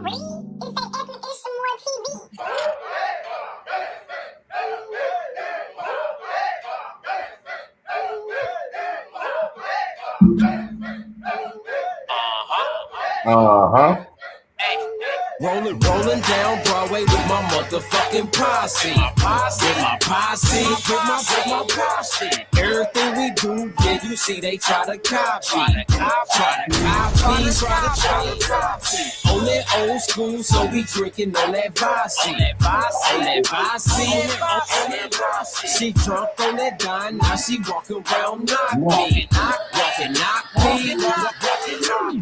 read? It's that ethnic Isham on TV. Rolling down Broadway with my motherfucking posse. With my posse. Everything we do, yeah, you see they try to copy. On that old school, so we drinking on that Vasi. She drunk on that dime, now she walking around knock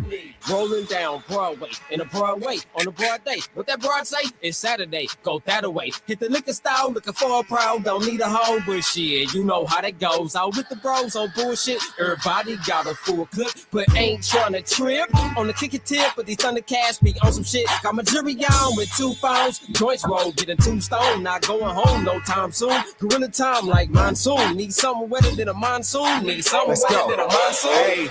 me. Rolling down Broadway, in a Broadway, on a broad day. What that broad say? It's Saturday, go that away. Hit the liquor style, looking for a pro, don't need a hoe, but shit, you know how that goes. Out with the bros on bullshit, everybody got a full clip, but ain't trying to trip. On the kick it tip, but these Thundercats be on some shit. Got my jury on with 2 phones, joints roll, getting 2 stone, not going home no time soon. Gorilla time like monsoon, need something wetter than a monsoon, need something wetter than a monsoon. Hey.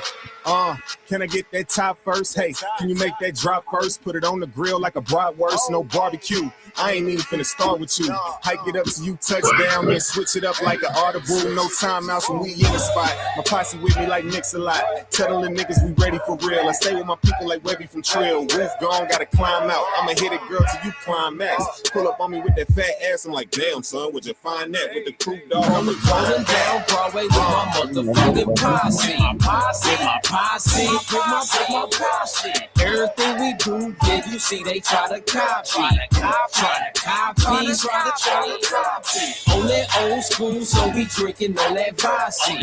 Can I get that top first? Hey, can you make that drop first? Put it on the grill like a bratwurst, no barbecue. I ain't even finna start with you. Hike it up till you touch down, then switch it up like an audible. No timeouts when we in the spot. My posse with me like Knicks a lot. Tell the niggas we ready for real. I stay with my people like Webby from Trill. Roof gone, gotta climb out. I'ma hit it, girl, till you climax. Pull up on me with that fat ass. I'm like, damn, son, would you find that with the crew dog? Rolling down Broadway with my motherfucking posse. My posse. Everything we do, yeah, you see they try to copy. On that old school, so we drinking on that Vasi.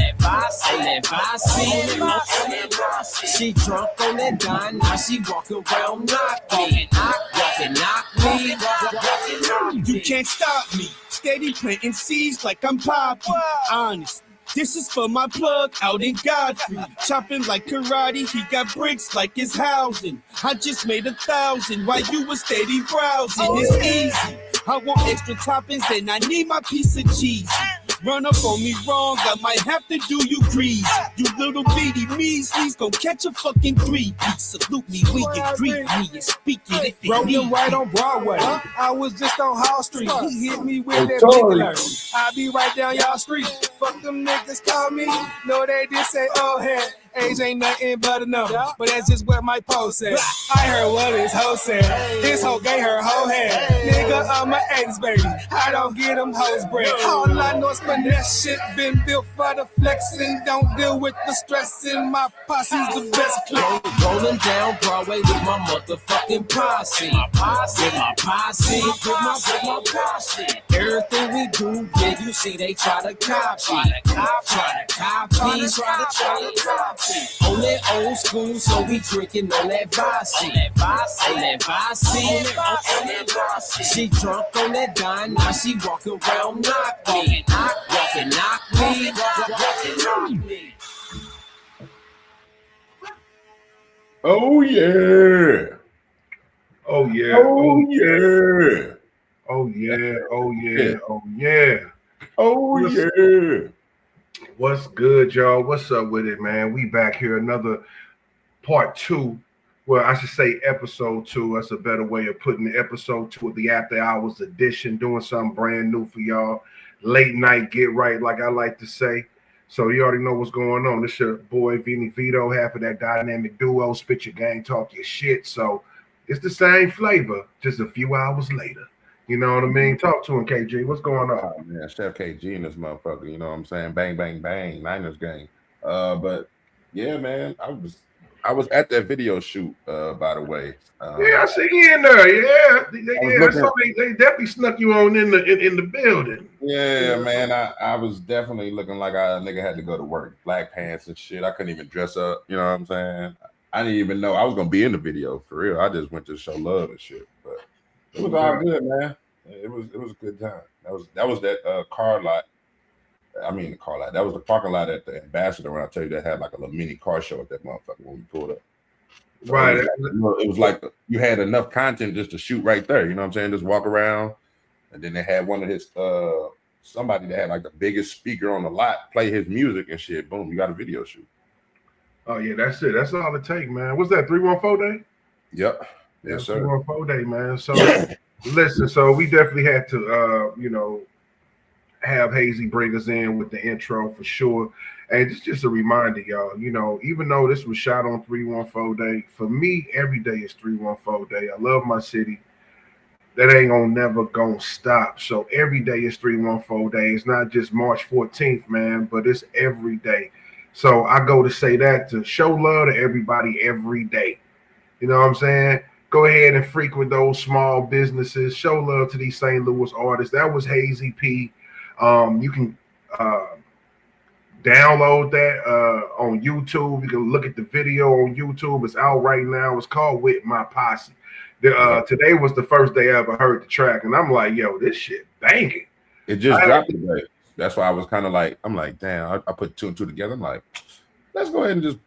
She drunk on that dime, now she walking around knock me. You can't stop me. Steady planting seeds like I'm Poppy. Honest. This is for my plug out in Godfrey. Chopping like karate, he got bricks like his housing. I just made 1,000 while you was steady browsing. It's easy. I want extra toppings and I need my piece of cheese. Run up on me wrong, I might have to do you grease. You little bitty measlies gon' catch a fucking 3-piece. Salute me when you greet me and speak it if you need Rolling right on Broadway. I was just on Hall Street. He hit me with that big alert. I be right down y'all street. Fuck them niggas call me. No, they just say, oh, head. Age ain't nothing but a number, but that's just what my post said. I heard what his hoe said. This hoe gave her whole head. Nigga, I'm an ex, baby. I don't get them hoes bread. All I know is finesse shit been built for the flexing. Don't deal with the stressing. My posse's the best clip. Rolling down Broadway with my motherfucking posse. My posse. Everything we do, yeah, you see they try to copy. On that old school, so we drinking on that Vasi. She drunk on that dime, now she walking around knock me. Oh yeah. Oh yeah. Oh yeah. Oh yeah. Oh yeah. Oh yeah. Oh yeah. What's good, y'all? What's up with it, man? We back here, another part 2. Well, I should say episode 2. That's a better way of putting the episode 2 of the After Hours edition, doing something brand new for y'all. Late night, get right, like I like to say. So you already know what's going on. This your boy, Vinny Vito, half of that dynamic duo, spit your gang, talk your shit. So it's the same flavor, just a few hours later. You know what I mean? Talk to him, KG. What's going on? Oh, man, Chef KG in this motherfucker. You know what I'm saying? Bang, bang, bang. Niners gang. But yeah, man, I was at that video shoot, by the way. Yeah, I see you in there. Yeah. They definitely snuck you on in the building. Yeah, man. I was definitely looking like a nigga had to go to work. Black pants and shit. I couldn't even dress up. You know what I'm saying? I didn't even know I was gonna be in the video for real. I just went to show love and shit. But it was all good, man. It was a good time. That was that car lot. I mean the car lot. That was the parking lot at the Ambassador when I tell you that had like a little mini car show at that motherfucker when we pulled up. So right. It was like you had enough content just to shoot right there. You know what I'm saying? Just walk around. And then they had one of his somebody that had like the biggest speaker on the lot play his music and shit. Boom, you got a video shoot. Oh yeah, that's it. That's all it takes, man. What's that? 314 day? Yep. Yes, That's sir. 314 day, man. So listen, so we definitely had to have Hazy bring us in with the intro for sure. And it's just a reminder, y'all, even though this was shot on 314 day, for me, every day is 314 day. I love my city. That ain't never gonna stop. So every day is 314 day. It's not just March 14th, man, but it's every day. So I go to say that to show love to everybody every day. You know what I'm saying? Go ahead and frequent those small businesses. Show love to these St. Louis artists. That was Hazy P. You can download that on YouTube. You can look at the video on YouTube. It's out right now. It's called With My Posse. Today was the first day I ever heard the track, and I'm like, yo, this shit banging. It just dropped today. That's why I was kind of like, I'm like, damn, I put two and two together. I'm like, let's go ahead and just,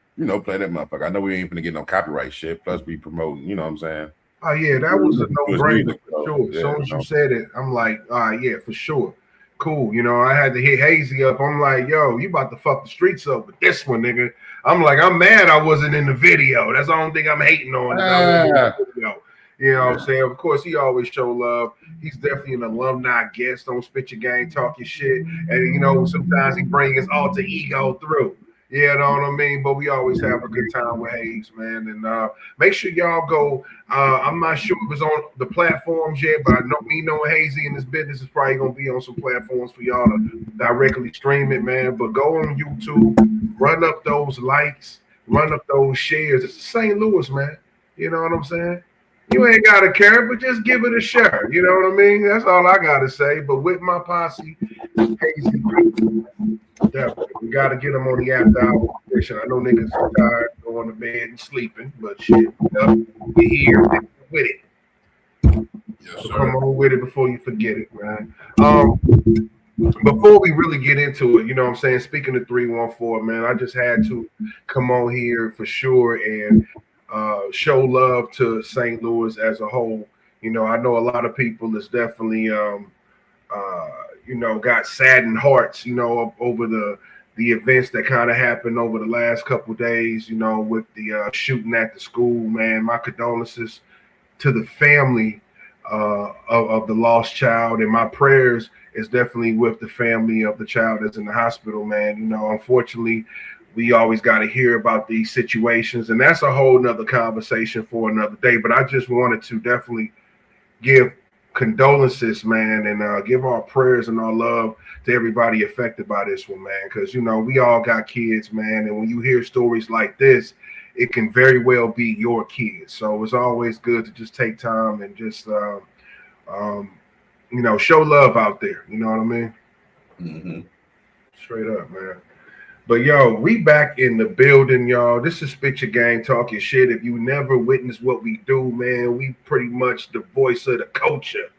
play that motherfucker. I know we ain't gonna get no copyright shit. Plus, we promoting, you know what I'm saying? Oh, yeah, that was a no-brainer for sure. Yeah, as soon as you said it, I'm like, all right, yeah, for sure. Cool. I had to hit Hazy up. I'm like, yo, you about to fuck the streets up with this one, nigga. I'm like, I'm mad I wasn't in the video. That's the only thing I'm hating on. You know what I'm saying? Of course, he always show love. He's definitely an alumni guest on Spit Your Game, Talk Your Shit. And, sometimes he brings his alter ego through. You know what I mean? But we always have a good time with Hayes, man. And make sure y'all go. I'm not sure if it's on the platforms yet, but I know me knowing Hazy in this business is probably going to be on some platforms for y'all to directly stream it, man. But go on YouTube, run up those likes, run up those shares. It's St. Louis, man. You know what I'm saying? You ain't got to care, but just give it a share. You know what I mean? That's all I got to say. But with my posse, Hazy, definitely. We got to get them on the after hour position. I know niggas are tired, going to bed and sleeping, but shit, we here with it. Yes, so come on with it before you forget it, man. Before we really get into it, you know what I'm saying? Speaking of 314, man, I just had to come on here for sure and show love to St. Louis as a whole. I know a lot of people is definitely got saddened hearts, over the events that kind of happened over the last couple of days, with the shooting at the school, man. My condolences to the family of the lost child, and my prayers is definitely with the family of the child that's in the hospital, man. Unfortunately, we always got to hear about these situations, and that's a whole nother conversation for another day. But I just wanted to definitely give condolences, man, and give our prayers and our love to everybody affected by this one, man, because we all got kids, man, and when you hear stories like this, it can very well be your kids. So it's always good to just take time and just show love out there. You know what I mean? Mm-hmm. Straight up, man. But yo, we back in the building, y'all. This is Spit Your Game, Talk Your Shit. If you never witnessed what we do, man, we pretty much the voice of the culture,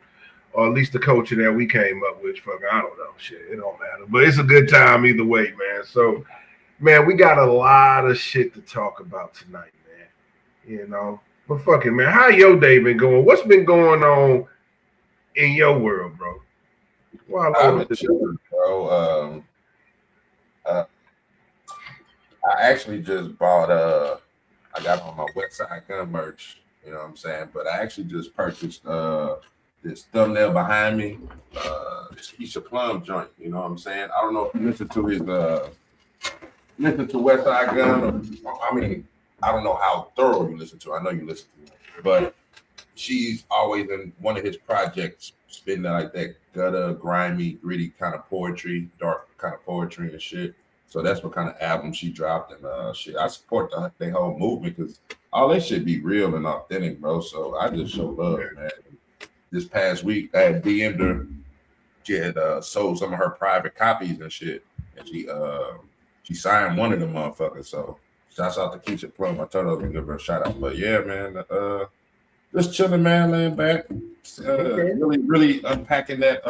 or at least the culture that we came up with. Fuck, I don't know, shit, it don't matter. But it's a good time either way, man. So, man, we got a lot of shit to talk about tonight, man. But fucking, man, how your day been going? What's been going on in your world, bro? Well, I've been chilling, bro. I actually just bought I got on my Westside Gun merch, you know what I'm saying? But I actually just purchased this thumbnail behind me, this Keisha Plum joint, you know what I'm saying? I don't know if you listen to Westside Gun, I don't know how thorough you listen to. I know you listen to it, but she's always in one of his projects spitting like that gutter, grimy, gritty kind of poetry, dark kind of poetry and shit. So that's what kind of album she dropped, and shit. I support the whole movement because all that shit be real and authentic, bro. So I just show love, man. This past week, I had DM'd her. She had sold some of her private copies and shit, and she signed one of them motherfuckers. So shouts out to Keisha Plum. I told her I was gonna give her a shout out. But yeah, man, just chilling, man, laying back, really unpacking that.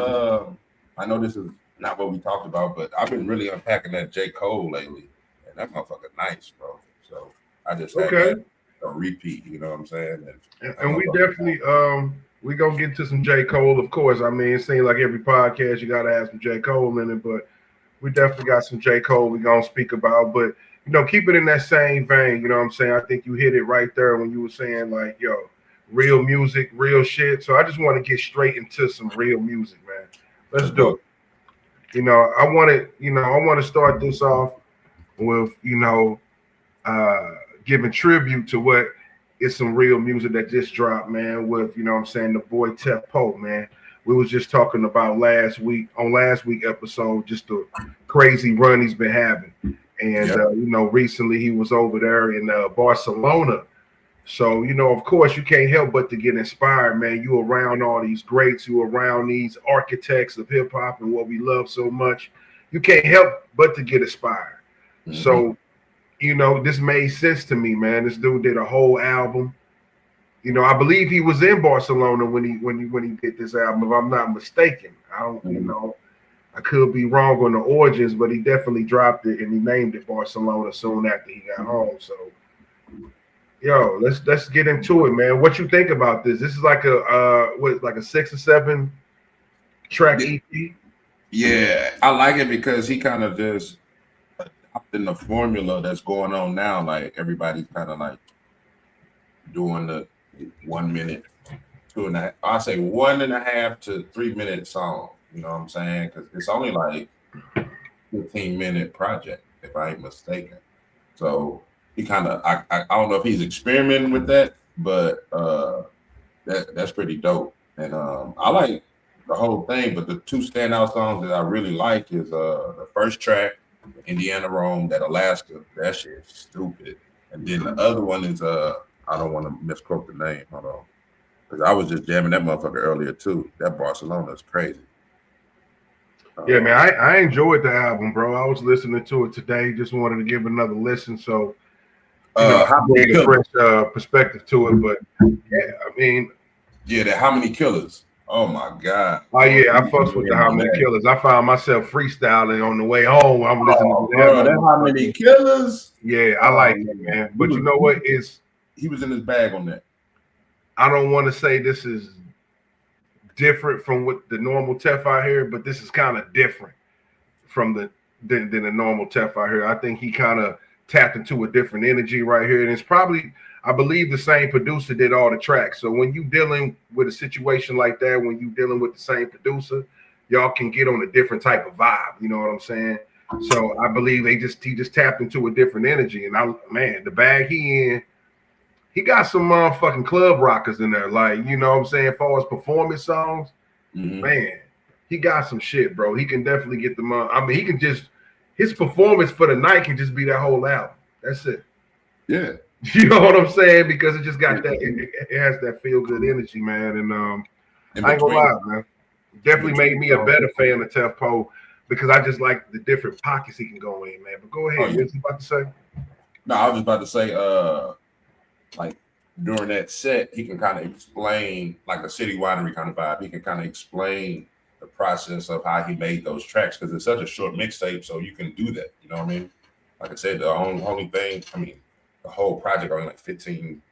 I know this is not what we talked about, but I've been really unpacking that J. Cole lately, and that motherfucker nice, bro. So I just had that a repeat, you know what I'm saying? And we definitely we gonna get to some J. Cole, of course. I mean, it seems like every podcast you gotta have some J. Cole in it, but we definitely got some J. Cole we gonna speak about. But keep it in that same vein, you know what I'm saying? I think you hit it right there when you were saying like, yo, real music, real shit. So I just want to get straight into some real music, man. Let's do it. You know, I want to start this off with, giving tribute to what is some real music that just dropped, man, with, you know what I'm saying, the boy Tef Poe, man. We was just talking about last week episode, just the crazy run he's been having. And, recently he was over there in Barcelona. So, of course, you can't help but to get inspired, man. You around all these greats, you around these architects of hip hop and what we love so much. You can't help but to get inspired. Mm-hmm. So, this made sense to me, man. This dude did a whole album. I believe he was in Barcelona when he did this album, if I'm not mistaken. I don't, I could be wrong on the origins, but he definitely dropped it and he named it Barcelona soon after he got home. So, let's get into it, man. What you think about this? This is like a 6 or 7 track EP. Yeah, I like it because he kind of just in the formula that's going on now. Like everybody's kind of like doing the 1 minute, 2.5. I say 1.5 to 3 minute song. You know what I'm saying? Because it's only like 15-minute project, if I ain't mistaken. So he kind of, I don't know if he's experimenting with that, but that's pretty dope. And I like the whole thing, but the 2 standout songs that I really like is the first track, Indiana Rome, that Alaska, that shit is stupid. And then the other one is I don't want to misquote the name, hold on, because I was just jamming that motherfucker earlier too. That Barcelona is crazy. Yeah, man, I enjoyed the album, bro. I was listening to it today. Just wanted to give another listen, so bring a fresh perspective to it. But yeah, I mean, that How Many Killers. Oh my God. Oh yeah, I fucks with the How Many Killers. I found myself freestyling on the way home. I'm listening to that. That How Many Killers. Yeah, I like it, man. But you know what? He was in his bag on that. I don't want to say this is different from what the normal Tef I hear, but this is kind of different from than the normal Tef I hear. I think he kind of tapped into a different energy right here, and it's probably, I believe, the same producer did all the tracks. So when you dealing with a situation like that, when you dealing with the same producer, y'all can get on a different type of vibe. You know what I'm saying? So I believe he just tapped into a different energy. And the bag he got some motherfucking club rockers in there. Like, you know what I'm saying? As far as performance songs, man, he got some shit, bro. He can definitely get them on. I mean, he can just, his performance for the night can just be that whole album. That's it. Yeah. You know what I'm saying? Because it just got that, it has that feel good energy, man. And I ain't gonna lie, man. Definitely made me a better fan of Tef Poe because I just like the different pockets he can go in, man. But go ahead. What you about to say? No, I was just about to say, like during that set, he can kind of explain like a city winery kind of vibe. He can kind of explain the process of how he made those tracks because it's such a short mixtape, so you can do that. You know what I mean? Like I said, the only thing, I mean, the whole project only like 15,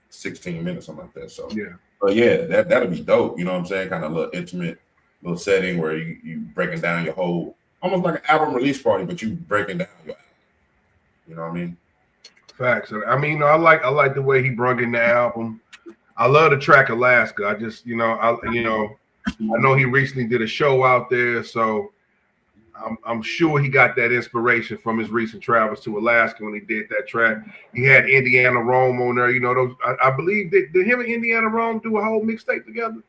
16 minutes, something like that. So yeah. But yeah, that'll be dope. You know what I'm saying? Kind of a little intimate little setting where you breaking down your whole, almost like an album release party, but you breaking down your album. You know what I mean? Facts. I mean, I like the way he brought in the album. I love the track Alaska. I just, I know he recently did a show out there, so I'm sure he got that inspiration from his recent travels to Alaska when he did that track. He had Indiana Rome on there. You know, those. I believe did him and Indiana Rome do a whole mixtape together?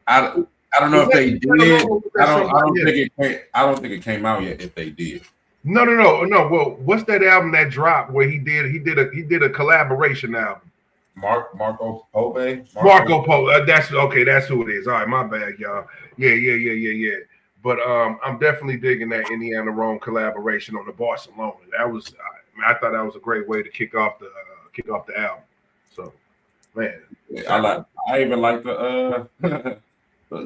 I don't know if they did. I don't think it came out yet. If they did. No. Well, what's that album that dropped where he did a collaboration album? Marco Pope. Marco Pope. That's okay. That's who it is. All right, my bad, y'all. Yeah. But I'm definitely digging that Indiana Rome collaboration on the Barcelona. That was, I thought that was a great way to kick off the album. So, man, yeah, I even like the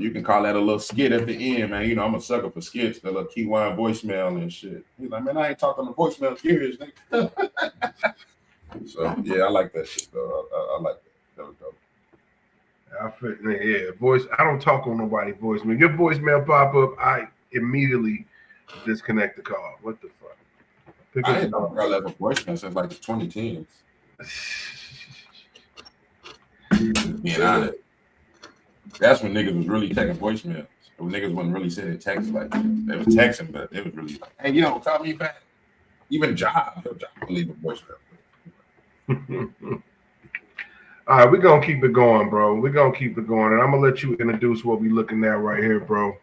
you can call that a little skit at the end, man. You know, I'm a sucker for skits, the little Keyline voicemail and shit. He's like, man, I ain't talking to voicemail curious, nigga. So yeah, I like that shit though. I like that. That was dope. I don't talk on nobody's voicemail. Your voicemail pop up, I immediately disconnect the call. What the fuck? I ain't know I left a voicemail since like the 2010s. Being honest, that's when niggas was really taking voicemails. When niggas wasn't really sending texts like that. They was texting, but it was really like, hey, yo, call me back. Even Job would leave a voicemail. All right, we're gonna keep it going, bro. We're gonna keep it going, and I'm gonna let you introduce what we looking at right here, bro.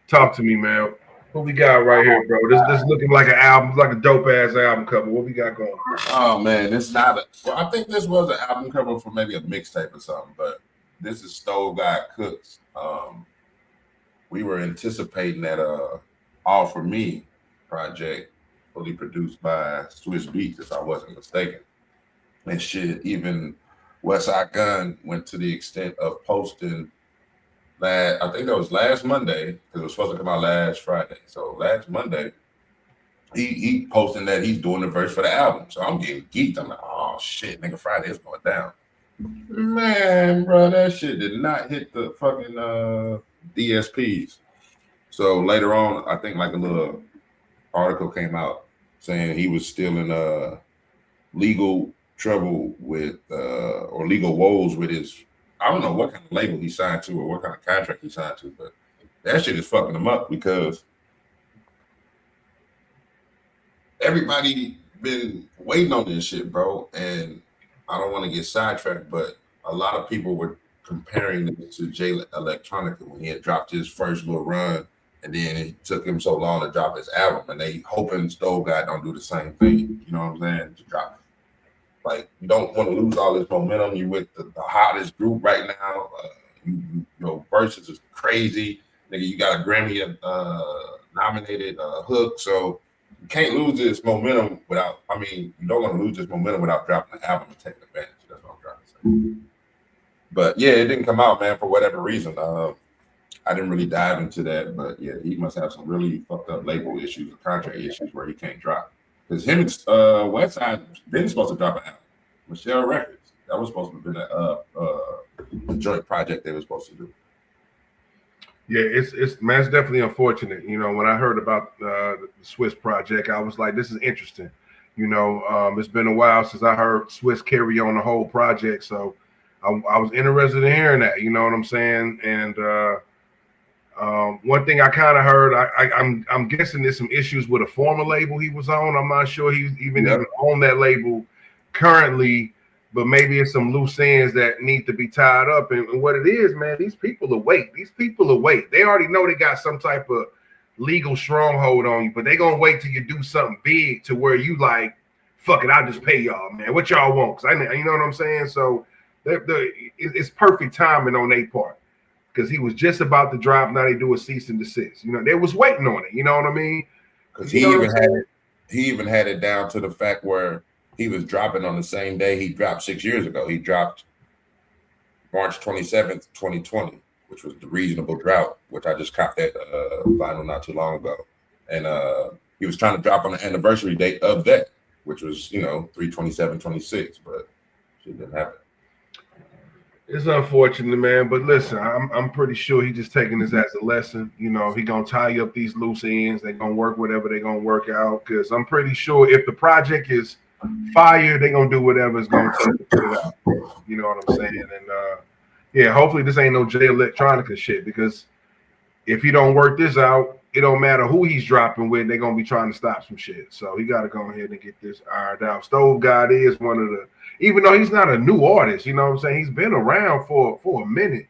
Talk to me, man. What we got right here, bro? This looking like an album, like a dope ass album cover. What we got going? Oh man, this not a. Well, I think this was an album cover for maybe a mixtape or something, but this is Stove God Cooks. We were anticipating that All For Me project, fully produced by Swiss Beats, if I wasn't mistaken. And shit, even Westside Gun went to the extent of posting I think that was last Monday, because it was supposed to come out last Friday. So last Monday, he posting that he's doing the verse for the album. So I'm getting geeked. I'm like, oh shit, nigga, Friday is going down. Man, bro, that shit did not hit the fucking DSPs. So later on, I think like a little article came out saying he was still in legal trouble with or legal woes with his, I don't know what kind of label he signed to or what kind of contract he signed to, but that shit is fucking him up because everybody been waiting on this shit, bro. And I don't want to get sidetracked, but a lot of people were comparing it to Jay Electronica when he had dropped his first little run, and then it took him so long to drop his album, and they hoping Stove God don't do the same thing. You know what I'm saying? To drop it. Like, you don't want to lose all this momentum. You with the hottest group right now. Your verses is crazy. Nigga, you got a Grammy nominated hook. So you can't lose this momentum without, you don't want to lose this momentum without dropping the album and taking advantage. That's what I'm trying to say. But yeah, it didn't come out, man, for whatever reason. I didn't really dive into that, but yeah, he must have some really fucked up label issues or contract issues where he can't drop. Because him and Westside been supposed to drop an album. Michelle Records. That was supposed to have been a joint project they were supposed to do. Yeah, it's definitely unfortunate. You know, when I heard about the Swiss project, I was like, this is interesting. You know, it's been a while since I heard Swiss carry on the whole project, so I was interested in hearing that. You know what I'm saying? And one thing I kind of heard, I'm guessing there's some issues with a former label he was on. I'm not sure he's even on that label currently, but maybe it's some loose ends that need to be tied up. And what it is, man, these people are wait. They already know they got some type of legal stronghold on you, but they gonna wait till you do something big to where you like, fuck it, I'll just pay y'all, man. What y'all want? 'Cause you know what I'm saying? So it's perfect timing on their part. Because he was just about to drop, now they do a cease and desist. You know, they was waiting on it. You know what I mean? Because he even had it down to the fact where he was dropping on the same day he dropped 6 years ago. He dropped March 27th, 2020, which was the Reasonable Drought, which I just copped that vinyl not too long ago. And he was trying to drop on the anniversary date of that, which was, 3/27/26, but shit didn't happen. It's unfortunate, man, but listen, I'm pretty sure he's just taking this as a lesson. You know, he gonna tie up these loose ends. They're gonna work whatever they're gonna work out. Because I'm pretty sure if the project is fire, they're gonna do whatever it's gonna take to put it out. You know what I'm saying? And yeah, hopefully this ain't no Jay Electronica shit. Because if he don't work this out, it don't matter who he's dropping with. They're gonna be trying to stop some shit. So he got to go ahead and get this ironed out. Stove God is one of the. Even though he's not a new artist, you know what I'm saying? He's been around for a minute,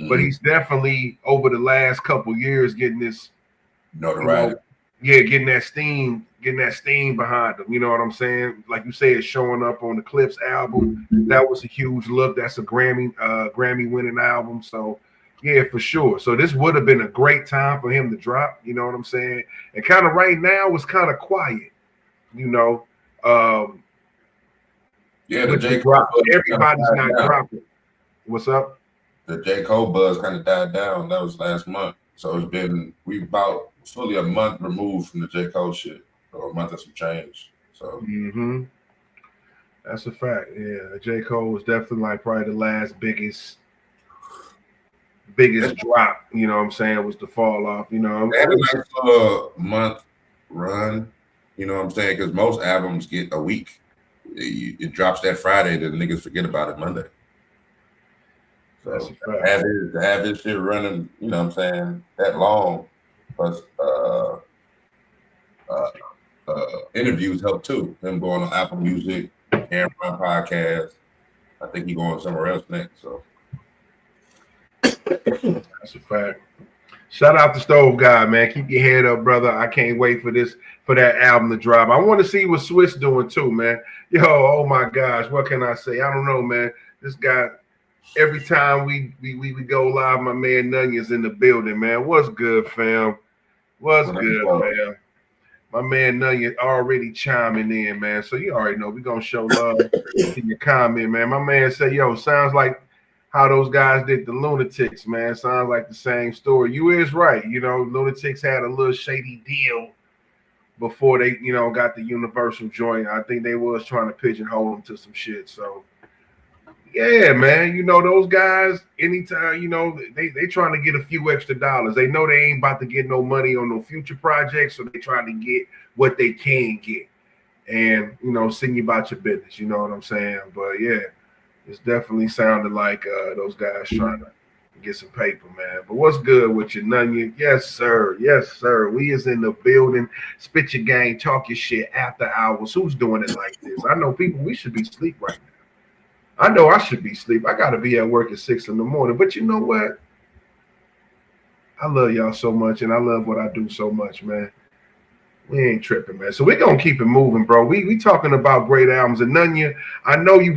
but he's definitely over the last couple years getting this notoriety. Getting that steam behind him. You know what I'm saying? Like you say, it's showing up on the Clips album. That was a huge look. That's a Grammy winning album. So yeah, for sure. So this would have been a great time for him to drop. You know what I'm saying? And kind of right now it's kind of quiet. You know. Yeah, the J. Cole everybody's not dropping. What's up? The J. Cole buzz kind of died down. That was last month. So we about fully a month removed from the J. Cole shit, or a month of some change. So that's a fact. Yeah, J. Cole was definitely like probably the last biggest drop. You know what I'm saying? Was the fall off. You know, they had a nice month run. You know what I'm saying? Because most albums get a week. It drops that Friday, then the niggas forget about it Monday. So to have his shit running, you know what I'm saying, that long, plus interviews help too. Him going on Apple Music, Camron podcast. I think he going somewhere else next. So that's a fact. Shout out to Stove Guy, man. Keep your head up, brother. I can't wait for that album to drop. I want to see what Swiss doing too, man. Yo, oh my gosh, what can I say? I don't know, man. This guy, every time we go live, my man Nunya's in the building, man. What's good, fam? What's good, fam? My man Nunya already chiming in, man. So you already know we're gonna show love in your comment, man. My man said, yo, sounds like how those guys did the Lunatics, man. Sounds like the same story. You is right. You know, Lunatics had a little shady deal before they, you know, got the Universal joint. I think they was trying to pigeonhole them to some shit. So, yeah, man. You know, those guys, anytime, you know, they trying to get a few extra dollars. They know they ain't about to get no money on no future projects, so they trying to get what they can get. And, you know, sing you about your business. You know what I'm saying? But, yeah. It's definitely sounded like those guys trying to get some paper, man. But what's good with you, Nunya? Yes, sir. Yes, sir. We is in the building. Spit your game, talk your shit after hours. Who's doing it like this? I know people, we should be asleep right now. I know I should be asleep. I got to be at work at 6 in the morning. But you know what? I love y'all so much, and I love what I do so much, man. We ain't tripping, man. So we're gonna keep it moving, bro. We talking about great albums. And Nunya, I know you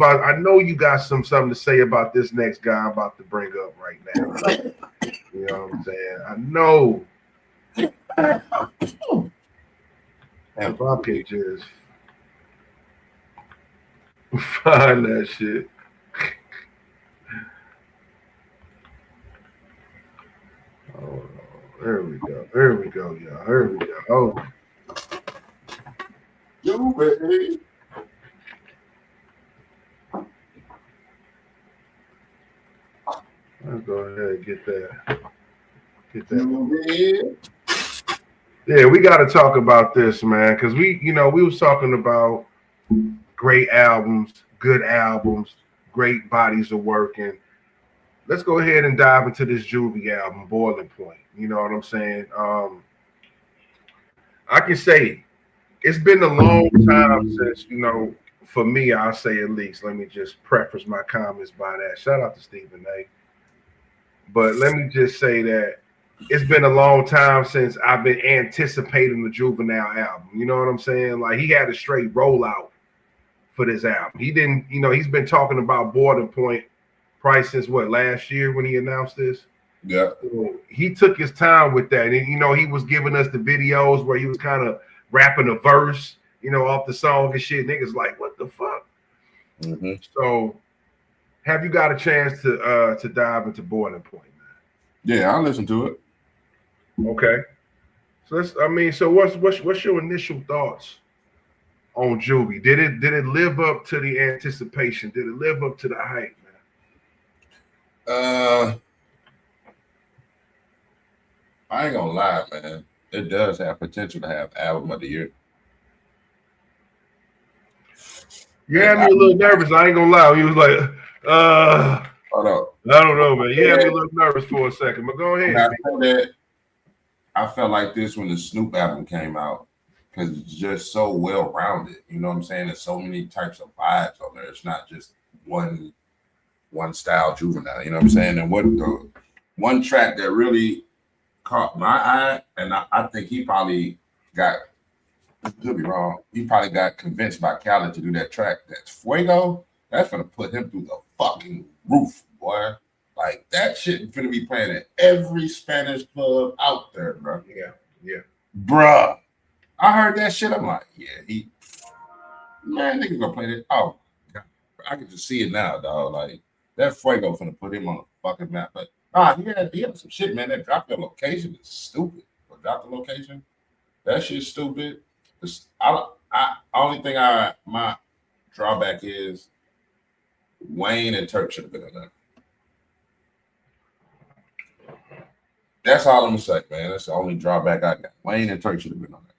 got something to say about this next guy I'm about to bring up right now. You know what I'm saying? I know. If I could just find that shit. Oh, there we go. There we go, y'all. There we go. Oh. Yo, baby. Let's go ahead and get that. Yeah, we got to talk about this, man, because we was talking about great albums, good albums, great bodies of work, and let's go ahead and dive into this Juvie album, Boiling Point. You know what I'm saying? I can say it's been a long time since, you know, for me, I'll say at least, let me just preface my comments by that. Shout out to Stephen A. But let me just say that it's been a long time since I've been anticipating the Juvenile album. You know what I'm saying? Like, he had a straight rollout for this album. He didn't, you know, he's been talking about Boiling Point probably since last year when he announced this. Yeah. So he took his time with that. And, you know, he was giving us the videos where he was kind of rapping a verse, you know, off the song and shit. Niggas like, what the fuck? Mm-hmm. So have you got a chance to dive into Boiling Point, man? Yeah, I'll listen to it. Okay. So what's your initial thoughts on Juvie? Did it live up to the anticipation? Did it live up to the hype, man? I ain't gonna lie, man. It does have potential to have album of the year. You had me a little nervous. I ain't gonna lie. He was like, Hold up. I don't know, man. You had me a little nervous for a second, but go ahead. I felt like this when the Snoop album came out because it's just so well rounded. You know what I'm saying? There's so many types of vibes on there. It's not just one style Juvenile. You know what I'm saying? And what the one track that really caught my eye, and I think he probably got, could be wrong, he probably got convinced by Khaled to do that track. That's Fuego. That's gonna put him through the fucking roof, boy. Like, that shit finna be playing at every Spanish club out there, bro. Yeah. Bruh. I heard that shit. I'm like, yeah, niggas gonna play that. Oh, God. I can just see it now, dog. Like, that Fuego finna put him on the fucking map. But he had some shit, man. That drop the location is stupid. But drop the location, that shit's stupid. Only thing my drawback is Wayne and Turk should have been in there. That's all I'm gonna say, man. That's the only drawback I got. Wayne and Turk should have been on there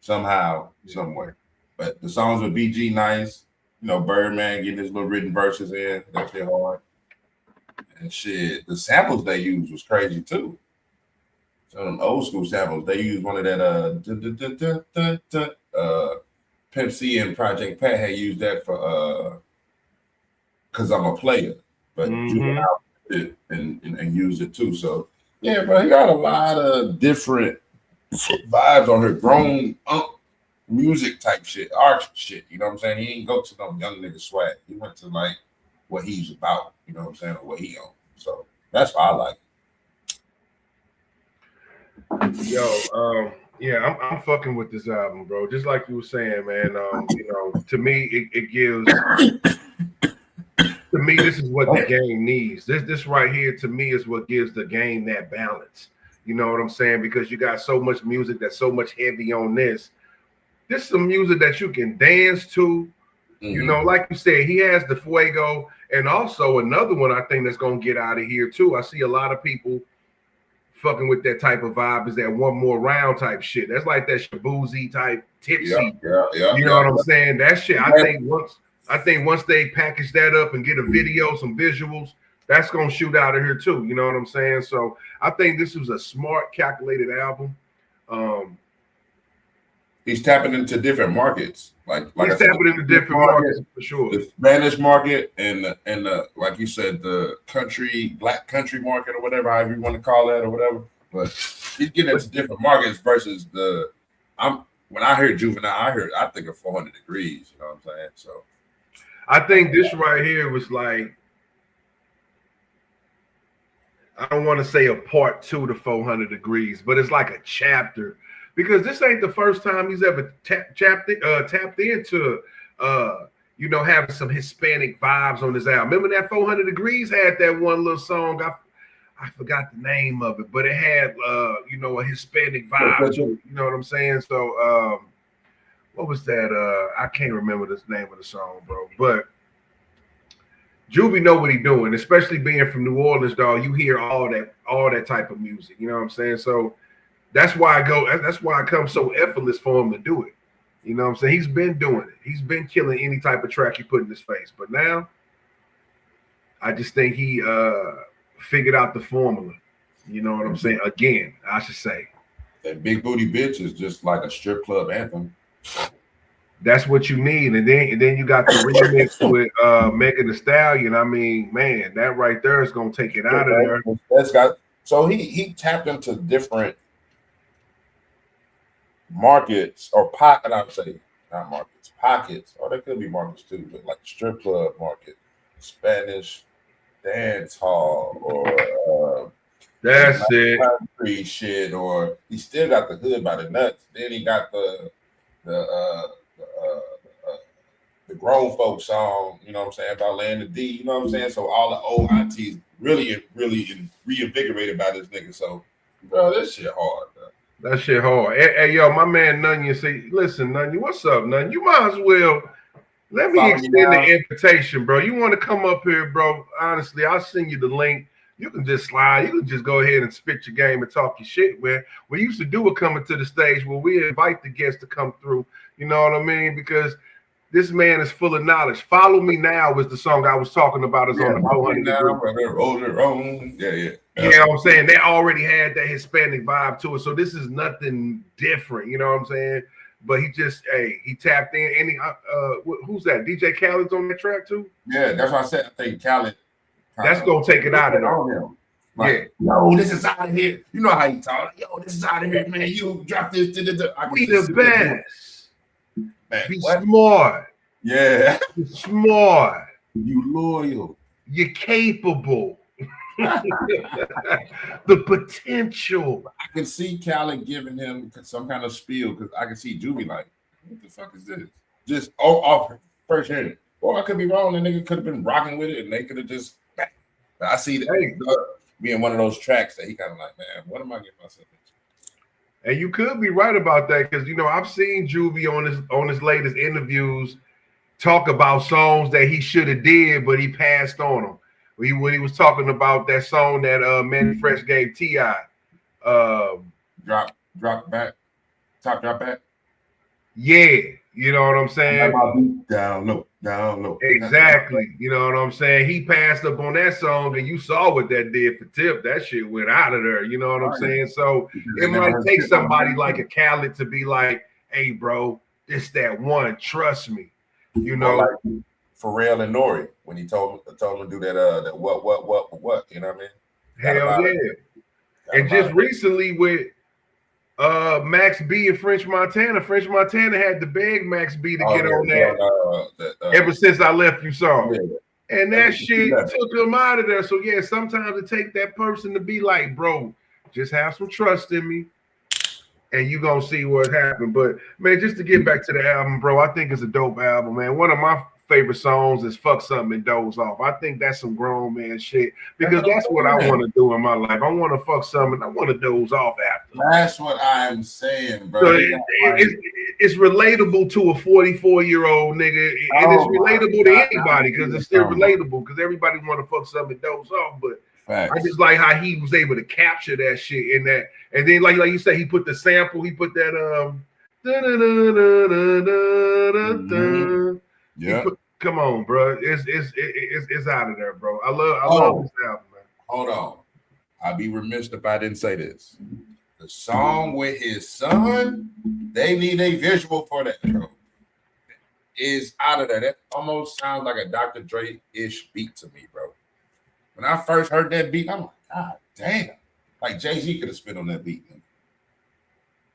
somehow, somewhere. But the songs with BG nice. You know, Birdman getting his little written verses in. That shit hard. And shit, the samples they used was crazy too. So them old school samples, they used one of that Pimp C and Project Pat had used that for Cause I'm a Player, but Juvenile did and used it too. So yeah, bro, he got a lot of different vibes on her grown music type shit, art shit. You know what I'm saying? He ain't go to no young nigga swag. He went to like what he's about. You know what I'm saying? Or what he on. So that's why I like it. Yo, yeah, I'm fucking with this album, bro. Just like you were saying, man. You know, to me, it gives. To me, this is what the game needs. This right here, to me, is what gives the game that balance. You know what I'm saying? Because you got so much music that's so much heavy on this. This is some music that you can dance to. You know, like you said, he has the Fuego, and also another one I think that's gonna get out of here too. I see a lot of people fucking with that type of vibe. Is that one more round type shit? That's like that Shabuzi type tipsy. You know what I'm saying? That shit. I think once they package that up and get a video, some visuals, that's gonna shoot out of here too. You know what I'm saying? So I think this was a smart, calculated album. He's tapping into different markets. Like he's tapping into different markets for sure. The Spanish market and the like you said, the black country market or whatever, however you want to call that or whatever. But he's getting into different markets versus when I heard Juvenile, I think of 400 Degrees. You know what I'm saying? So I think this right here was like, I don't want to say a part 2 to 400 Degrees, but it's like a chapter. Because this ain't the first time he's ever tapped into, you know, having some Hispanic vibes on his album. Remember that 400 Degrees had that one little song? I forgot the name of it, but it had, you know, a Hispanic vibe. You know what I'm saying? So, what was that? I can't remember the name of the song, bro. But Juvie know what he doing, especially being from New Orleans, dog. You hear all that type of music. You know what I'm saying? So. That's why it comes so effortless for him to do it. You know what I'm saying? He's been doing it. He's been killing any type of track he put in his face. But now, I just think he figured out the formula. You know what I'm saying? Again, I should say. That Big Booty Bitch is just like a strip club anthem. That's what you need. And then you got the remix with Megan Thee Stallion. I mean, man, that right there is going to take it out of there. So he tapped into different markets or pocket, I would say, not markets, pockets, or there could be markets too, but like strip club market, Spanish dance hall, or that's it, country shit, or he still got the hood by the nuts. Then he got the grown folk song, you know what I'm saying, about laying the D, you know what I'm saying. So all the old aunties really reinvigorated by this nigga. So, bro, this shit hard, bro. That shit hard. Hey, yo, my man Nunyan say, listen, Nunyan, what's up, Nunyan? You might as well let me extend the invitation, bro. You want to come up here, bro? Honestly, I'll send you the link. You can just slide. You can just go ahead and spit your game and talk your shit, man. We used to do it coming to the stage where we invite the guests to come through. You know what I mean? Because this man is full of knowledge. Follow Me Now was the song I was talking about. Is on the 400. Yeah. You know what I'm saying? They already had that Hispanic vibe to it. So this is nothing different. You know what I'm saying? But he tapped in. Any who's that? DJ Khaled's on that track too? Yeah, that's what I said. I think Khaled. That's gonna take it out of him. Like, yo, this is out of here. You know how he talk. Yo, this is out of here, man. You drop this. Be the best. Man, be smart. Yeah. Be smart. You loyal. You're capable. The potential. I can see Khaled giving him some kind of spiel because I can see Juvie like, what the fuck is this? Just off first hearing. Or I could be wrong. The nigga could have been rocking with it and they could have just. But I see that being one of those tracks that he kind of like, man, what am I getting myself into? And you could be right about that because, you know, I've seen Juvie on his latest interviews talk about songs that he should have did, but he passed on them. When he was talking about that song that Manny Fresh gave T.I. Drop back. Top drop back. Yeah. You know what I'm saying? Down low. Exactly. You know what I'm saying? He passed up on that song, and you saw what that did for Tip. That shit went out of there. You know what I'm saying? So it might take somebody like a Khaled to be like, "Hey, bro, it's that one. Trust me." You know, like Pharrell and Nori when he told him to do that what. You know what I mean? Hell yeah. And just recently with Max B and French Montana. French Montana had to beg Max B to get on that. Ever since I left, you saw. Yeah. And that shit took him out of there. So yeah, sometimes it take that person to be like, bro, just have some trust in me, and you gonna see what happened. But man, just to get back to the album, bro, I think it's a dope album, man. One of my favorite songs is "Fuck Something and Doze Off." I think that's some grown man shit because that's what I want to do in my life. I want to fuck something. I want to doze off after. That's what I'm saying, bro. So it's relatable to a 44-year-old nigga. It's relatable to anybody because it's still relatable because everybody want to fuck something and doze off. But I just like how he was able to capture that shit in that. And then like you said, he put the sample. He put that yeah. Come on, bro. It's out of there, bro. I love this album, man. Hold on. I'd be remiss if I didn't say this. The song with his son, they need a visual for that, bro. Is out of there. That almost sounds like a Dr. Dre-ish beat to me, bro. When I first heard that beat, I'm like, God damn. Like Jay-Z could have spit on that beat, man.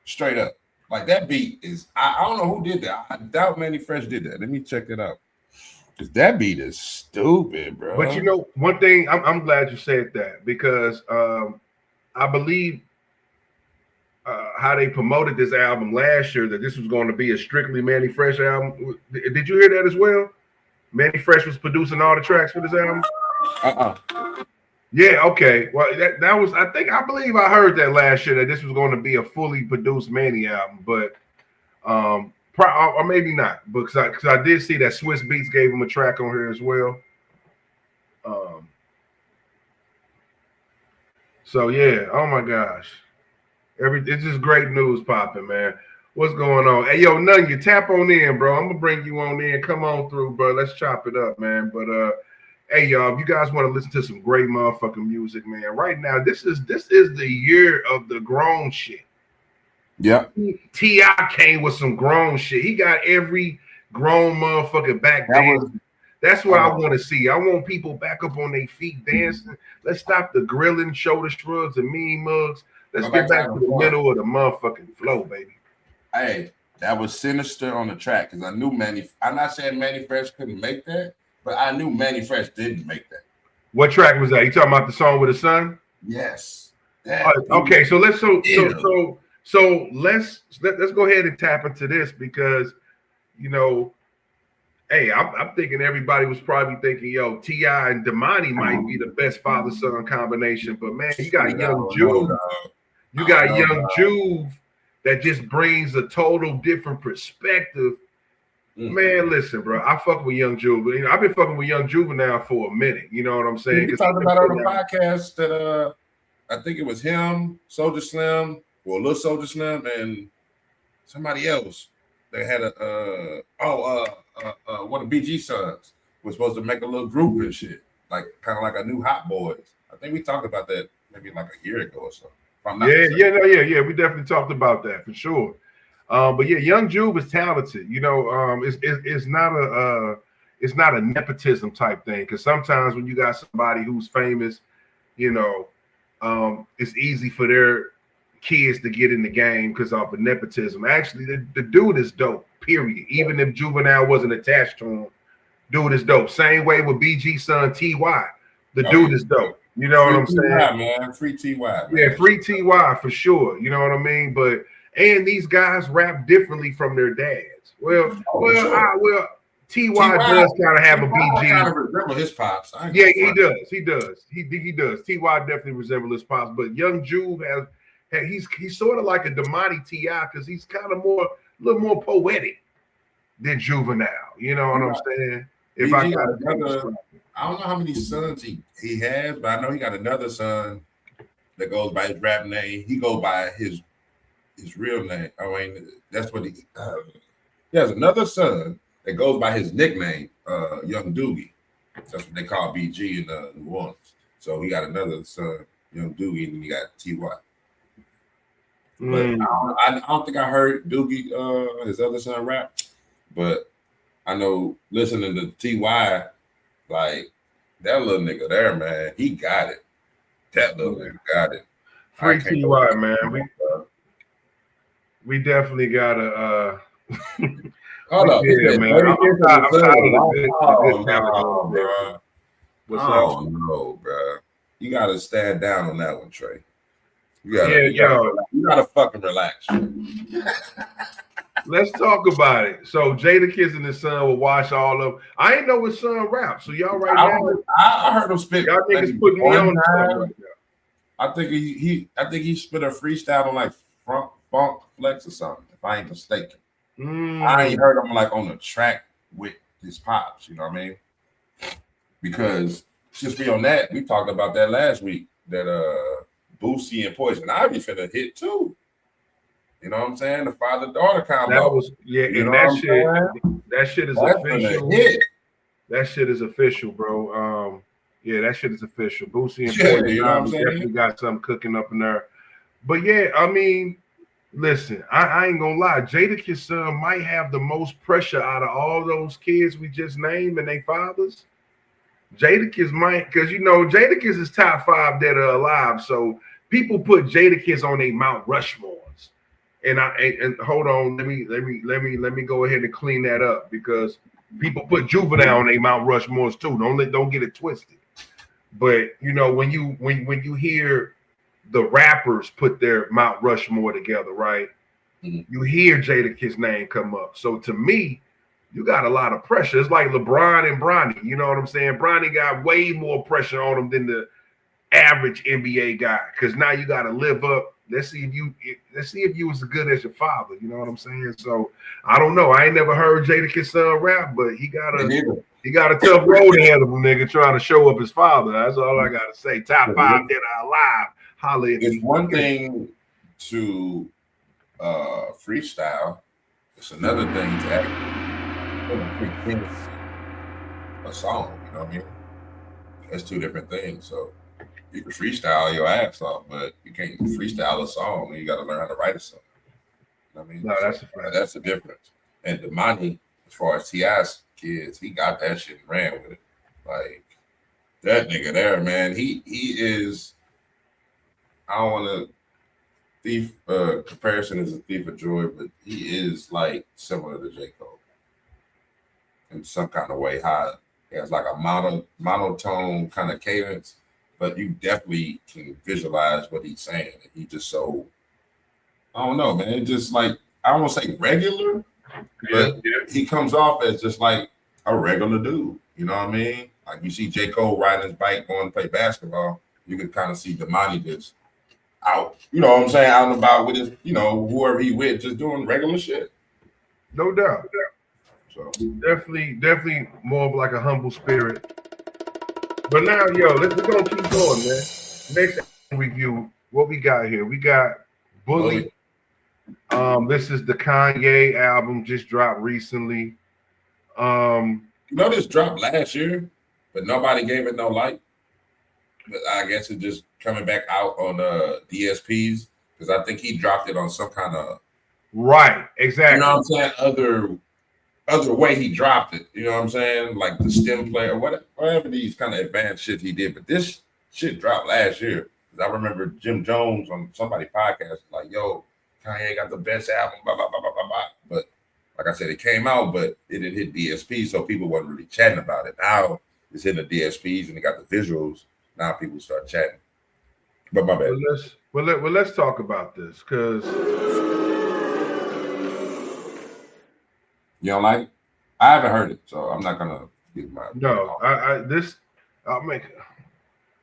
Straight up. Like that beat is, I don't know who did that. I doubt Manny Fresh did that. Let me check it out. Because that beat is stupid, bro. But you know, one thing, I'm glad you said that because I believe how they promoted this album last year, that this was going to be a strictly Manny Fresh album. Did you hear that as well? Manny Fresh was producing all the tracks for this album? Yeah, okay. Well, that was, I believe I heard that last year that this was going to be a fully produced Manny album, but or maybe not, because I did see that Swiss Beats gave him a track on here as well. So yeah, oh my gosh, it's just great news popping, man. What's going on? Hey, yo, None, you tap on in, bro. I'm gonna bring you on in. Come on through, bro. Let's chop it up, man. But hey, y'all, if you guys want to listen to some great motherfucking music, man, right now, this is the year of the grown shit. Yeah. T.I. came with some grown shit. He got every grown motherfucker back dancing. That's what I want to see. I want people back up on their feet dancing. Let's stop the grilling, shoulder shrugs, and mean mugs. Let's get back to the middle of the motherfucking flow, baby. Hey, that was sinister on the track because I knew I'm not saying Manny Fresh couldn't make that, but I knew Manny Fresh didn't make that. What track was that? You talking about the song with the sun? Yes. Okay, so let's let's go ahead and tap into this because you know, hey, I'm thinking everybody was probably thinking, yo, T.I. and Damani might be the best father-son combination, but man, you got Young Juve. You got Young Juve that just brings a total different perspective. Man, listen, bro. I fuck with Young Juve. You know, I've been fucking with Young Juvenile for a minute. You know what I'm saying? We talked about on the podcast that I think it was him, Soulja Slim, or Lil Soulja Slim, and somebody else. They had one of BG sons was supposed to make a little group and shit, like kind of like a new Hot Boys. I think we talked about that maybe like a year ago or so. Yeah. We definitely talked about that for sure. But yeah, Young Juve is talented. You know, it's not a nepotism type thing because sometimes when you got somebody who's famous, you know, it's easy for their kids to get in the game because of nepotism. Actually, the dude is dope. Period. Even if Juvenile wasn't attached to him, dude is dope. Same way with BG son T.Y. The dude is dope. You know what I'm saying? Man. Free T.Y. Man. Yeah, free T.Y. for sure. You know what I mean? But and these guys rap differently from their dads. T.Y. does kind of have a BG. Kind of resemble his pops. Yeah, he does. He does. T.Y. definitely resembles his pops. But Young Juve he's sort of like a Damani T.I. because he's kind of a little more poetic than Juvenile. You know what I'm saying? I don't know how many sons he has, but I know he got another son that goes by his rap name. He goes by his real name. I mean, that's what He has another son that goes by his nickname, Young Doogie. That's what they call BG in New Orleans. So he got another son, Young Doogie, and then he got TY. But I don't think I heard Doogie, his other son, rap. But I know listening to TY, like that little nigga there, man, he got it. That little nigga got it. Free TY, man. We definitely gotta. Hold up, yeah, man. I'm tired of the bro. What's up? No, bro. You gotta stand down on that one, Trey. You gotta fucking relax. Let's talk about it. So Jadakiss and his son will watch all of. I ain't know his son rap. So y'all right now. I heard him spit. Y'all niggas putting me on. I think he spit a freestyle on like Funk Flex or something, if I ain't mistaken. I ain't heard him like on the track with his pops, you know what I mean? Because just be on that, we talked about that last week, that Boosie and Poison Ivy finna hit too. You know what I'm saying? The father-daughter combo. That was and that shit is official. That shit is official, bro. That shit is official. Boosie and Poison Ivy definitely got something cooking up in there. But yeah, I mean, listen, I ain't gonna lie. Jadakiss' son might have the most pressure out of all those kids we just named and their fathers. Jadakiss might, because Jadakiss is top 5 dead or alive. So people put Jadakiss on a Mount Rushmores. And hold on, let me go ahead and clean that up, because people put Juvenile on a Mount Rushmores too. Don't get it twisted. But when you hear the rappers put their Mount Rushmore together, right? Mm-hmm. You hear Jadakiss' name come up. So to me, you got a lot of pressure. It's like LeBron and Bronny. You know what I'm saying? Bronny got way more pressure on him than the average NBA guy, because now you got to live up. Let's see if you was as good as your father. You know what I'm saying? So I don't know. I ain't never heard Jadakiss' son rap, but he got a tough road ahead of him, nigga, trying to show up his father. That's all I gotta say. Top 5 that are alive. Holla at it's one thing to freestyle. It's another thing to act a song. You know what I mean? That's two different things. So you can freestyle your ass off, but you can't freestyle a song. You got to learn how to write a song. You know what I mean? No, that's the difference. And Damani, as far as T.I.'s kids, he got that shit and ran with it. Like that nigga there, man. He is. I don't want to thief comparison as a thief of joy, but he is like similar to J. Cole in some kind of way. How he has like a monotone kind of cadence, but you definitely can visualize what he's saying. He just so, I don't know, man. It's just like, I don't want to say regular, but he comes off as just like a regular dude. You know what I mean? Like you see J. Cole riding his bike going to play basketball, you can kind of see Damani just out, you know what I'm saying, out and about with his, whoever he with, just doing regular shit. No doubt. So definitely more of like a humble spirit. But now, we're gonna keep going, man. Next review, what we got here? We got Bully. This is the Kanye album, just dropped recently. This dropped last year, but nobody gave it no light. But I guess it's just coming back out on DSPs, because I think he dropped it on some kind of right, exactly. You know what I'm saying? Other way he dropped it. You know what I'm saying? Like the stem play or whatever these kind of advanced shit he did. But this shit dropped last year. I remember Jim Jones on somebody's podcast like, "Yo, Kanye got the best album." Blah blah blah blah blah blah. But like I said, it came out, but it didn't hit DSP, so people wasn't really chatting about it. Now it's in the DSPs and they got the visuals. Now people start chatting. But my bad. Let's talk about this, because you don't like it? I haven't heard it, so I'm not gonna give my. No, I'll make it.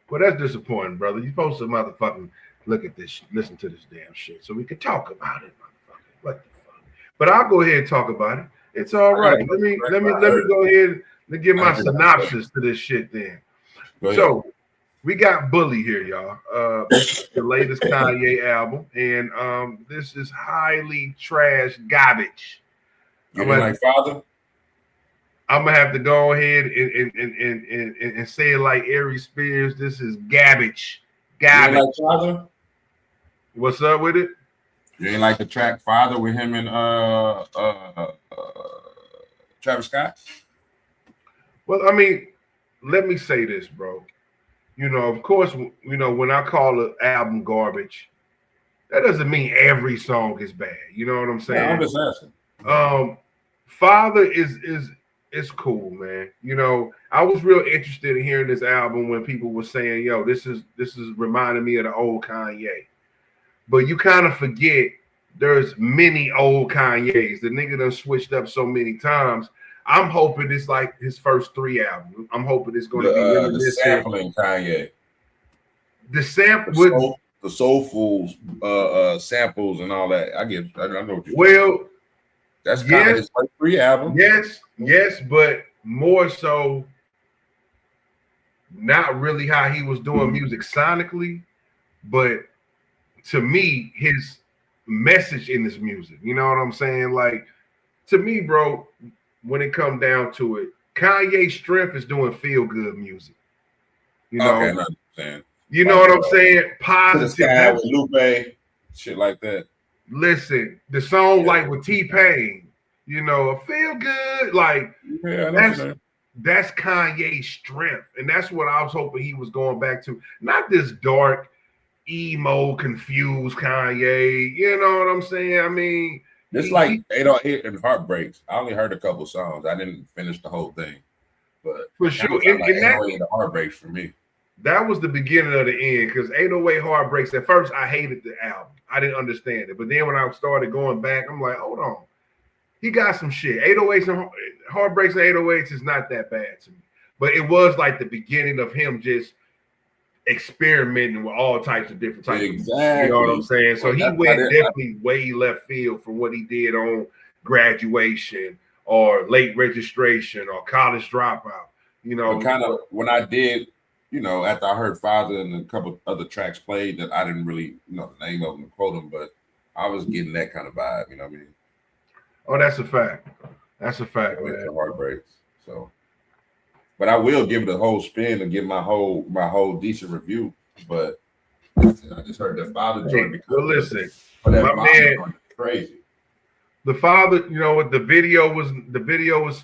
Well, that's disappointing, brother. You're supposed to motherfucking look at this, listen to this damn shit, so we can talk about it, motherfucker. What the fuck? But I'll go ahead and talk about it. It's all right. Let me go ahead and give my synopsis to this shit then. So we got Bully here, y'all. This is the latest Kanye album, and this is highly trash garbage. You didn't like Father? I'm gonna have to go ahead and say it like Ari Spears. This is garbage. Garbage. You ain't like Father? What's up with it? You ain't like the track Father with him and Travis Scott? Well, I mean, let me say this, bro. You know, of course, you know, when I call an album garbage, that doesn't mean every song is bad. You know what I'm saying? Yeah, I'm just asking. Father is cool, man. You know, I was real interested in hearing this album when people were saying, yo, this is reminding me of the old Kanye. But you kind of forget there's many old Kanyes. The nigga done switched up so many times. I'm hoping it's like his first 3 albums. I'm hoping it's going to be the sampling Kanye. The sample, the soulful samples and all that. I know what you're well. That's kind of his first 3 albums. Yes, but more so not really how he was doing music sonically, but to me, his message in his music. You know what I'm saying? Like, to me, bro, when it comes down to it, Kanye's strength is doing feel-good music. You know, okay, I understand. You know what I'm saying? Positive. With Lupe, shit like that. Listen, the song like with T-Pain, you know, feel good, like that's Kanye's strength, and that's what I was hoping he was going back to. Not this dark, emo, confused Kanye. You know what I'm saying? I mean, it's like 808 and Heartbreaks. I only heard a couple songs. I didn't finish the whole thing, but for sure, like 808 and Heartbreaks for me. That was the beginning of the end, because 808 Heartbreaks, at first I hated the album. I didn't understand it. But then when I started going back, I'm like, hold on. He got some shit. 808s and Heartbreaks and 808s is not that bad to me. But it was like the beginning of him just experimenting with all types of different types of music. You know what I'm saying? So he went definitely way left field from what he did on Graduation or Late Registration or College Dropout. You know, kind of when I did, you know, after I heard Father and a couple other tracks played that I didn't really know the name of them and quote them, but I was getting that kind of vibe, you know what I mean? Oh, that's a fact. That's a fact, man. Heartbreaks. So, but I will give it a whole spin and give my whole decent review. But I just heard that Father joint. Well, listen, my man, crazy. The Father, you know what? The video was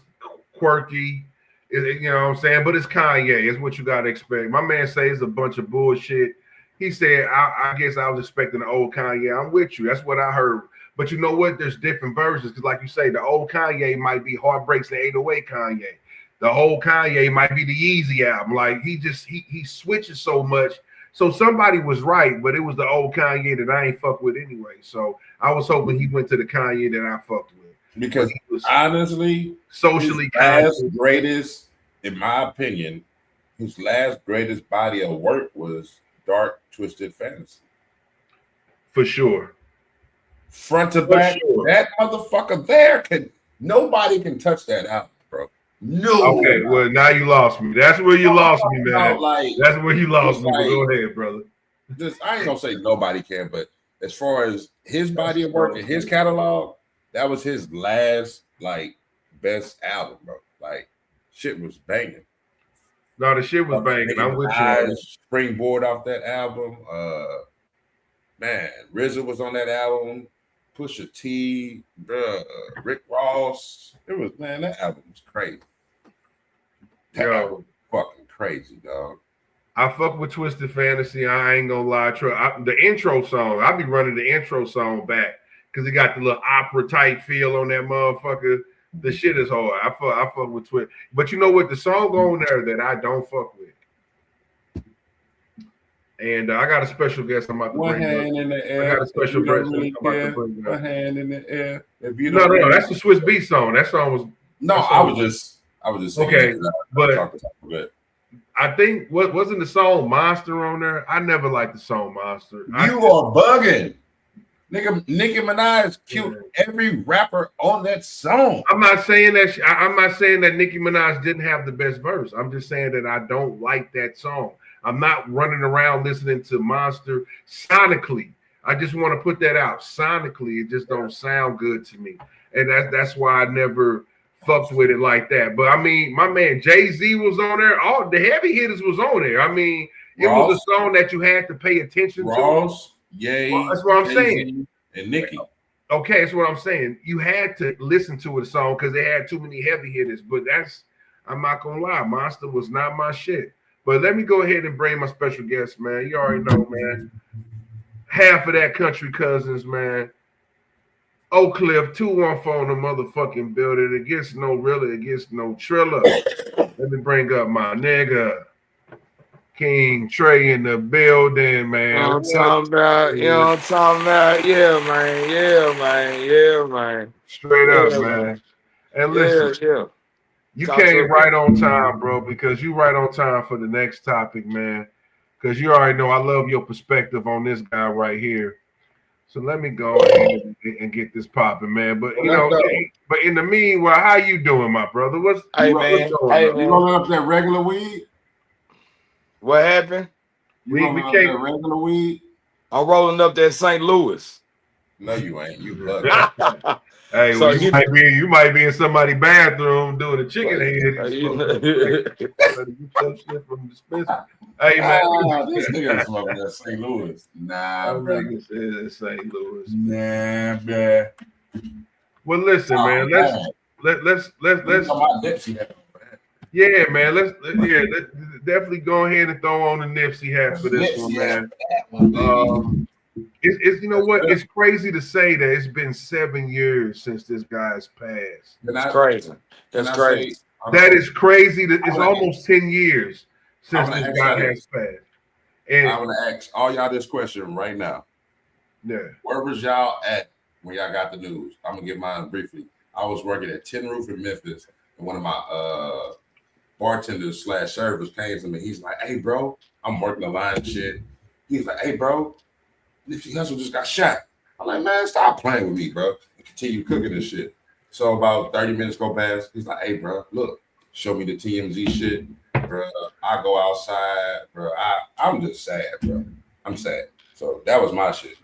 quirky. You know what I'm saying? But it's Kanye. It's what you got to expect. My man says it's a bunch of bullshit. He said, I guess I was expecting the old Kanye. I'm with you. That's what I heard. But you know what? There's different versions. Because like you say, the old Kanye might be Heartbreaks and 808 Kanye. The old Kanye might be the Yeezy album. Like, he switches so much. So somebody was right, but it was the old Kanye that I ain't fuck with anyway. So I was hoping he went to the Kanye that I fucked with. Because honestly, socially greatest, in my opinion, his last greatest body of work was Dark Twisted Fantasy. For sure. Front to back, that motherfucker there nobody can touch that album, bro. No. Okay, well now you lost me. That's where you lost me, man. That's where you lost me. Like, go ahead, brother. I ain't gonna say nobody can, but as far as his body of work and his catalog, that was his last like best album, bro. Like shit was banging. No, the shit was banging. I'm with you. Springboard off that album. Man, RZA was on that album. Pusha T, Rick Ross. It was, man, that album was crazy. That album was fucking crazy, dog. I fuck with Twisted Fantasy. I ain't gonna lie. The intro song, I be running the intro song back because it got the little opera type feel on that motherfucker. The shit is hard. I fuck with Twisted. But you know what? The song on there that I don't fuck with. And I got a special guest I'm about to bring. One hand in the air. I got a special guest I'm about to bring. One hand in the air. No, that's the Swiss Beat song. That song was. No, I was just okay, but I think wasn't the song Monster on there? I never liked the song Monster. You are bugging. Nigga, Nicki Minaj killed every rapper on that song. I'm not saying that. I'm not saying that Nicki Minaj didn't have the best verse. I'm just saying that I don't like that song. I'm not running around listening to Monster sonically. I just want to put that out. Sonically, it just don't sound good to me. And that's why I never fucked with it like that. But I mean, my man Jay-Z was on there. All the heavy hitters was on there. I mean, it was a song that you had to pay attention to. Ross, Ye, That's what I'm saying. And Nicki. Okay, that's what I'm saying. You had to listen to a song because they had too many heavy hitters. But I'm not gonna lie, Monster was not my shit. But let me go ahead and bring my special guest, man. You already know, man. Half of that country cousins, man. Oak Cliff 214 the motherfucking building. It gets no realer, it gets no triller. Let me bring up my nigga. King Trey in the building, man. You know what I'm talking about? Yeah, man. Straight up, man. And listen, you came right on time, bro, because you right on time for the next topic, man. Because you already know I love your perspective on this guy right here. So let me go ahead and get this popping, man. But you know, but in the meanwhile, how you doing, my brother? You rolling up that regular weed? What happened? We can't regular weed. I'm rolling up that St. Louis. No, you ain't. You bug. Hey, So well, you might be in somebody's bathroom doing a chicken head. You shit from the dispensary. Hey man, this nigga smoking that St. Louis. Nah, nigga said St. Louis. Nah, man. Well, listen, man. Let's. Yeah, man. Let's definitely go ahead and throw on the Nipsey hat for this one, man. It's you know what? It's crazy to say that it's been 7 years since this guy's passed. That's crazy. That's crazy. That is crazy. It's almost 10 years since this guy has passed. And I'm gonna ask all y'all this question right now. Yeah. Where was y'all at when y'all got the news? I'm gonna give mine briefly. I was working at Tin Roof in Memphis, and one of my bartenders / servers came to me. He's like, "Hey, bro, I'm working the line and shit." He's like, "Hey, bro, Nipsey Hussle just got shot." I'm like, "Man, stop playing with me, bro." And continue cooking this shit. So about 30 minutes go past. He's like, "Hey, bro, look, show me the TMZ shit, bro. I go outside, bro. I'm just sad, bro. I'm sad." So that was my shit.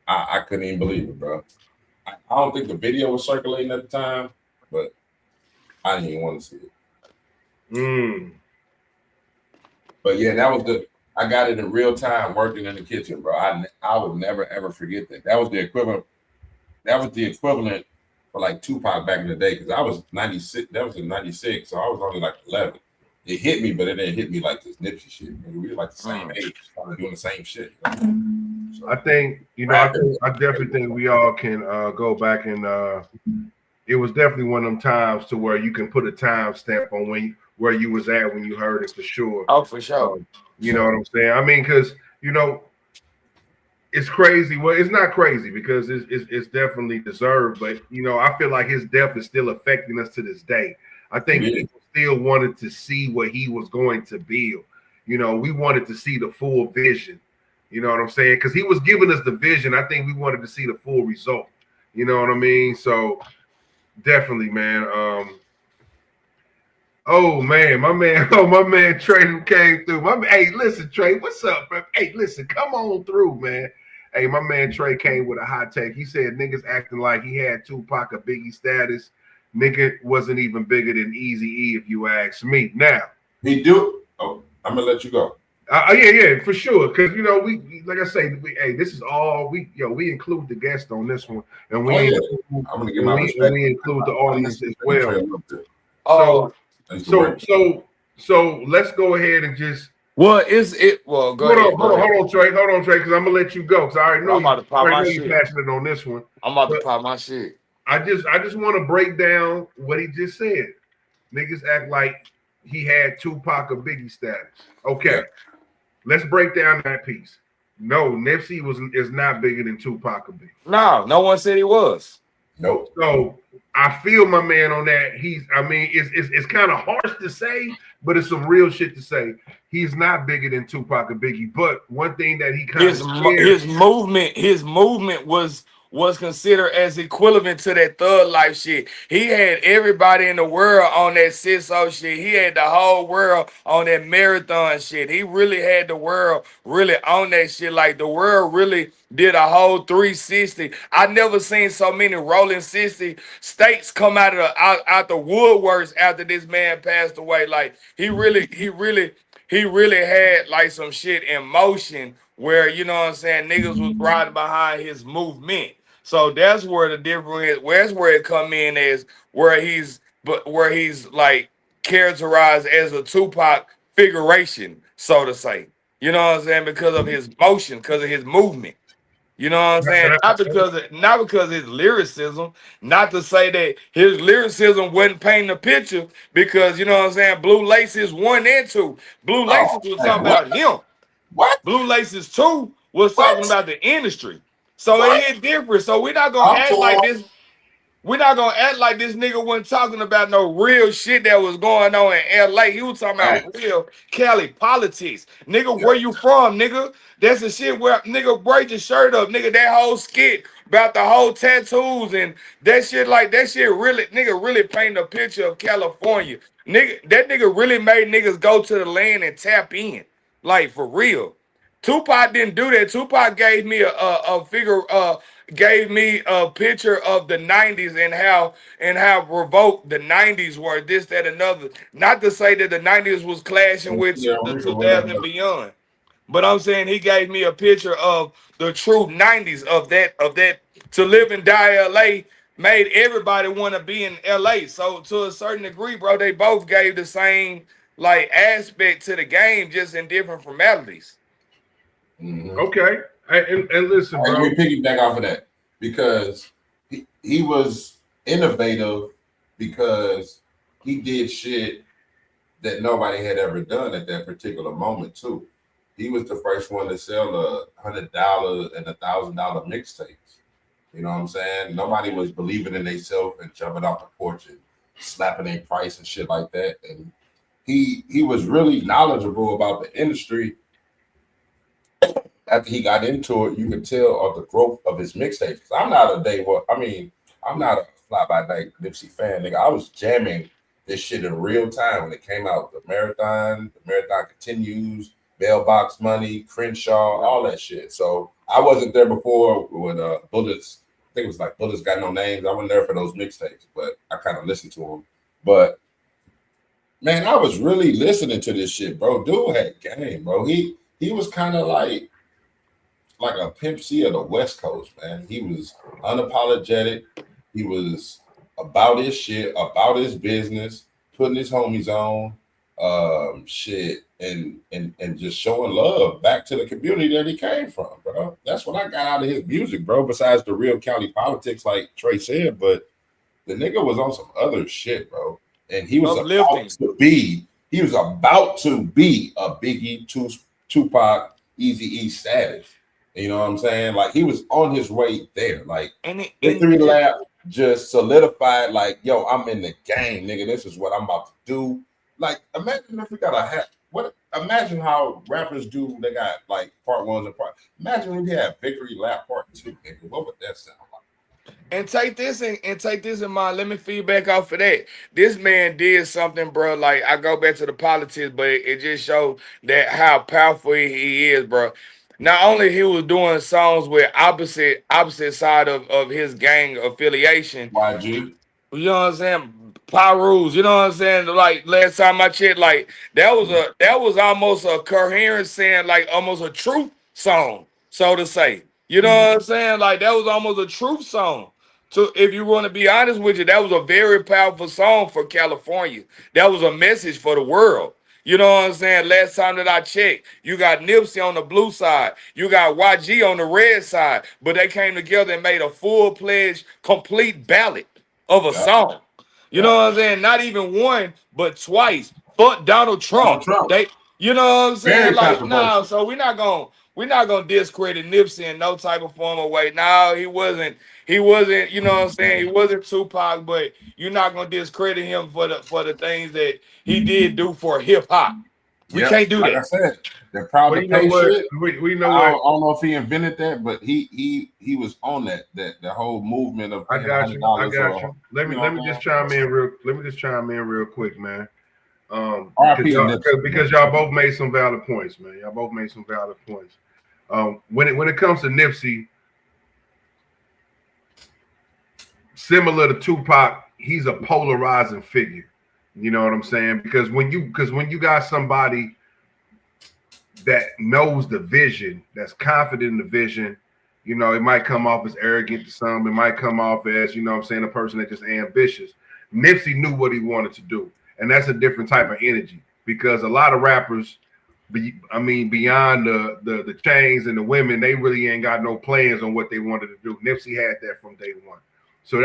I couldn't even believe it, bro. I don't think the video was circulating at the time, but I didn't even want to see it. But yeah, that was I got it in real time working in the kitchen, bro. I would never ever forget that. That was the equivalent. That was the equivalent for like Tupac back in the day, because I was 96. That was in 96, so I was only like 11. It hit me, but it didn't hit me like this Nipsey shit. We were like the same age, started doing the same shit. So, I think, I definitely think we all can go back and it was definitely one of them times to where you can put a time stamp on where you was at when you heard it for sure. Oh, for sure. You know what I'm saying? I mean, because it's crazy. Well, it's not crazy because it's definitely deserved, but I feel like his death is still affecting us to this day. I think people still wanted to see what he was going to build. We wanted to see the full vision. You know what I'm saying? Because he was giving us the vision. I think we wanted to see the full result. You know what I mean? So definitely, man. Oh man, my man Trey came through. Hey, listen, Trey, what's up, bro? Hey, listen, come on through, man. Hey, my man Trey came with a hot take. He said niggas acting like he had Tupac or Biggie status. Nigga wasn't even bigger than Eazy-E, if you ask me. Now he do. Oh, I'm gonna let you go. Yeah, for sure. Because we like I say, this is all we include the guest on this one, and we I'm gonna give my respect. We include the audience as well. So let's go ahead and just. Well, is it? Well, go ahead. Hold on, Trey, because I'm gonna let you go because I already know I'm about to pop my shit. You're passionate on this one. I'm about to pop my shit. I just want to break down what he just said. Niggas act like he had Tupac or Biggie status. Okay, let's break down that piece. No, Nipsey is not bigger than Tupac or Biggie. No one said he was. Nope. So I feel my man on that. It's kind of harsh to say, but it's some real shit to say. He's not bigger than Tupac or Biggie. But one thing that he kind of his movement was was considered as equivalent to that thug life shit. He had everybody in the world on that CISO shit. He had the whole world on that marathon shit. He really had the world really on that shit. Like the world really did a whole 360. I never seen so many rolling 60 states come out the woodworks after this man passed away. Like he really had like some shit in motion where, you know what I'm saying, niggas was riding behind his movement. So that's where the difference is. That's where it come in is where he's like characterized as a Tupac figuration, so to say. You know what I'm saying? Because of his motion, because of his movement. You know what I'm saying? Not because of his lyricism. Not to say that his lyricism wasn't painting a picture, because you know what I'm saying. Blue Laces 1 and 2. Blue Laces was talking about him. What? Blue Laces 2 was talking about the industry. So it hit different. So we're not gonna act like this. We're not gonna act like this nigga wasn't talking about no real shit that was going on in LA. He was talking about real Cali politics. Nigga, where you from, nigga? That's the shit where nigga break your shirt up, nigga. That whole skit about the whole tattoos and that shit, like that shit really, nigga, really painted a picture of California. Nigga, that nigga really made niggas go to the land and tap in. Like for real. Tupac didn't do that. Tupac gave me gave me a picture of the 90s and how revoked the 90s were, this, that, another. Not to say that the 90s was clashing with the 2000 and beyond. But I'm saying he gave me a picture of the true 90s of that to live and die LA made everybody want to be in LA. So to a certain degree, bro, they both gave the same like aspect to the game, just in different formalities. Okay. And listen, bro. Let me piggyback off of that, because he was innovative because he did shit that nobody had ever done at that particular moment too. He was the first one to sell $100 and $1,000 mixtapes. You know what I'm saying? Nobody was believing in themselves and jumping off the porch and slapping their price and shit like that. And he was really knowledgeable about the industry. After he got into it, you could tell of the growth of his mixtapes. I'm not I'm not a fly-by-night Nipsey fan, nigga. I was jamming this shit in real time when it came out. The Marathon Continues, Mailbox Money, Crenshaw, all that shit. So I wasn't there before when Bullets, I think it was like Bullets Got No Names. I wasn't there for those mixtapes, but I kind of listened to them. But man, I was really listening to this shit, bro. Dude had game, bro. He was kind of like a Pimp C of the West Coast, man. He was unapologetic. He was about his shit, about his business, putting his homies on, shit, and just showing love back to the community that he came from, bro. That's what I got out of his music, bro. Besides the real county politics, like Trey said, but the nigga was on some other shit, bro. And he was about to be a Biggie, Tupac, Eazy-E status. You know what I'm saying? Like he was on his way there. Like Victory Lap just solidified, like, yo, I'm in the game, nigga. This is what I'm about to do. Like, imagine if we got imagine how rappers do, they got like part 1s and part. Imagine if we had Victory Lap part 2, nigga. What would that sound like? And take this in mind. Let me feedback off of that. This man did something, bro. Like I go back to the politics, but it just shows that how powerful he is, bro. Not only he was doing songs with opposite side of his gang affiliation. YG. You know what I'm saying? Pyrus, you know what I'm saying? Like last time I checked, like that was almost a coherent saying, like almost a truth song, so to say. You know what I'm saying? Like that was almost a truth song. So if you want to be honest with you, that was a very powerful song for California. That was a message for the world. You know what I'm saying? Last time that I checked, you got Nipsey on the blue side. You got YG on the red side. But they came together and made a full-fledged, complete ballad of a song. You know what I'm saying? Not even one, but twice. Fuck Donald Trump. You know what I'm saying? Like, no, so we're not gonna discredit Nipsey in no type of form or way. No, he wasn't, you know what I'm saying? He wasn't Tupac, but you're not gonna discredit him for the things that he did do for hip hop. We can't do like that. I said, they're proud to pay shit. We know I what. don't know if he invented that, but he was on that whole movement of I paying got you. I $100 got you. Let me just chime in real quick, man. Because y'all both made some valid points, man. Y'all both made some valid points. When it comes to Nipsey, similar to Tupac, he's a polarizing figure. You know what I'm saying? Because when you got somebody that knows the vision, that's confident in the vision, you know, it might come off as arrogant to some. It might come off as, you know what I'm saying, a person that's just ambitious. Nipsey knew what he wanted to do. And that's a different type of energy, because a lot of rappers, beyond the chains and the women, they really ain't got no plans on what they wanted to do. Nipsey had that from day one. So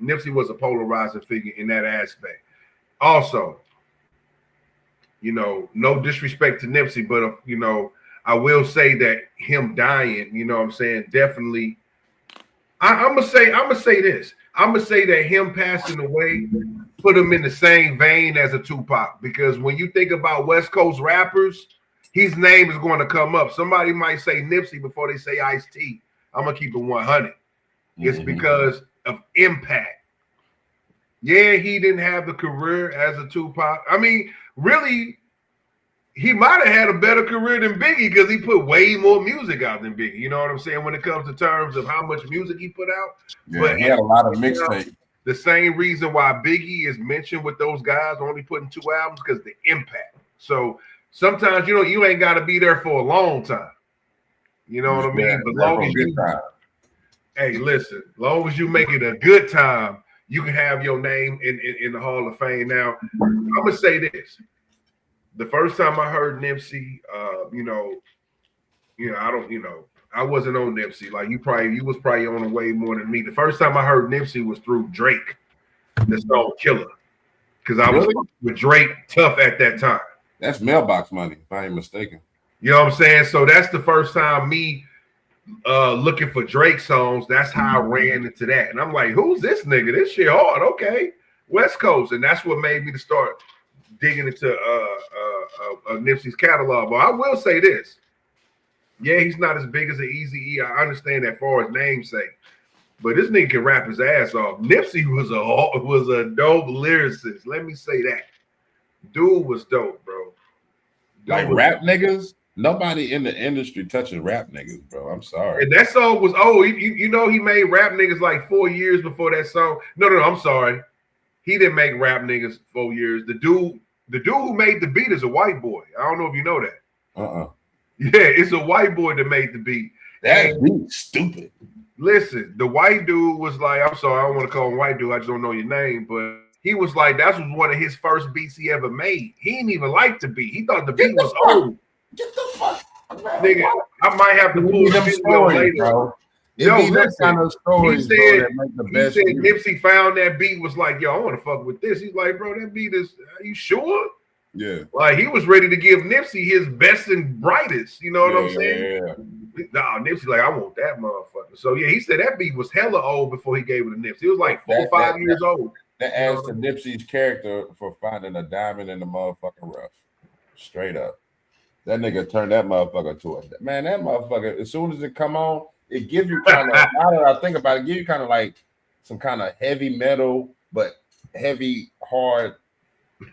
Nipsey was a polarizing figure in that aspect. Also, you know, no disrespect to Nipsey, but you know, I will say that him dying, you know what I'm saying, definitely. I'm gonna say this. I'm gonna say that him passing away put him in the same vein as a Tupac, because when you think about West Coast rappers, his name is going to come up. Somebody might say Nipsey before they say Ice-T. I'm gonna keep it 100. It's because of impact. Yeah, he didn't have the career as a Tupac. I mean, really, he might have had a better career than Biggie, because he put way more music out than Biggie. You know what I'm saying? When it comes to terms of how much music he put out. Yeah, but he had a lot of mixtapes. The same reason why Biggie is mentioned with those guys only putting 2 albums, because the impact. So sometimes, you know, you ain't got to be there for a long time. You know what I mean? But long as you, hey, listen, long as you make it a good time, you can have your name in the Hall of Fame. Now, I'm gonna say this: the first time I heard Nipsey, I wasn't on Nipsey. Like you was probably on the way more than me. The first time I heard Nipsey was through Drake, the song "Killer," because I was with Drake tough at that time. That's Mailbox Money, if I ain't mistaken. You know what I'm saying? So that's the first time me looking for Drake songs. That's how I ran into that, and I'm like, "Who's this nigga? This shit hard." Okay, West Coast, and that's what made me to start digging into Nipsey's catalog. But I will say this: yeah, he's not as big as an Eazy-E. I understand that far as namesake, but this nigga can rap his ass off. Nipsey was a dope lyricist. Let me say that. Dude was dope, bro. Like rap niggas. Nobody in the industry touching rap niggas, bro. I'm sorry. And that song was you know, he made rap niggas like 4 years before that song. No, I'm sorry. He didn't make rap niggas 4 years. The dude who made the beat is a white boy. I don't know if you know that. Yeah, it's a white boy that made the beat. That beat's stupid. Listen, the white dude was like, I'm sorry, I don't want to call him white dude. I just don't know your name, but he was like, that was one of his first beats he ever made. He didn't even like the beat. He thought the beat was old. Get the fuck, nigga. I might have to pull them stories later, bro. Yo, that kind of stories, he said Nipsey found that beat, was like, yo, I want to fuck with this. He's like, bro, that beat is, are you sure? Yeah. Like, he was ready to give Nipsey his best and brightest. You know what I'm saying? Yeah. Nah, Nipsey like, I want that motherfucker. So, yeah, he said that beat was hella old before he gave it to Nipsey. It was like 4 or 5 years old. That adds to Nipsey's character for finding a diamond in the motherfucking rough. Straight up. That nigga turned that motherfucker to it. Man, that motherfucker, as soon as it come on, it gives you kind of, now that I think about it, give you kind of like some kind of heavy metal, but heavy, hard,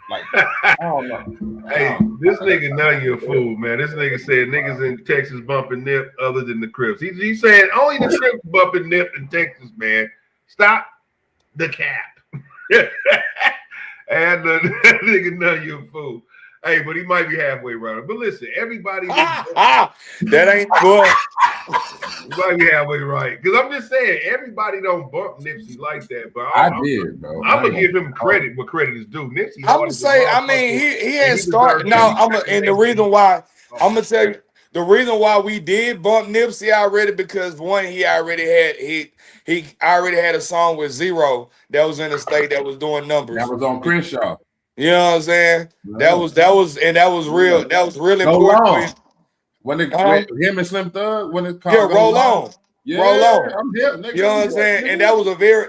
like, I don't know. Hey, this nigga, now you a fool, man. This nigga said niggas in Texas bumping Nip other than the Crips. He's saying only the Crips bumping Nip in Texas, man. Stop the cap. And that nigga, now you a fool. Hey, but he might be halfway right. But listen, everybody that ain't good. He might be halfway right. Because I'm just saying, everybody don't bump Nipsey like that. But I did, bro. I'm gonna give him credit where credit is due. Nipsey. I'm gonna say, I mean, he had started. No, and the reason why I'm gonna tell you the reason why we did bump Nipsey already, because one, he already had a song with Zero that was in the state that was doing numbers. That was on Crenshaw. You know what I'm saying? No. That was real. That was really important. When him and Slim Thug, when it called roll on. Yeah, roll on. I'm here, nigga. You know what I'm saying? And that was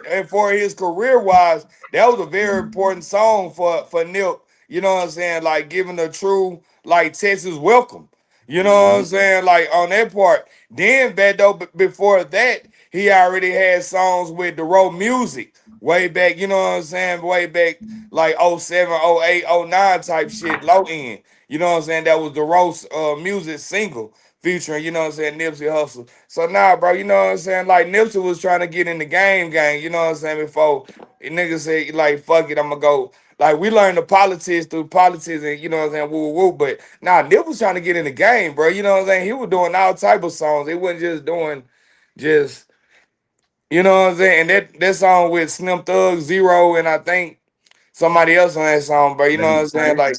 and for his career wise, that was a very important song for Nip. You know what I'm saying? Like giving a true like Texas welcome. You know what I'm saying? Like on that part. Then Beto, before that, he already had songs with the Road Music way back, you know what I'm saying? Way back like 07, 08, 09 type shit, low end. You know what I'm saying? That was the Roast Music single featuring, you know what I'm saying, Nipsey Hussle. So nah, bro, you know what I'm saying? Like Nipsey was trying to get in the game, you know what I'm saying, before niggas said, like, fuck it, I'm gonna go. Like we learned the politics through politics and you know what I'm saying, woo woo. But nah, Nip was trying to get in the game, bro. You know what I'm saying? He was doing all type of songs. He wasn't just doing just, you know what I'm saying? And that song with Slim Thug, Zero, and I think somebody else on that song, bro. You know what I'm saying? Like,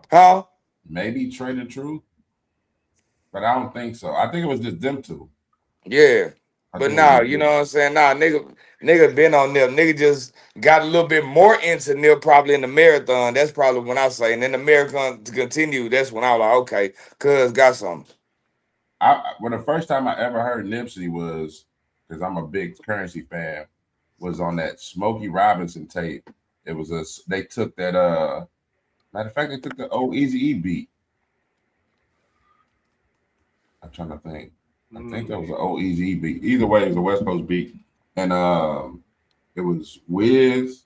huh? Maybe Trey the Truth, but I don't think so. I think it was just them two. Yeah. I But think it nah, was you know what I'm saying? Nah, nigga been on Nip. Nigga just got a little bit more into Nip probably in the marathon. That's probably when I say. And then the marathon to continue, that's when I was like, okay, cuz got something. Well, the first time I ever heard Nipsey was, because I'm a big Currency fan, was on that Smokey Robinson tape. It was they took that matter of fact, they took the old Eazy-E beat. I'm trying to think. I think that was an old Eazy-E beat. Either way, it was a West Coast beat. And it was Wiz,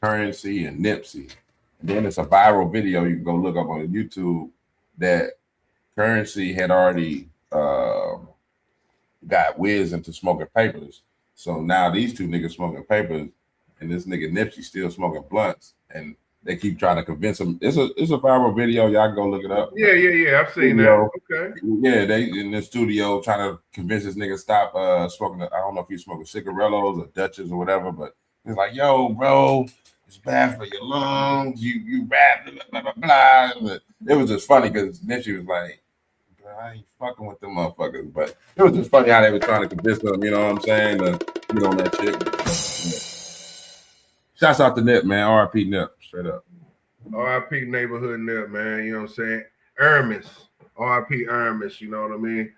Currency, and Nipsey. And then it's a viral video you can go look up on YouTube that Currency had already got Wiz into smoking papers. So now these two niggas smoking papers, and this nigga Nipsey still smoking blunts, and they keep trying to convince him. It's a viral video. Y'all can go look it up. Yeah. I've seen that. Okay. Yeah, they in the studio trying to convince this nigga stop smoking. I don't know if he's smoking cigarillos or Dutchess or whatever, but he's like, "Yo, bro, it's bad for your lungs. You rap, blah blah blah." But it was just funny because Nipsey was like, I ain't fucking with them motherfuckers, but it was just funny how they were trying to convince them, you know what I'm saying, to get on that shit. Shouts out to Nip, man. R.I.P. Nip, straight up. R.I.P. Neighborhood Nip, man. You know what I'm saying? Hermes. R.I.P. Hermes, you know what I mean?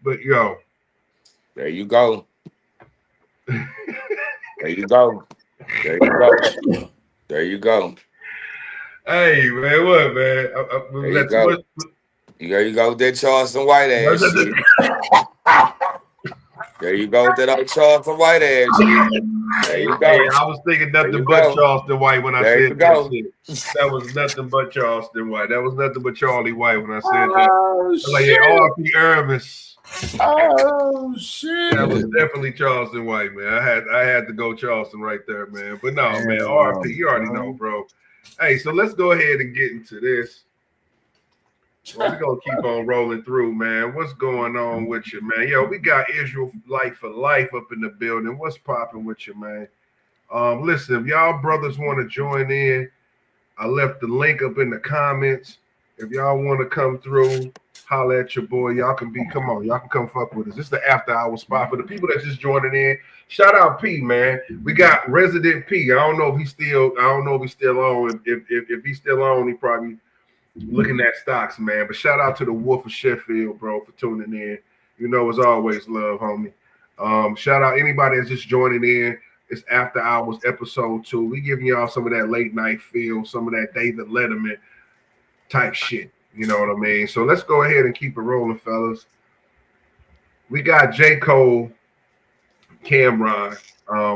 But yo. There you go. There you go. There you go. There you go. Hey, man, what, man? There you go. There you go with that Charleston White ass shit. There you go with that old Charleston White ass shit. There you go. Hey, I was thinking nothing but Charleston White when I said that shit. That was nothing but Charleston White. That was nothing but Charlie White when I said that. Like, yeah, R.I.P. Hermes. Oh shit! That was definitely Charleston White, man. I had to go Charleston right there, man. But no, man, R.I.P. You already know, bro. Hey, so let's go ahead and get into this. Well, we're going to keep on rolling through, man. What's going on with you, man? Yo, we got Israel Life for Life up in the building. What's popping with you, man? Listen, if y'all brothers want to join in, I left the link up in the comments. If y'all want to come through, holler at your boy. Y'all can come fuck with us. This is the after hour spot for the people that's just joining in. Shout out P, man. We got Resident P. I don't know if he's still on. If he's still on, he probably looking at stocks, man. But shout out to the Wolf of Sheffield, bro, for tuning in. You know, as always, love, homie. Shout out anybody that's just joining in. It's After Hours episode 2. We giving y'all some of that late night feel, some of that David Letterman type shit. You know what I mean? So let's go ahead and keep it rolling, fellas. We got J. Cole, Camron.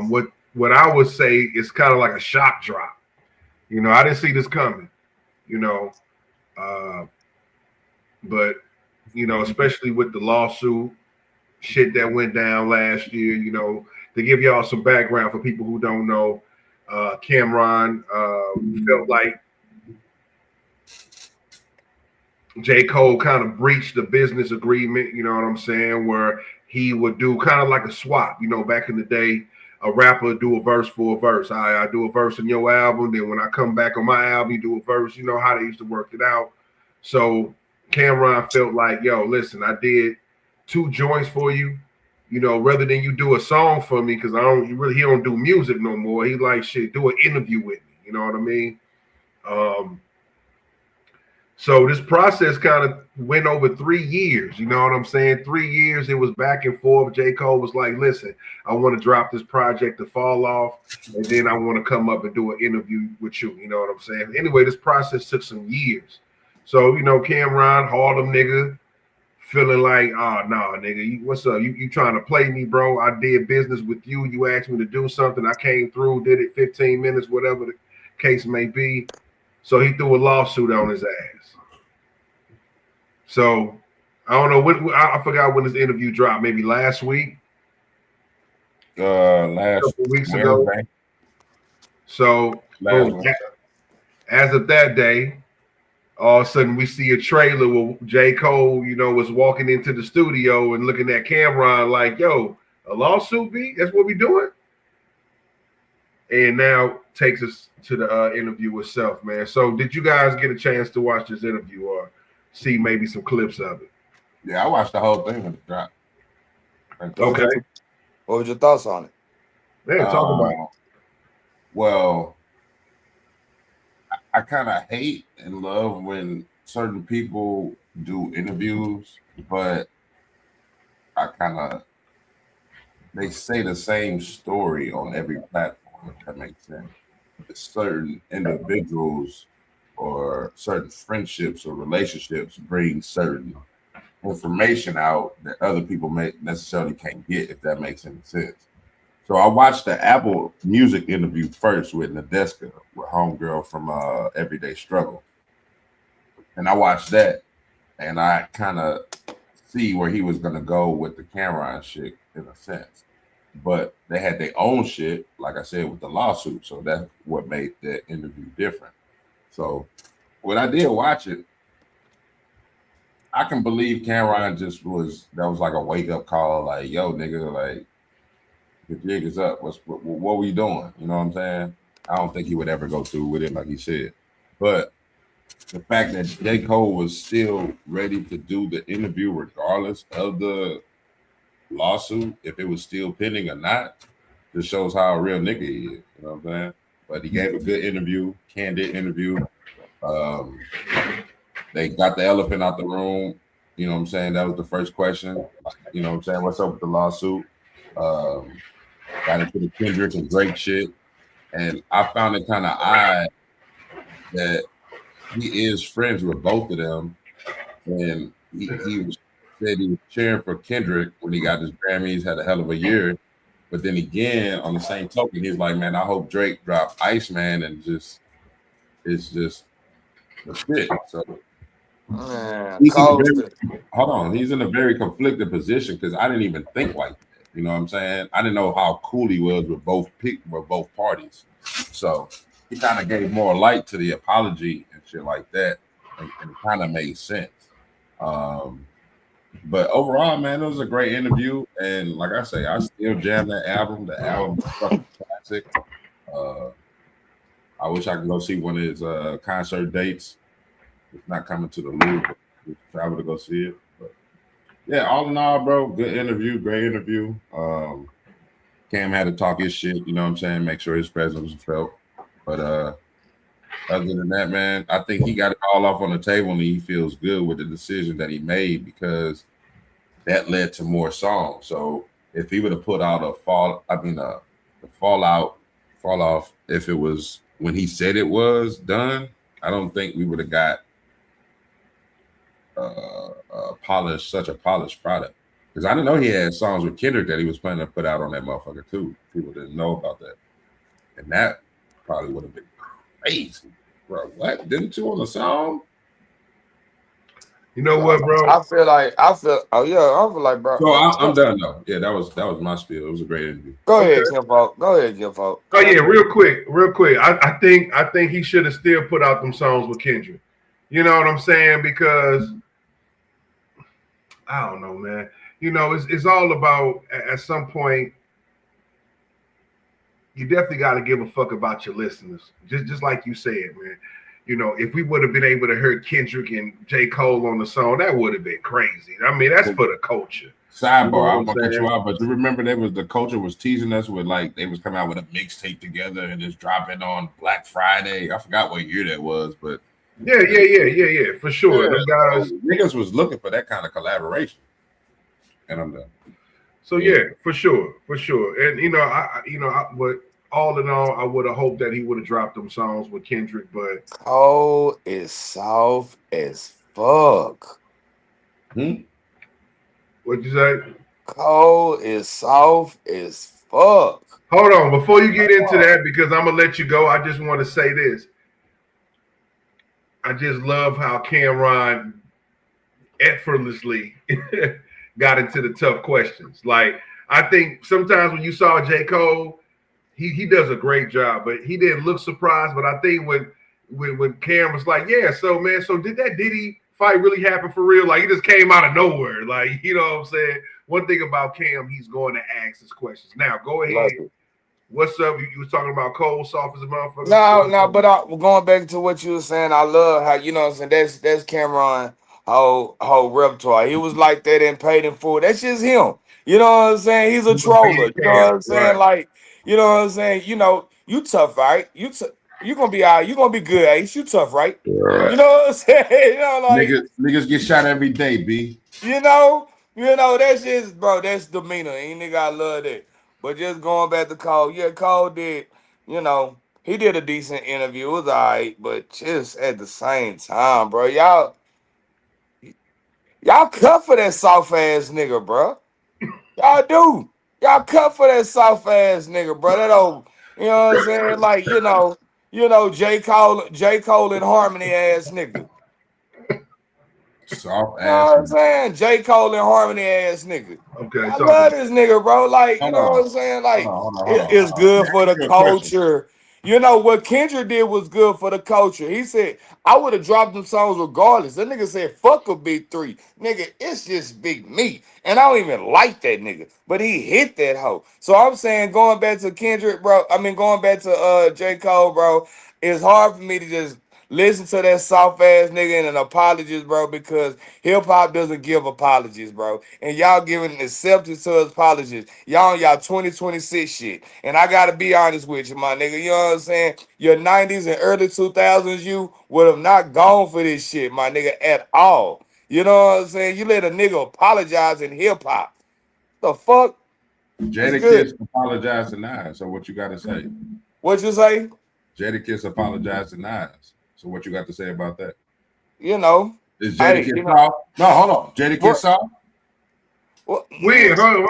What I would say is kind of like a shock drop. You know, I didn't see this coming. You know. But you know, especially with the lawsuit shit that went down last year, you know, to give y'all some background for people who don't know, Camron felt like J. Cole kind of breached the business agreement, you know what I'm saying, where he would do kind of like a swap. You know, back in the day, a rapper would do a verse for a verse. I do a verse in your album, then when I come back on my album, you do a verse. You know how they used to work it out. So Camron felt like, yo, listen, I did 2 joints for you, you know, rather than you do a song for me, because he don't do music no more. He like, shit, do an interview with me. You know what I mean? So this process kind of went over 3 years. You know what I'm saying? 3 years, it was back and forth. J. Cole was like, listen, I want to drop this project to fall off, and then I want to come up and do an interview with you. You know what I'm saying? Anyway, this process took some years. So, Camron, Harlem nigga, feeling like, oh, nah, nigga, what's up? You trying to play me, bro? I did business with you. You asked me to do something. I came through, did it 15 minutes, whatever the case may be. So he threw a lawsuit on his ass. So I don't know. I forgot when this interview dropped. Maybe last week? Last couple weeks ago. Wednesday. So boom, as of that day, all of a sudden we see a trailer where J. Cole, was walking into the studio and looking at Camron like, yo, a lawsuit beat? That's what we doing? And now takes us to the interview itself, man. So did you guys get a chance to watch this interview or see maybe some clips of it? Yeah, I watched the whole thing when it dropped. Okay. What was your thoughts on it? Man, talk about it. Well, I kind of hate and love when certain people do interviews, but they say the same story on every platform, if that makes sense. Certain individuals or certain friendships or relationships bring certain information out that other people may necessarily can't get, if that makes any sense. So I watched the Apple Music interview first with Nadeska, with homegirl from Everyday Struggle. And I watched that, and I kind of see where he was going to go with the Camron shit in a sense. But they had their own shit, like I said, with the lawsuit. So that's what made that interview different. So when I did watch it, I can believe Camron that was like a wake-up call, like, yo, nigga, like, the jig is up. What were you doing? You know what I'm saying? I don't think he would ever go through with it, like he said. But the fact that J. Cole was still ready to do the interview regardless of the lawsuit, if it was still pending or not, just shows how a real nigga he is. You know what I'm saying? But he gave a good interview, candid interview. They got the elephant out the room. You know what I'm saying? That was the first question. You know what I'm saying? What's up with the lawsuit? Got into the Kendrick and Drake shit. And I found it kind of odd that he is friends with both of them. And he said he was cheering for Kendrick when he got his Grammys, had a hell of a year. But then again, on the same token, he's like, man, I hope Drake drop Iceman and it's just the shit. So he's in a very conflicted position because I didn't even think like that. You know what I'm saying? I didn't know how cool he was with both parties. So he kind of gave more light to the apology and shit like that, and it kind of made sense. But overall, man, it was a great interview. And like I say, I still jam that album. The album is fucking classic. I wish I could go see one of his concert dates. It's not coming to the Louvre, but travel to go see it. But yeah, all in all, bro, good interview, great interview. Cam had to talk his shit, you know what I'm saying? Make sure his presence was felt. But other than that, man, I think he got it all off on the table and he feels good with the decision that he made because that led to more songs. So if he would have put out the fall off, if it was when he said it was done, I don't think we would have got such a polished product. Because I didn't know he had songs with Kendrick that he was planning to put out on that motherfucker too. People didn't know about that. And that probably would have been crazy. Bro, what? Didn't you on the song? You know what, bro? I feel like, bro. So I'm done though. Yeah, that was my spiel. It was a great interview. Go ahead, Kim Folk. Oh yeah, real quick. I think he should have still put out them songs with Kendrick. You know what I'm saying? Because I don't know, man. You know, it's all about at some point. You definitely got to give a fuck about your listeners. Just like you said, man. You know, if we would have been able to hear Kendrick and J. Cole on the song, that would have been crazy. I mean, that's for the culture. Sidebar, I'm gonna cut you out, but you remember the culture was teasing us with like they was coming out with a mixtape together and it's dropping on Black Friday. I forgot what year that was, but yeah, for sure. Yeah, those guys, niggas was looking for that kind of collaboration, and I'm done. So yeah, for sure. And but all in all, I would have hoped that he would have dropped them songs with Kendrick, but Cole is soft as fuck. Hmm? what'd you say? Cole is soft as fuck. Hold on, before you get into that, because I'm gonna let you go. I just want to say this. I just love how Camron effortlessly got into the tough questions. Like, I think sometimes when you saw J. Cole, he does a great job, but he didn't look surprised. But I think when Cam was like, yeah, so man, so did that Diddy fight really happen for real? Like, he just came out of nowhere. Like, you know what I'm saying? One thing about Cam, he's going to ask his questions. Now, go ahead. What's up? You was talking about Cole, soft as a motherfucker? No, but going back to what you were saying, I love how, you know what I'm saying, that's Cameron whole repertoire. He was like that in Paid in Full. That's just him. You know what I'm saying? He's a troller. You know what I'm saying? Right. Like, you know what I'm saying? You know, you tough, right? You gonna be all right. You gonna be good, Ace. You tough, right? You know what I'm saying? You know, like niggas get shot every day, B. you know, that's just, bro, that's demeanor. Ain't nigga, I love that. But just going back to Cole, yeah, Cole did, you know, he did a decent interview. It was all right, but just at the same time, bro, y'all cut for that soft ass nigga, bro. Y'all do. Y'all cut for that soft ass nigga, bro. That old, you know what I'm saying? Like, you know, J. Cole and Harmony ass nigga. Soft You know what I'm ass. saying? J. Cole and Harmony ass nigga. Okay, I love this nigga, bro. Like, you know what I'm saying? Like, Hold on. it's good for the Ask you a question. culture. You know what Kendrick did was good for the culture. He said, I would have dropped them songs regardless. That nigga said, fuck a big three. Nigga, it's just big me. And I don't even like that nigga. But he hit that hoe. So I'm saying, going back to Kendrick, bro, going back to J. Cole, bro, it's hard for me to just listen to that soft ass nigga and an apologies, bro, because hip hop doesn't give apologies, bro. And y'all giving acceptance to his apologies. Y'all on y'all 2026 shit. And I gotta be honest with you, my nigga. You know what I'm saying? Your 90s and early 2000s, you would have not gone for this shit, my nigga, at all. You know what I'm saying? You let a nigga apologize in hip hop. The fuck? Jadakiss apologized to Nas. So what you got to say? What you say? Jadakiss apologized to Nas. So what you got to say about that? You know. Is Jadakiss soft? No, hold on. Jadakiss soft? What? Wait, hold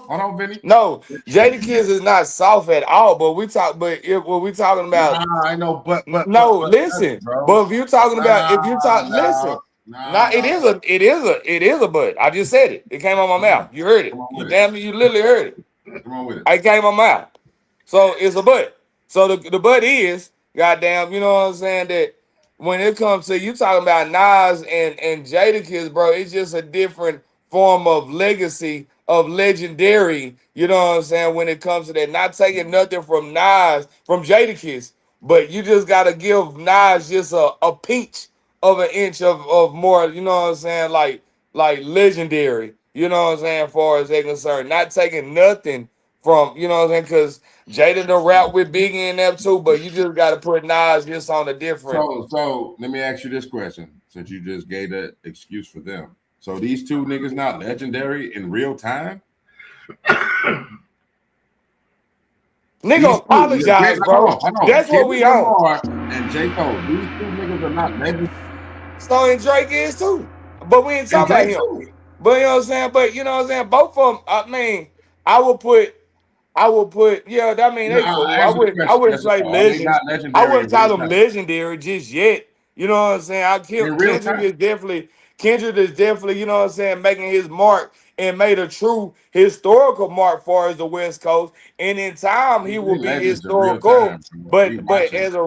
on, Vinny. No, Jadakiss is not soft at all. But we talking about. I know, but listen. But if you're talking about, listen. It is a but. I just said it. It came out my mouth. You heard it. You literally heard it. Come on with it. I came out my mouth. So it's a but. So the but is, goddamn, you know what I'm saying, that when it comes to you talking about Nas and Jadakiss, bro, it's just a different form of legacy of legendary, you know what I'm saying, when it comes to that. Not taking nothing from Nas, from Jadakiss, but you just gotta give Nas just a pinch of an inch of more, you know what I'm saying, like legendary, you know what I'm saying, as far as they're concerned. Not taking nothing from, you know what I'm saying, because Jada done rap with Biggie and them too, but you just got to put Nas just on a different. So let me ask you this question, since you just gave that excuse for them. So these two niggas not legendary in real time? Nigga, apologize, bro. That's what we on. And J. Cole, these two niggas are not legendary. So and Drake is too. But we ain't talking about him. Too. But you know what I'm saying? But you know what I'm saying? Both of them, I mean, I would put, yeah, I mean, they cool. I wouldn't say legend. I wouldn't call them legendary just yet. You know what I'm saying? Kendrick is definitely, you know what I'm saying, making his mark and made a true historical mark for as the West Coast. And in time, he will be historical. But as a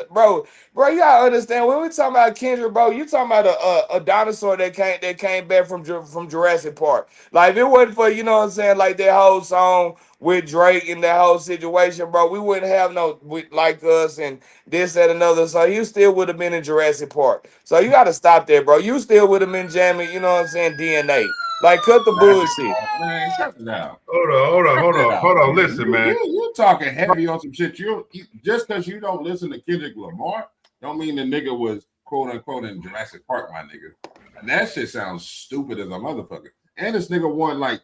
bro, you gotta understand, when we talking about Kendrick, bro, you talking about a dinosaur that came back from Jurassic Park. Like, if it wasn't for, you know what I'm saying, like that whole song with Drake and that whole situation, bro, we wouldn't have no like us and this, that, another. So you still would have been in Jurassic Park. So you got to stop there, bro. You still would have been jamming, you know what I'm saying, DNA. Like, cut the bullshit. Man, shut it down. Hold on. Listen, man. You talking heavy on some shit. You just because you don't listen to Kendrick Lamar, don't mean the nigga was quote unquote in Jurassic Park, my nigga. And that shit sounds stupid as a motherfucker. And this nigga won like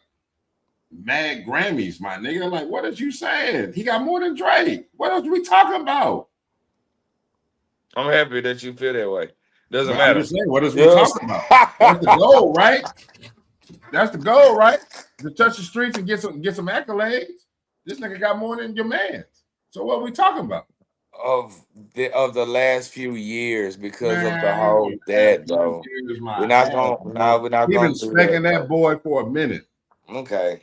mad Grammys, my nigga. Like, what is you saying? He got more than Drake. What else are we talking about? I'm happy that you feel that way. Doesn't But matter. I'm just saying, what is we talking about? That's the goal, right? That's the goal, right? To touch the streets and get some accolades. This nigga got more than your man. So what are we talking about? Of the last few years because of the Man, whole that, bro. We're not gonna We've been do smacking that, that boy for a minute. Okay.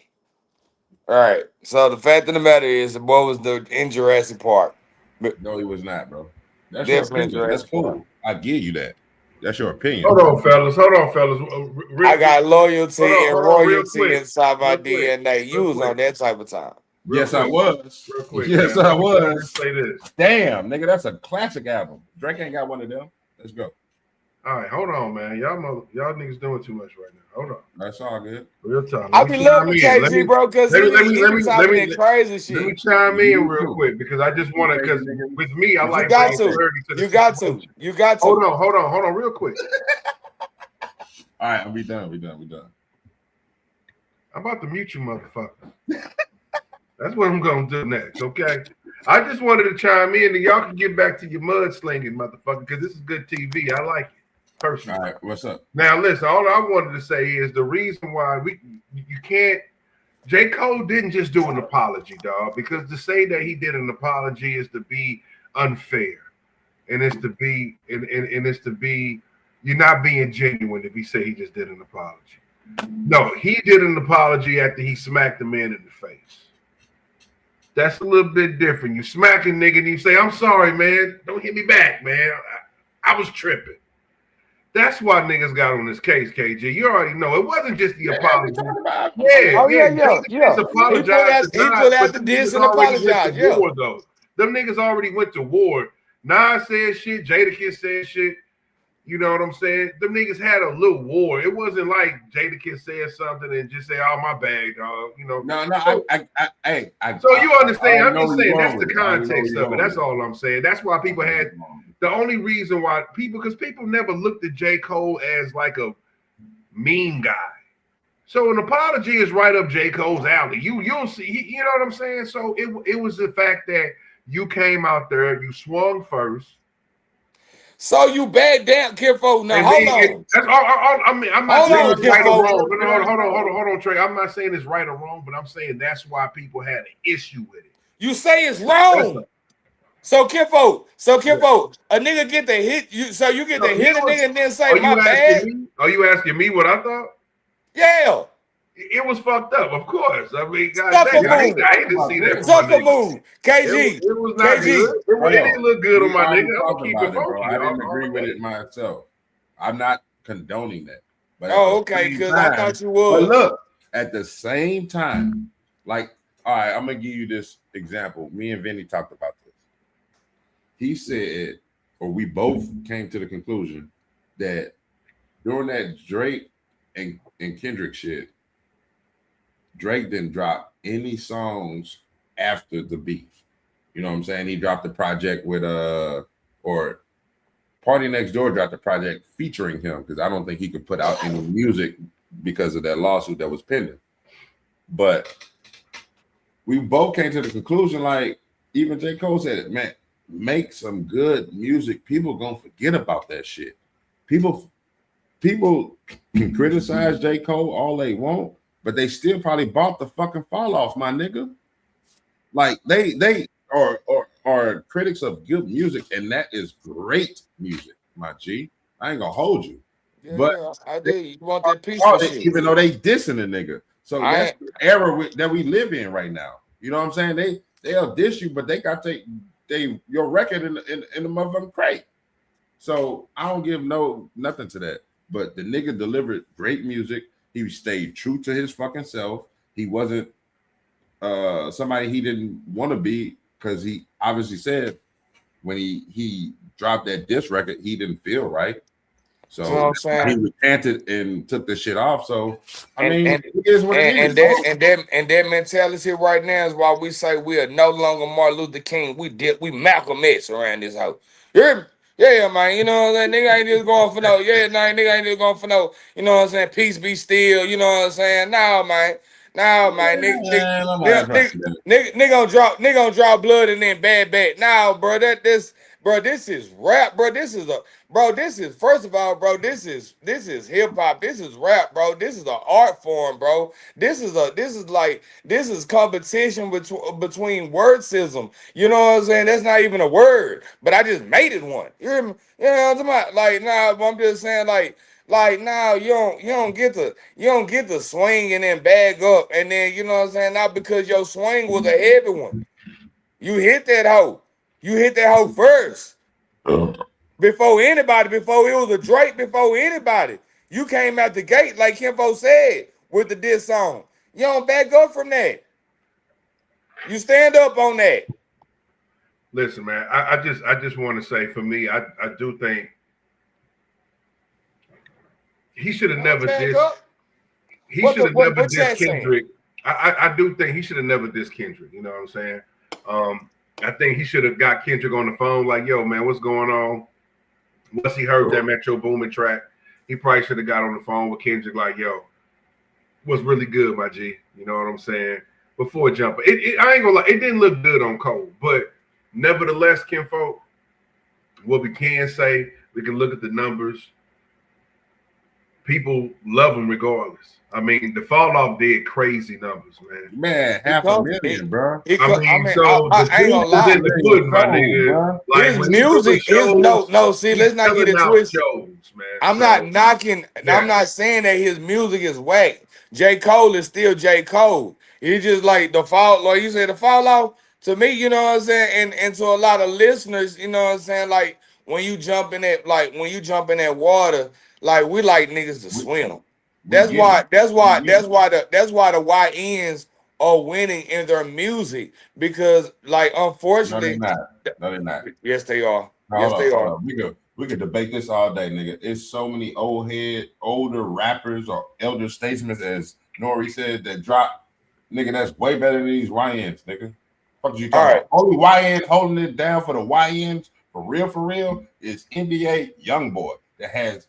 All right. So the fact of the matter is, the boy was in Jurassic Park. No, he was not, bro. That's your Definitely opinion. That's Jurassic cool. Park. I give you that. That's your opinion. Hold on, fellas. I got loyalty and royalty inside my real quick, DNA. You was on that type of time. Yes, I was. Real quick, Yes, man. I Let me was. say this. Damn, nigga, that's a classic album. Drake ain't got one of them. Let's go. All right, hold on, man. Y'all niggas doing too much right now. Hold on. That's all good. Real time. I be loving KG, bro, because he be talking that crazy shit. Let me chime in real quick because I just want to, because with me, I like You got bringing to. clarity to the You got to. situation. You got to. Hold on, real quick. All right, we done. I'm about to mute you, motherfucker. That's what I'm gonna do next, okay? I just wanted to chime in and y'all can get back to your mudslinging, motherfucker, because this is good TV. I like it personally. All right, what's up? Now listen, all I wanted to say is the reason why you can't. J. Cole didn't just do an apology, dog, because to say that he did an apology is to be unfair, and it's to be you're not being genuine if you say he just did an apology. No, he did an apology after he smacked the man in the face. That's a little bit different. You smack a nigga and you say, "I'm sorry, man. Don't hit me back, man. I was tripping." That's why niggas got on this case, KG. You already know it wasn't just the apology. Yeah. Apologized. He put out the diss and apologized. Yeah. War, though. Them niggas already went to war. Nas said shit. Jadakiss said shit. You know what I'm saying? Them niggas had a little war. It wasn't like Jadakiss said something and just say, "Oh, my bad, dog." You know. No. So you understand? I'm just saying that's the context of it. That's all I'm saying. That's why people had the only reason why because people never looked at J. Cole as like a mean guy. So an apology is right up J. Cole's alley. You'll see. You know what I'm saying? So it was the fact that you came out there, you swung first. So you back down, Kimfo. Now hold on. That's all. I mean, I'm not saying it's right or wrong. Hold on, Trey. I'm not saying it's right or wrong, but I'm saying that's why people had an issue with it. You say it's wrong. So Kimfo, a nigga get to hit you. So you get to hit a nigga and then say my bad. Are you asking me what I thought? Yeah. It was fucked up, of course. I mean, God damn, I hate to see that. Sucker move. KG. It was not good. It didn't look good on my nigga. I'm keep it funky. I didn't agree with it myself. I'm not condoning that. But okay, because I thought you would. But look, at the same time, like, all right, I'm gonna give you this example. Me and Vinny talked about this. He said, or we both came to the conclusion that during that Drake and Kendrick shit, Drake didn't drop any songs after the beef. You know what I'm saying? He dropped the project with or Party Next Door dropped a project featuring him because I don't think he could put out any music because of that lawsuit that was pending. But we both came to the conclusion, like even J. Cole said it, man, make some good music. People gonna forget about that shit. People can criticize J. Cole all they want, but they still probably bought the fucking fall off, my nigga. Like they are critics of good music, and that is great music, my G. I ain't gonna hold you. Yeah, but I do. You want that peaceful shit. Even though they dissing a nigga. So that's the era that we live in right now. You know what I'm saying? They'll diss you, but they got your record in the motherfucking crate. So I don't give nothing to that. But the nigga delivered great music. He stayed true to his fucking self. He wasn't somebody he didn't want to be, because he obviously said when he dropped that diss record, he didn't feel right. So he recanted and took the shit off. So I mean, it is what it is. And that mentality right now is why we say we are no longer Martin Luther King. We Malcolm X around this house. Yeah, man. You know what I'm saying? Nigga ain't just going for no. Yeah, nigga ain't just going for no. You know what I'm saying? Peace be still. You know what I'm saying? No, man. Nah, man, Man, I'm not trusting that. nigga gonna drop blood and then bad. Nah, bro, this is rap, bro. This is first of all, bro. This is hip hop. This is rap, bro. This is an art form, bro. This is competition between wordsism. You know what I'm saying? That's not even a word, but I just made it one. You hear me? You know what I'm talking about? Like, nah, I'm just saying, like now you don't get to swing and then bag up and then you know what I'm saying, not because your swing was a heavy one. You hit that hoe. You hit that hoe first. Before anybody, before it was a Drake, before anybody. You came out the gate like Kimbo said with the diss song. You don't back up from that. You stand up on that. Listen, man, I just want to say for me, I do think he should have never dissed. He should have never dissed Kendrick. I do think he should have never dissed Kendrick. You know what I'm saying? I think he should have got Kendrick on the phone, like, yo, man, what's going on? Once he heard that Metro Boomin track, he probably should have got on the phone with Kendrick, like, yo, what's really good, my G? You know what I'm saying? Before jumping. I ain't gonna lie, it didn't look good on Cole, but nevertheless, Kinfolk, what we can say, we can look at the numbers. People love him regardless. I mean, the fall off did crazy numbers, man. Man, 500,000, bro. I ain't gonna lie. In the pudding, my nigga. Like, his music, see, let's not get it twisted. I'm not knocking. Yeah. I'm not saying that his music is whack. J. Cole is still J. Cole. He just like the fall, like you said, the fall off. To me, you know what I'm saying, and to a lot of listeners, you know what I'm saying, like when you jump in that water, like we like niggas to swim. That's why the YNs are winning in their music, because like unfortunately, no, they're not. Yes, they are. We could debate this all day, nigga. It's so many older rappers or elder statesmen, as Nori said, that drop, nigga. That's way better than these YNs, nigga. What you talking about? Only YN holding it down for the YNs for real is NBA YoungBoy that has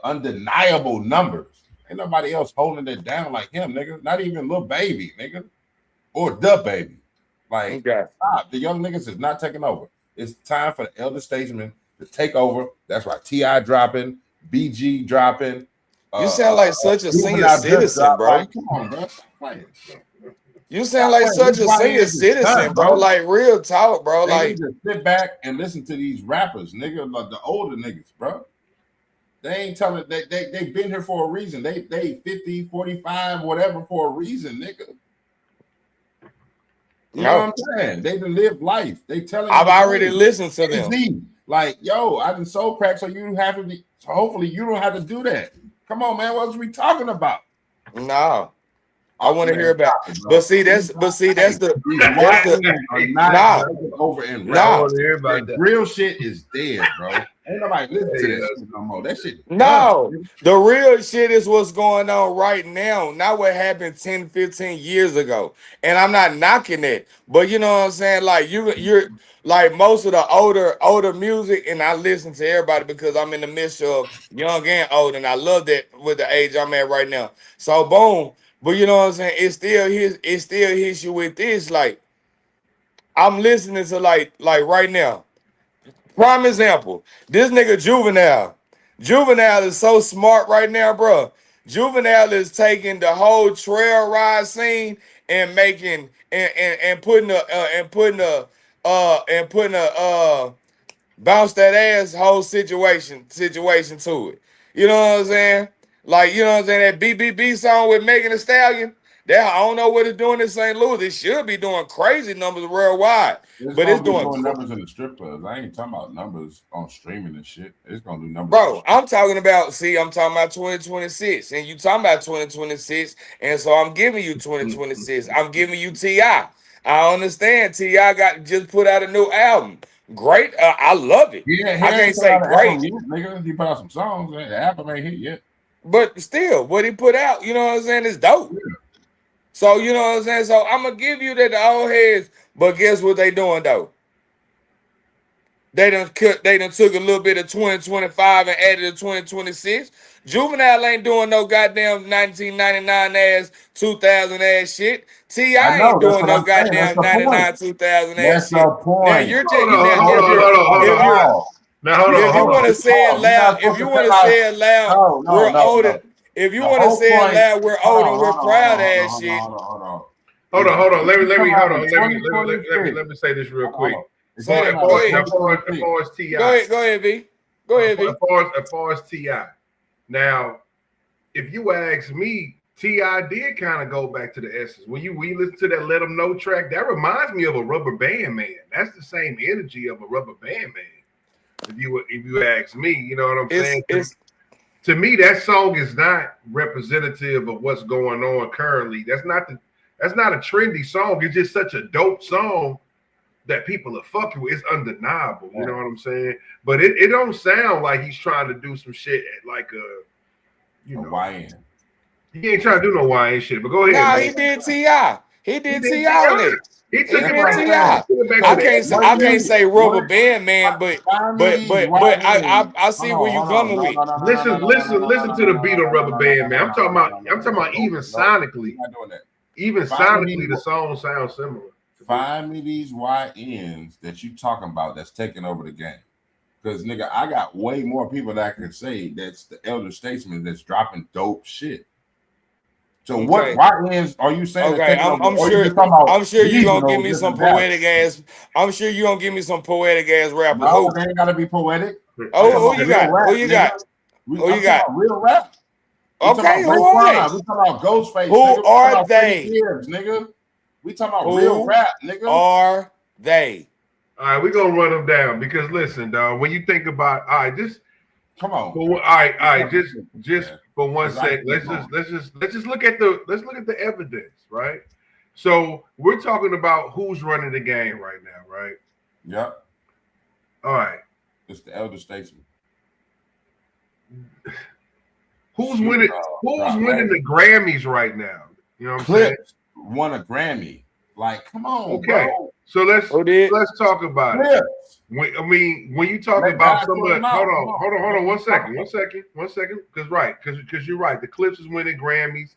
undeniable numbers. Ain't nobody else holding it down like him, nigga. Not even Lil Baby, nigga, or the Baby. Like, stop. The young niggas is not taking over. It's time for the elder statesmen to take over. That's why T.I. dropping, BG dropping. You sound like such a senior citizen, bro. Like, come on, bro. Stop playing. You sound like such a senior citizen, bro. Like real talk, bro. Like, just sit back and listen to these rappers, nigga, like the older niggas, bro. They ain't telling they've been here for a reason. They 50, 45, whatever for a reason, nigga. You know what I'm saying? They done lived life. They telling I've already listened to them. Like, yo, I done soul crack, so you have to be, so hopefully you don't have to do that. Come on, man. What was we talking about? No. I want to hear about it. But see, that's the over in rap. Real shit is dead, bro. Ain't nobody listening to that shit no more. That shit. No, the real shit is what's going on right now, not what happened 10, 15 years ago. And I'm not knocking it, but you know what I'm saying? Like you're like most of the older music, and I listen to everybody because I'm in the midst of young and old, and I love that with the age I'm at right now. So boom. But you know what I'm saying? It still hits you with this. Like, I'm listening to like right now. Prime example, this nigga Juvenile. Juvenile is so smart right now, bro. Juvenile is taking the whole trail ride scene and making and putting a bounce that ass whole situation to it. You know what I'm saying? Like, you know what I'm saying? That BBB song with Megan Thee Stallion, that I don't know what it's doing in St. Louis. It should be doing crazy numbers worldwide. But it's doing numbers in the strip clubs. I ain't talking about numbers on streaming and shit. It's gonna do numbers. Bro, I'm talking about 2026. And you talking about 2026. And so I'm giving you 2026. I'm giving you T.I. I understand T.I. just put out a new album. Great. I love it. Yeah, I can't say great. Nigga, he put out some songs. The album ain't hit yet. But still, what he put out, you know what I'm saying, is dope. Yeah. So, you know what I'm saying? So, I'm going to give you that the old heads, but guess what they doing, though? They done took a little bit of 2025 and added to 2026. Juvenile ain't doing no goddamn 1999 ass 2000 ass shit. T.I. ain't doing no goddamn 99 2000 ass shit. Now you're just Hold on. If you want to say it loud, if you want to say it loud, we're older. If you want to say it loud, we're old and we're proud ass shit. Hold on. Let me say this real quick. As far as T.I. Go ahead, V. Go ahead, V. As far as T.I. Now, if you ask me, T.I. did kind of go back to the essence. When you listen to that Let 'Em Know track, that reminds me of a Rubber Band Man. That's the same energy of a Rubber Band Man. If you ask me, you know what I'm saying? To me, that song is not representative of what's going on currently. That's not a trendy song. It's just such a dope song that people are fucking with. It's undeniable. You know what I'm saying? But it don't sound like he's trying to do some shit like a YN. He ain't trying to do no YN shit. But go ahead. Nah, man. he did T.I. He did T.I. on it. He took it back T.I. I can't say Rubber Band Man, but I see where you're coming with. Listen to the beat of Rubber Band Man. I'm talking about even sonically. Even sonically, the song sounds similar. Find me these YNs that you talking about that's taking over the game. Because nigga, I got way more people that I can say that's the elder statesman that's dropping dope shit. So what YNs are you saying? Okay, I'm sure you're gonna give me some poetic ass. I'm sure you're gonna give me some poetic ass rappers. No, they ain't gotta be poetic. Oh, who you got? Who you got? Who you got? Real rap. Okay, who are they? We talking about Ghostface. Who are they? Nigga. We talking about real rap, nigga. Are they? All right, we're gonna run them down because listen, dog. When you think about, all right, just come on. All right, just for 1 second, let's just look at the evidence, right? So we're talking about who's running the game right now, right? Yep. All right. It's the elder statesman. Who's winning? Who's winning the Grammys right now? You know what I'm saying? Won a Grammy. Like, come on, okay. Bro. So let's talk about it. When you talk about somebody, hold on, 1 second, because you're right. The Clips is winning Grammys.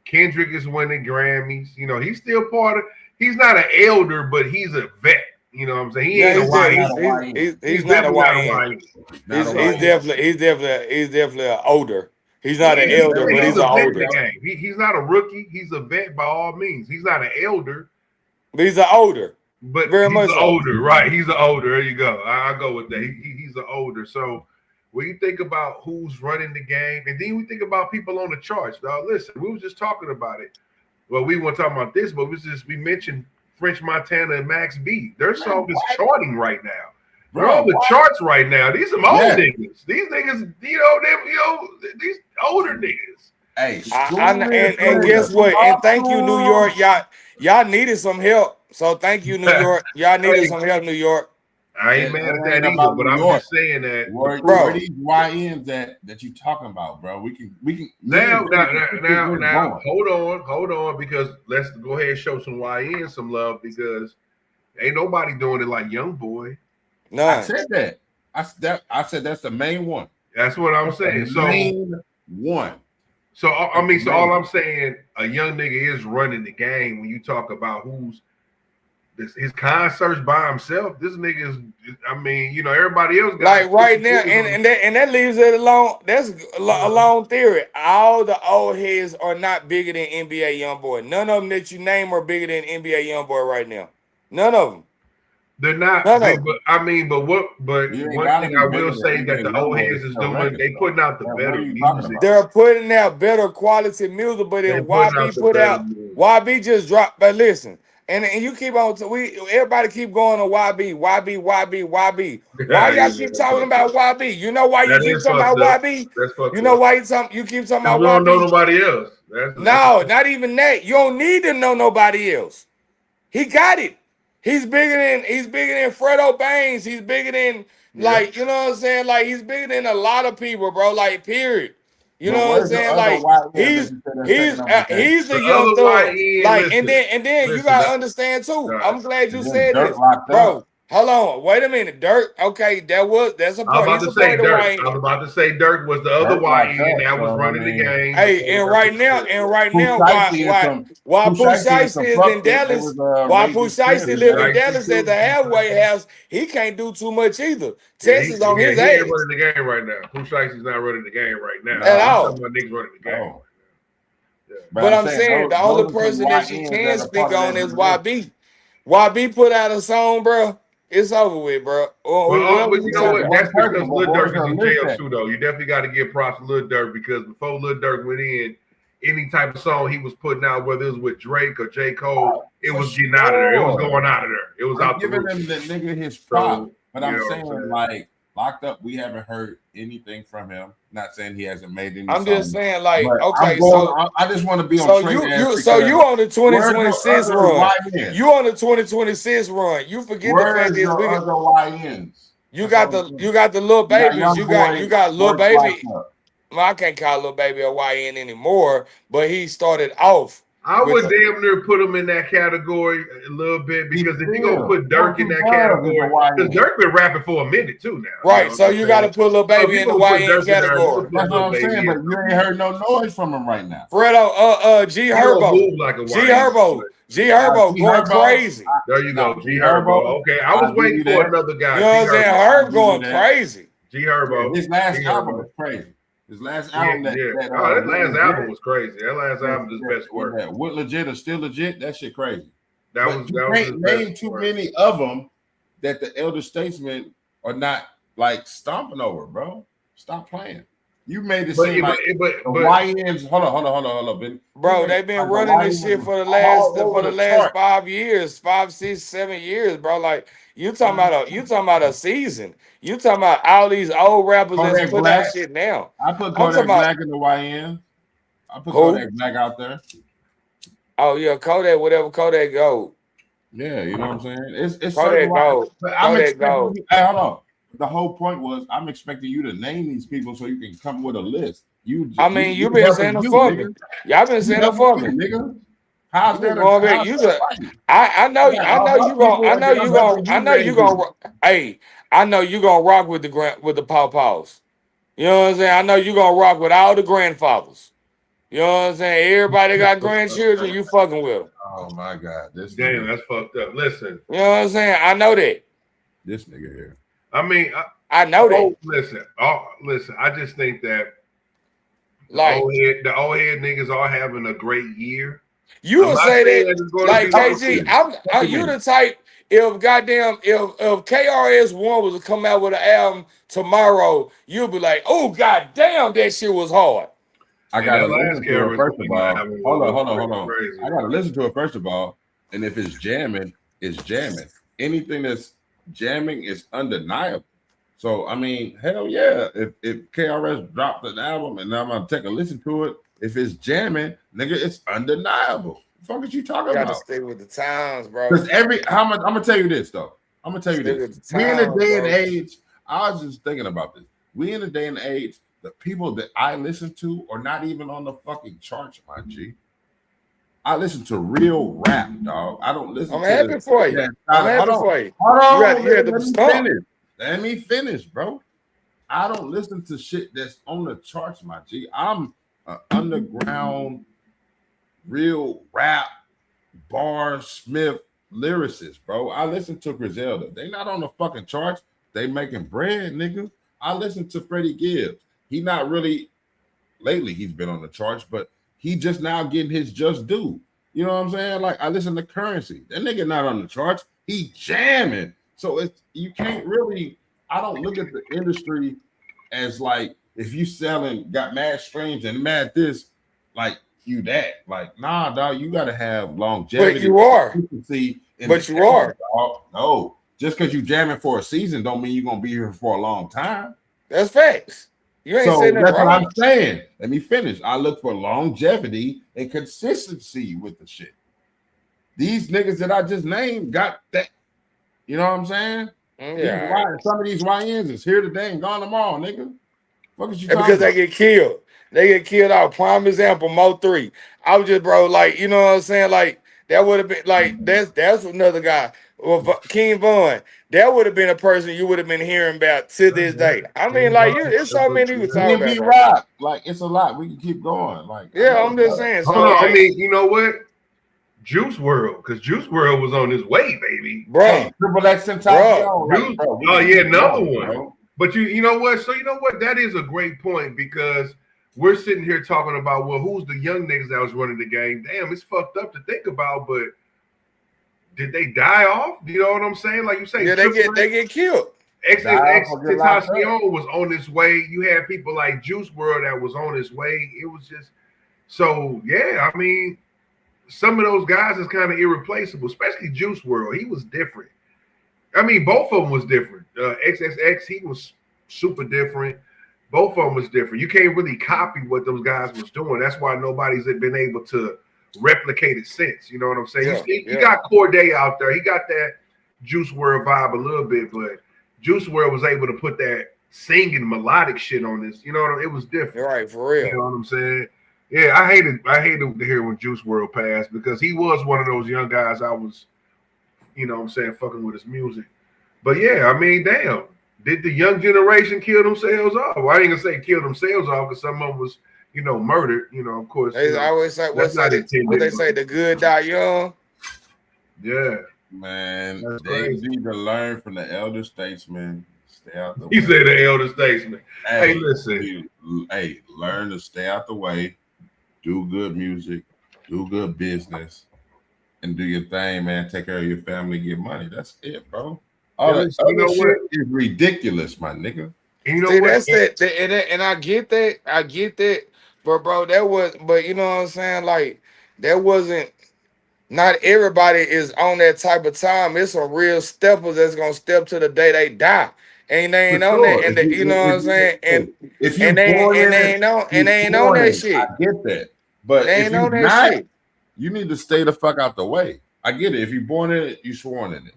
Kendrick is winning Grammys. You know, he's still part of. He's not an elder, but he's a vet. You know what I'm saying? He ain't a YN. He's not a YN. He's definitely an older. He's not an elder, but he's an older. He's not a rookie. He's a vet by all means. He's not an elder. But he's an older. But very much older, right? He's an older. There you go. I go with that. He's an older. So when you think about who's running the game, and then we think about people on the charts, dog. Listen, we were just talking about it. Well, we weren't talking about this, but we mentioned French Montana and Max B. Their song is charting right now. They're on the charts right now. These some old niggas. These niggas, these older niggas. Hey, and guess what? And thank you, New York. Y'all needed some help. So thank you, New York. Y'all needed some help, New York. I ain't mad at that either, but I'm just saying that. Where these YNs that you talking about, bro? We can now. Hold on, because let's go ahead and show some YNs some love because ain't nobody doing it like Young Boy. No, I said that. I said that's the main one. That's what I'm saying. So main one. So I mean, so all I'm saying, a young nigga is running the game. When you talk about who's his concerts by himself, this nigga is. I mean, everybody else got like right now, and that leaves it alone. That's a long theory. All the old heads are not bigger than NBA YoungBoy. None of them that you name are bigger than NBA YoungBoy right now. None of them. They're not, but one thing I will say that the old heads is doing, they putting out the better music. They're putting out better quality music, but if YB put out, YB just dropped. But listen, and you keep on, everybody keep going to YB. Why y'all keep talking about YB? You know why you keep talking about YB? You know why you keep talking about YB? You don't know nobody else. No, not even that. You don't need to know nobody else. He got it. He's bigger than Fredo Baines. He's bigger than like, you know what I'm saying? Like he's bigger than a lot of people, bro. Like, period. You know what I'm saying? Like he's a young thug. Like, and then you gotta understand too. I'm glad you said this, bro. Hold on, wait a minute. Dirk, okay, that's a I was point. about He's to a say point of Dirk. Wayne. I was about to say Dirk was the other Dirk like YN that, that was so, running I the mean, game. Hey, and right now, while Pooh Shiesty is Shiesty some is fuck in shit. They Dallas, was while Pooh raising Shiesty kids. live in Shiesty Dallas at too. the halfway house, he can't do too much either. Yeah, Texas on his he ain't ass running the game right now. Pooh Shiesty's not running the game right now. at I'm all. talking about niggas running the game. Oh. Yeah. But I'm saying those the only are some person that you YNs can that are speak part of on that is generation. YB. YB put out a song, bro. It's over with, bro. Or whoever But you you know talking what? about. That's because But Lil where's Durk is her in list jail at? too, though. You definitely got to give props to Lil Durk because before Lil Durk went in, any type of song he was putting out, whether it was with Drake or J. Cole, it was getting out of there. It was going out of there. It was I'm out the giving roof. him the nigga his prop. So, But you I'm know what saying, I'm saying? like, Locked Up, we haven't heard anything from him. Not saying he hasn't made any I'm songs. just saying, like, But okay, I just want to be on so trend. you on the 2026 run. YNs? You on the 2026 run. You forget the fact Where's is your other YNs? you got the little You got babies. Young You Boy, got little Works baby. Locked Up. Well, I can't call little baby a YN anymore, but he started off. I with would the- damn near put him in that category a little bit because if you gonna put Dirk in that What category, because YN? Dirk been rapping for a minute too now. Right, You know so what I'm you got to saying? put little So if baby you in the gonna put YN Dirk in there, you category. put That's what Lil I'm Baby saying, in but you ain't heard no noise from him right now. Fredo, G He don't Herbo, move like a G YN. Herbo, G Herbo G going Herbo, crazy. There you go, Now, G Herbo. Okay, I was I'll give waiting you for that. another guy. You know what I'm G saying? Herbo. Herb give going you that. crazy. G Herbo. His last G album Herbo. was crazy. His last Yeah, album yeah. that That last Legit, album was crazy. That last album is best work. that What Legit or Still Legit, that shit crazy. That But was you his can't name best too work. many of them that the elder statesmen are not like stomping over, bro. Stop playing. You made it seem like the YNs. Hold on, Ben. Bro, they've been running this shit for the last 5 years, 5, 6, 7 years, bro. Like you talking about a season. You talking about all these old rappers Kodak that's putting Black. out shit now. I put I'm Kodak talking about- Black in the YN. I put Who? Kodak Black out there. Oh yeah, Kodak, whatever Kodak go. Yeah, you know what I'm saying? It's Kodak go. but I'm Kodak expecting go. you, hey, hold on. The whole point was I'm expecting you to name these people so you can come with a list. You've been saying it for me. Y'all been saying it for me, nigga. How's that? I know you gonna rock with the pawpaws. You know what I'm saying? I know you gonna rock with all the grandfathers. You know what I'm saying? Everybody got grandchildren, you fucking with them. Oh my God. This Damn, nigga, that's fucked up. Listen. You know what I'm saying? I know that. This nigga here. I mean, I know that. Listen. I just think that like the old head niggas are having a great year. You will say that, like KG. I'm you the type. If KRS-One was to come out with an album tomorrow, you'll be like, "Oh goddamn, that shit was hard." I gotta listen to it first of all. Hold on. I gotta listen to it first of all, and if it's jamming, it's jamming. Anything that's jamming is undeniable. So I mean, hell yeah. If KRS dropped an album and I'm gonna take a listen to it, if it's jamming, nigga, it's undeniable. What the fuck is you talking about? Gotta stay with the times, bro. Because I'm gonna tell you this though. I'm gonna tell you this. We in a day and age. I was just thinking about this. We in a day and age. The people that I listen to are not even on the fucking charts, my G. I listen to real rap, dog. I don't listen. I'm happy for you. I'm happy for you. Hold on. Let me finish, bro. I don't listen to shit that's on the charts, my G. I'm an underground, real rap, bar Smith lyricist, bro. I listen to Griselda. They not on the fucking charts. They making bread, nigga. I listen to Freddie Gibbs. He not really lately. He's been on the charts, but he just now getting his just due. You know what I'm saying? Like I listen to Currency. That nigga not on the charts. He jamming. So it's you can't really. I don't look at the industry as like if you selling got mad streams and mad this, like you that. Like nah, dog. You got to have longevity. But you are. But you are. Dog. No, just because you jamming for a season don't mean you're gonna be here for a long time. That's facts. You ain't saying that that's wrong. what I'm saying. Let me finish. I look for longevity and consistency with the shit. These niggas that I just named got that. You know what I'm saying? Yeah. Some of these YNs is here today and gone tomorrow, nigga. What is you talking about? They get killed. They get killed out. Prime example, Mo 3. I was just, bro, like, you know what I'm saying? Like, that would have been like that's another guy. Well, King Von, that would have been a person you would have been hearing about to this day. I mean, like, it's so many you talk about. B Rock, like it's a lot. We can keep going. Like, Yeah, I'm just saying. So, Hold on, like, I mean, you know what? Juice World, because Juice World was on his way, baby. bro, hey, Triple X and Tokyo. Juice, oh yeah, another one. Bro. But you know what? So you know what? That is a great point because we're sitting here talking about, well, who's the young niggas that was running the game? Damn, it's fucked up to think about, but did they die off? You know what I'm saying? Like you say, yeah, they get killed. Tentacion was on his way. You had people like Juice World that was on his way. It was just so yeah. I mean, some of those guys is kind of irreplaceable, especially Juice World. He was different. I mean, both of them was different. XXX, he was super different. Both of them was different. You can't really copy what those guys was doing. That's why nobody's been able to replicate it since. You know what I'm saying? You got Corday out there. He got that Juice WRLD vibe a little bit, but Juice WRLD was able to put that singing melodic shit on this. You know what I mean? It was different. You're right, for real. You know what I'm saying? Yeah, I hated to hear when Juice WRLD passed because he was one of those young guys I was, you know what I'm saying, fucking with his music. But yeah, I mean, damn. Did the young generation kill themselves off? Well, I ain't gonna say kill themselves off because some of them was, you know, murdered. You know, of course. They always say what they say, the good die young. Yeah, man. They need to learn from the elder statesmen. Stay out the way. He said the elder statesman. Hey, listen. Hey, learn to stay out the way. Do good music. Do good business. And do your thing, man. Take care of your family. Get money. That's it, bro. All that other shit is ridiculous, my nigga. And you know what? That's it. And I get that. I get that. But bro, but you know what I'm saying? Like, that wasn't, not everybody is on that type of time. It's some real steppers that's gonna step to the day they die. And they ain't on that. And you know what I'm saying? And if you they ain't on that shit. I get that. But if you're not, you need to stay the fuck out the way. I get it. If you're born in it, you sworn in it.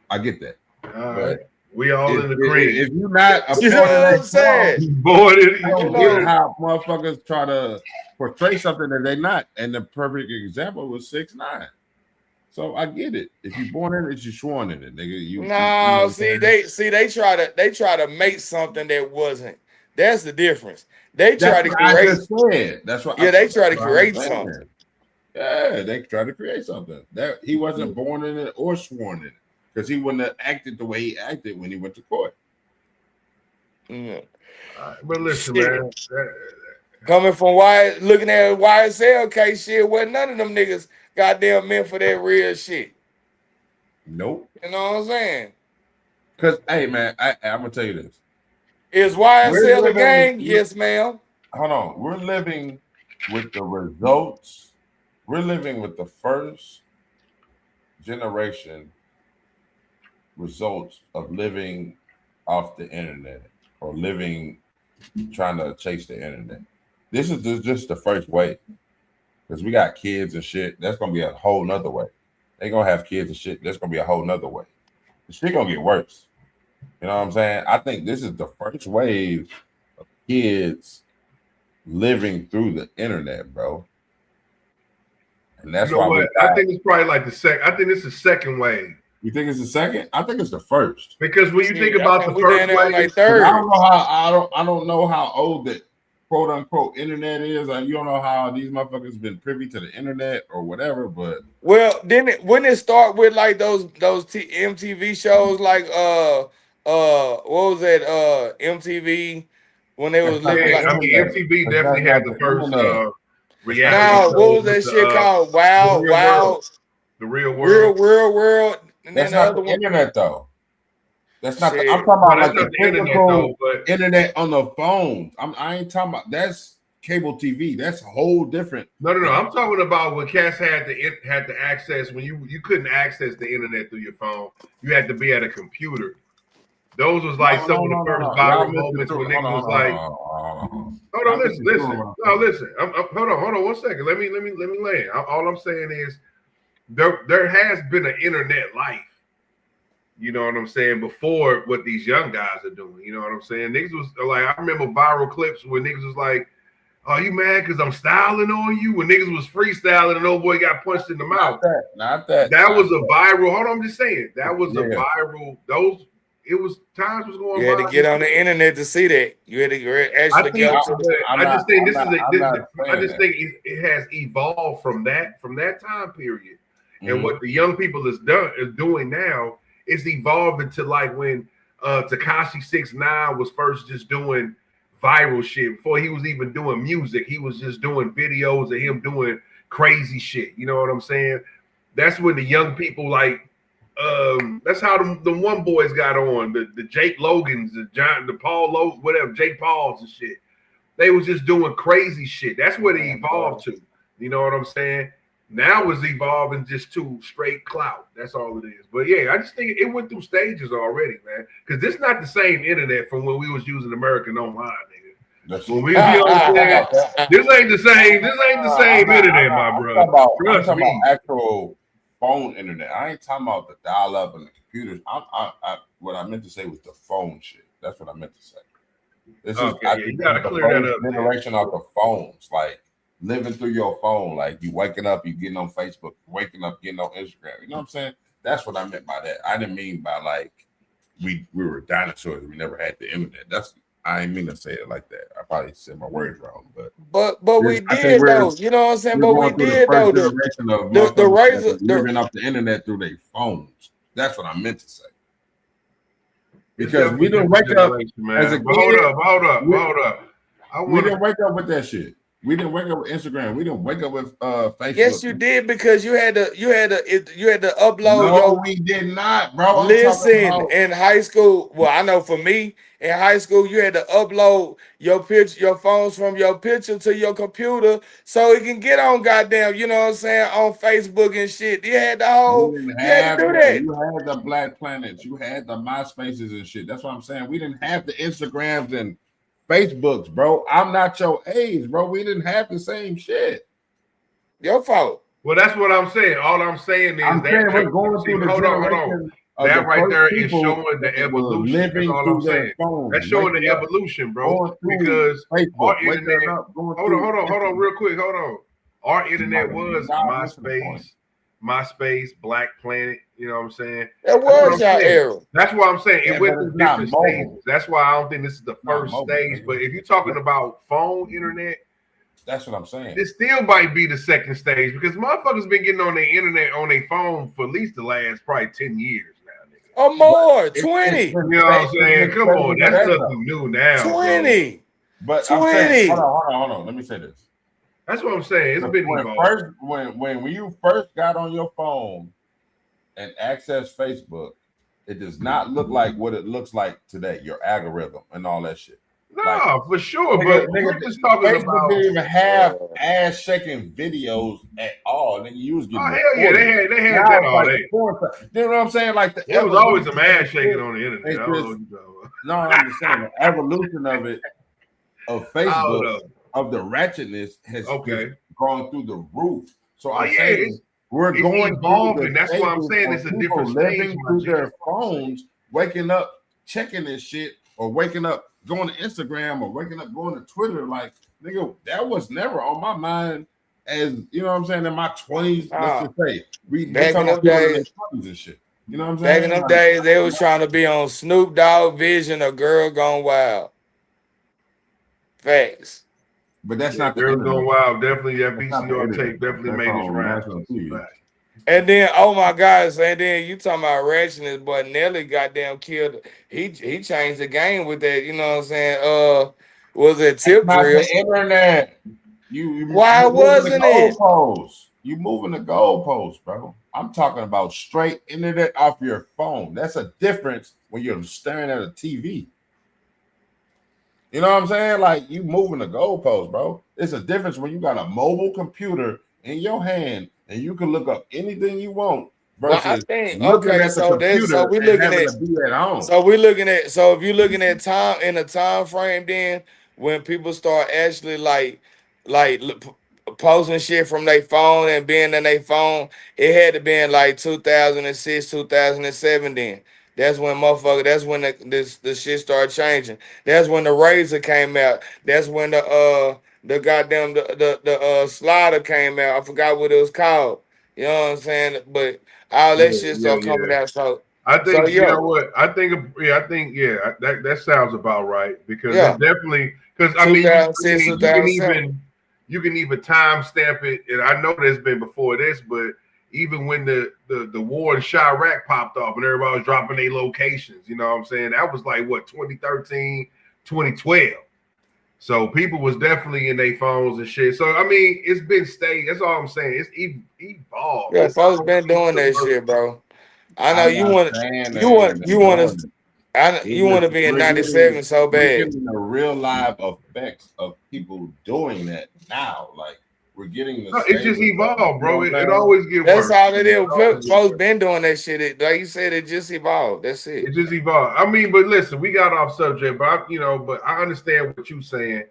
I get that. But we all in agreement. If you're not a you know what I'm saying? Born in it. I don't get how motherfuckers try to portray something that they're not. And the perfect example was 6ix9ine. So I get it. If you're born in it, you sworn in it, nigga. They try to make something that wasn't. That's the difference. They try to create. That's what. Yeah, they try to create something. Yeah, they try to create something. That he wasn't born in it or sworn in it because he wouldn't have acted the way he acted when he went to court. Mm. But listen, man. Coming from looking at YSL case shit, wasn't none of them niggas goddamn meant for that real shit. Nope. You know what I'm saying? Because, hey, man, I'm going to tell you this. Is YSL a gang? Yes, ma'am. Hold on. We're living with the results. We're living with the first generation results of living off the internet or trying to chase the internet. This is just the first wave. Because we got kids and shit. That's going to be a whole nother way. They going to have kids and shit. That's going to be a whole nother way. The shit going to get worse. You know what I'm saying? I think this is the first wave of kids living through the internet, bro. And that's why I think it's probably like the second. I think this is the second wave. You think it's the second? I think it's the first. Because when you think about the first wave, like third. I don't know how old the quote unquote internet is. You don't know how these motherfuckers been privy to the internet or whatever, but wouldn't it start with like those MTV shows like what was that MTV when they was living like MTV definitely had the first reality. Now what was that shit called? Wow, the real world. And that's then not the internet though. That's not. I'm talking about like the physical internet on the phones. I ain't talking about that's cable TV. That's a whole different. No. I'm talking about when cats had to access when you couldn't access the internet through your phone. You had to be at a computer. Those was like some of the first viral moments when niggas was like, hold on, listen. No, listen. Hold on 1 second. Let me land. All I'm saying is there has been an internet life. You know what I'm saying? Before what these young guys are doing. You know what I'm saying? Niggas was like, I remember viral clips where niggas was like, Are you mad because I'm styling on you? When niggas was freestyling and old boy got punched in the mouth. Not that. That was a viral. Hold on, I'm just saying. That was a viral. It was times was going. You had to get on the internet to see that. You had to actually get. I just think it has evolved from that time period, and what the young people is doing now is evolved into like when Tekashi 6ix9ine was first just doing viral shit before he was even doing music. He was just doing videos of him doing crazy shit. You know what I'm saying? That's when the young people like. That's how the one boys got on the Jake Logans, the Paul Logan, whatever, Jake Pauls and shit. They was just doing crazy shit. That's what it evolved to. You know what I'm saying? Now it's evolving just to straight clout. That's all it is. But yeah, I just think it went through stages already, man. Because this not the same internet from when we was using American Online, nigga. When we be on there, this ain't the same internet, my bro. I'm talking about actual phone internet. I ain't talking about the dial-up and the computers. What I meant to say was the phone shit. That's what I meant to say. This is you gotta clear that up. Generation of the phones, like living through your phone, like you waking up, you getting on Facebook, waking up, getting on Instagram. You know what I'm saying? That's what I meant by that. I didn't mean by like we were dinosaurs. We never had the internet. I didn't mean to say it like that. I probably said my words wrong, but we did though. You know what I'm saying? But we did though. The razor living off the internet through their phones. That's what I meant to say. Because we didn't wake up as a kid. Hold up. We didn't wake up with that shit. We didn't wake up with Instagram. We didn't wake up with Facebook. Yes, you did, because you had to upload. No, we did not, bro. Listen, in high school, well, I know for me, in high school, you had to upload your phones from your picture to your computer so it can get on goddamn, you know what I'm saying, on Facebook and shit. You had the whole, you had to do that. You had the Black Planets, you had the MySpaces and shit. That's what I'm saying. We didn't have the Instagrams and Facebooks, bro. I'm not your age, bro. We didn't have the same shit. Your fault. Well, that's what I'm saying. All I'm saying is we're going through hold on. That right there is showing the evolution. That's all I'm saying. That's showing the evolution, bro. Because our internet. Hold on, real quick. Hold on. Our internet was MySpace, Black Planet. You know what I'm saying? That was our era. That's why I'm saying it went through different stages. That's why I don't think this is the first stage. But if you're talking about phone internet, that's what I'm saying. It still might be the second stage because motherfuckers been getting on their internet on their phone for at least the last probably 10 years now, nigga. Or more, 20. You know what I'm saying? Come on, that's nothing new now. 20. Bro. But 20. I'm saying, hold on. Let me say this. That's what I'm saying. It's been evolved. When you first got on your phone and access Facebook, it does not look like what it looks like today. Your algorithm and all that shit. No, like, for sure, but we're just talking Facebook about. Didn't even have ass shaking videos at all. Then you was getting. Oh hell yeah, they had that all day. You know what I'm saying? Like there was always some ass shaking on the internet. No, I understand the evolution of it, of Facebook, of the ratchetness has gone through the roof. So I'm saying we're going evolving, and that's why I'm saying it's a different stage. Through their phones, waking up, checking this shit, or waking up, going to Instagram, or waking up, going to Twitter. Like, nigga, that was never on my mind. As you know what I'm saying, in my 20s, let's just say, we back in them days and shit. You know what I'm saying? Back in them days, they was trying to be on Snoop Dogg Vision or Girl Gone Wild. Facts. But that's not the Girl Gone Wild. Definitely that VCR tape definitely made its rounds. And then, oh my God, and then you talking about ratchetness, but Nelly goddamn killed. He changed the game with that. You know what I'm saying? Was it tip drill? The internet. Why wasn't it? You moving the goalposts, bro. I'm talking about straight internet off your phone. That's a difference when you're staring at a TV. You know what I'm saying? Like you moving the goalposts, bro. It's a difference when you got a mobile computer in your hand and you can look up anything you want. Versus well, I think so we're looking at so if you're looking at time in a time frame, then when people start actually like posting shit from their phone and being in their phone, it had to be in like 2006, 2007 then. That's when that's when the shit started changing. That's when the Razor came out. That's when the the goddamn the slider came out. I forgot what it was called. You know what I'm saying? But all that shit started coming out. I So think you know what I think. That sounds about right because it's definitely because I mean 2006, 2007. you can even time stamp it, and I know there's been before this, but even when the war in Chirac popped off and everybody was dropping their locations, you know what I'm saying? That was like what 2013, 2012. So people was definitely in their phones and shit. So I mean, it's been stayed. That's all I'm saying. It's evolved. Yeah, folks been doing that shit, bro. I know you want to be in 97 so bad. We're getting the real live effects of people doing that now. Like we're getting the it's just evolved, bro. It always get worse. That's all it is. Folks been doing that shit. Like you said, it just evolved. That's it. It just evolved. I mean, but listen, we got off subject, but I understand what you're saying.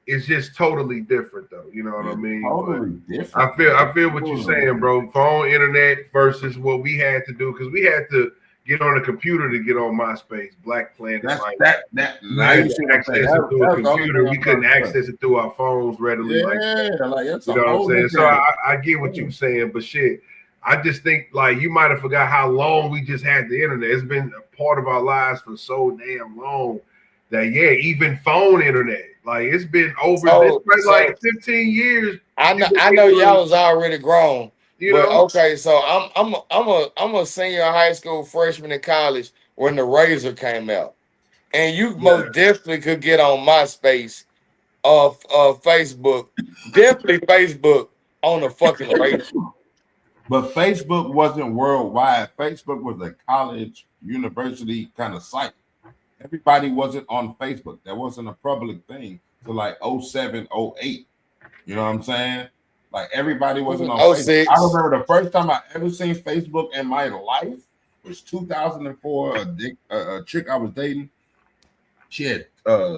It's just totally different, though. You know what I mean? Totally different. I feel what you're saying, bro. Phone, internet versus what we had to do because we had to get on a computer to get on MySpace, Black Planet. Now you see access it through a computer. We couldn't access it through our phones readily. Yeah, like that's you know what I'm saying. So I get what you're saying, but shit, I just think like you might have forgot how long we just had the internet. It's been a part of our lives for so damn long that even phone internet. Like it's been over like 15 years. I know y'all was already grown. Okay, so I'm a senior in high school, freshman in college when the Razor came out, and you most definitely could get on MySpace, Facebook, definitely Facebook on the fucking Razor. But Facebook wasn't worldwide. Facebook was a college, university kind of site. Everybody wasn't on Facebook. That wasn't a public thing till like 07, 08. You know what I'm saying? Like everybody wasn't on Facebook. I remember the first time I ever seen Facebook in my life was 2004. A chick I was dating, she had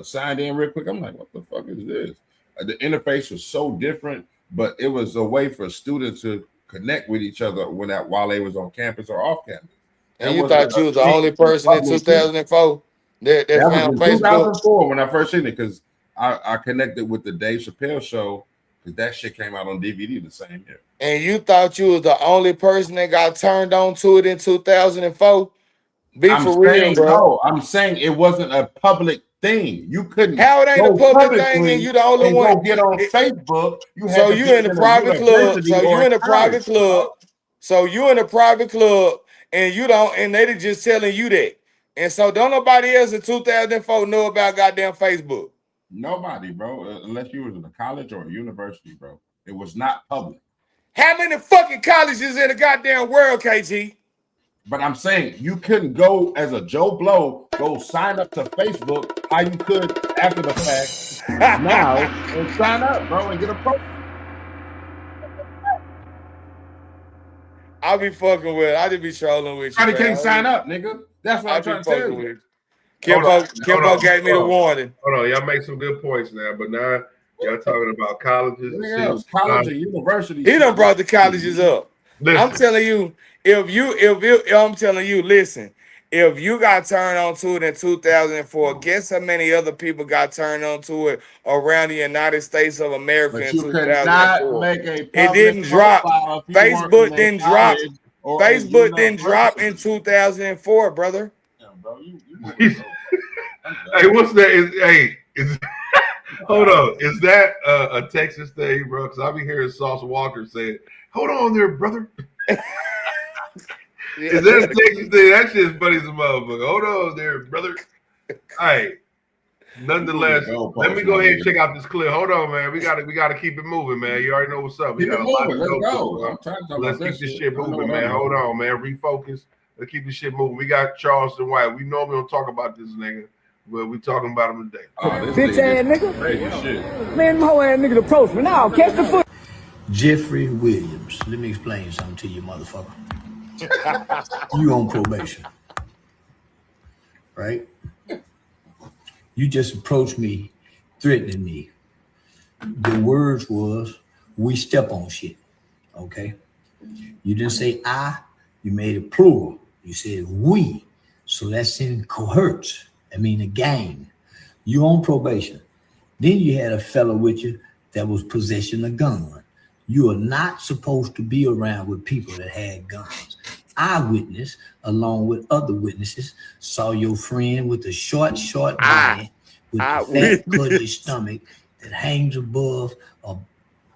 signed in real quick. I'm like, what the fuck is this? The interface was so different, but it was a way for students to connect with each other while they was on campus or off campus. And you thought you was the only person in 2004 that found Facebook? 2004 when I first seen it because I connected with the Dave Chappelle show because that shit came out on DVD the same year. And you thought you was the only person that got turned on to it in 2004? For real, bro. No, I'm saying it wasn't a public thing. You couldn't. How it ain't a public thing and you the only one? Go get on Facebook. You in a private club. So you in a private club. So you in a private club and you don't, and they just telling you that. And so don't nobody else in 2004 know about goddamn Facebook. Nobody, bro, unless you was in a college or a university, bro. It was not public. How many fucking colleges in the goddamn world, KG? But I'm saying you couldn't go as a Joe Blow, go sign up to Facebook how you could after the fact now and sign up, bro, and get a pro. I'll be fucking with it. I just be trolling with you. You can't sign up, nigga. That's what I'm trying to tell you. Kimbo gave me the warning. Hold on, y'all make some good points now, but now y'all talking about colleges. College and university. He done brought the colleges up. Listen. I'm telling you, I'm telling you, listen, if you got turned on to it in 2004, guess how many other people got turned on to it around the United States of America in 2004? It didn't drop. Facebook didn't drop. Facebook didn't drop in 2004, brother. Yeah, bro, hey, what's that? Hold on. Is that a Texas thing, bro? Because I be hearing Sauce Walker say, "Hold on there, brother." Is that a Texas thing? That shit's funny as a motherfucker. Hold on there, brother. All right. Nonetheless, let me go ahead and check out this clip. Hold on, man. We gotta keep it moving, man. You already know what's up. We got a lot to go through. Let's keep this shit moving, man. Hold on, man. Refocus. Let's keep this shit moving. We got Charleston White. We normally don't talk about this nigga, but we talking about him today. Bitch ass nigga. Man, my whole ass nigga approach me. Now, catch the foot. Jeffrey Williams. Let me explain something to you, motherfucker. You on probation, right? You just approached me, threatening me. The words was, we step on shit, okay? You didn't say I, you made it plural. You said we, so that's in cohorts. I mean a gang. You on probation. Then you had a fellow with you that was possessing a gun. You are not supposed to be around with people that had guns. Eyewitness, along with other witnesses, saw your friend with the short body with the fat, pudgy stomach that hangs above or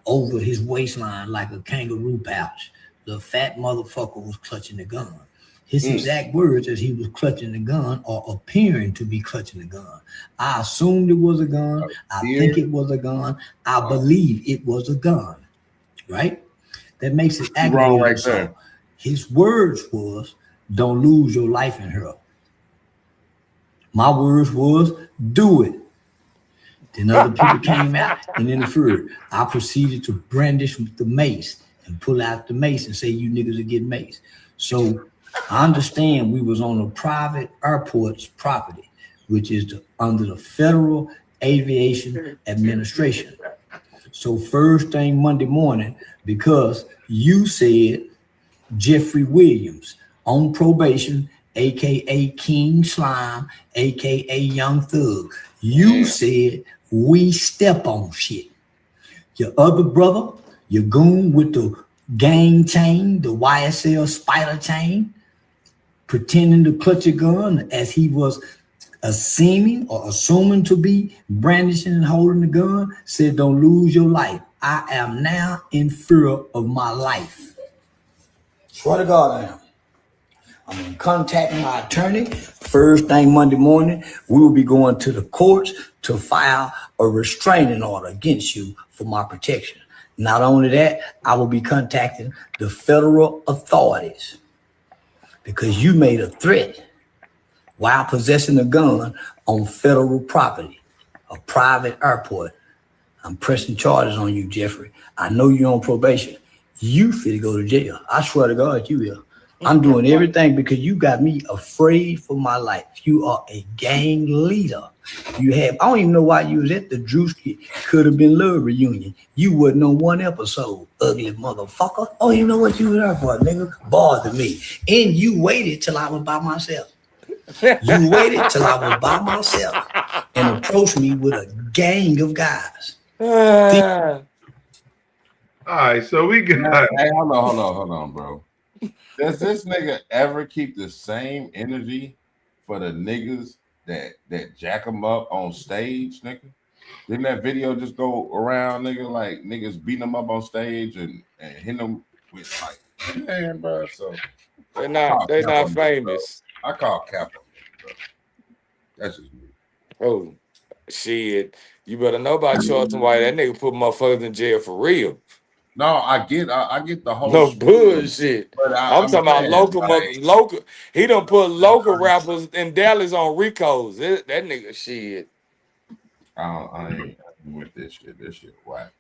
over his waistline like a kangaroo pouch. The fat motherfucker was clutching the gun. His exact words as he was clutching the gun or appearing to be clutching the gun. I assumed it was a gun. I think it was a gun. I believe it was a gun. Right? That makes it aggravating. Right so there. his words was, don't lose your life in her. My words was, do it. Then other people came out and interfered. I proceeded to brandish the mace and pull out the mace and say, you niggas are getting maced. So I understand we was on a private airport's property, which is under the Federal Aviation Administration. So first thing Monday morning, because you said Jeffrey Williams on probation, aka King Slime, aka Young Thug, you said we step on shit. Your other brother, your goon with the gang chain, the YSL spider chain, pretending to clutch a gun as he was assuming to be brandishing and holding the gun, said, don't lose your life. I am now in fear of my life. Swear to God I am. I'm going to contact my attorney. First thing Monday morning, we will be going to the courts to file a restraining order against you for my protection. Not only that, I will be contacting the federal authorities because you made a threat while possessing a gun on federal property, a private airport. I'm pressing charges on you, Jeffrey. I know you're on probation. You fit go to jail. I swear to God, you will. I'm doing everything because you got me afraid for my life. You are a gang leader. I don't even know why you was at the Druski Could Have Been Love reunion. You wasn't on one episode, ugly motherfucker. I don't even know what you were there for, nigga. Bother me. And you waited till I was by myself. You waited till I was by myself and approached me with a gang of guys. All right, so we got. Hey, hold on, bro. Does this nigga ever keep the same energy for the niggas that jack him up on stage, nigga? Didn't that video just go around, nigga, like niggas beating them up on stage and hitting them with like, man, bro? So they're not famous. Bro. I call Cap on this, bro. That's just me. Oh, shit. You better know about Charles and White. That nigga put motherfuckers in jail for real. No, I get the whole no bullshit. But I'm talking about local. He done put local rappers in Dallas on Ricos. That nigga shit. I ain't with this shit. This shit whack.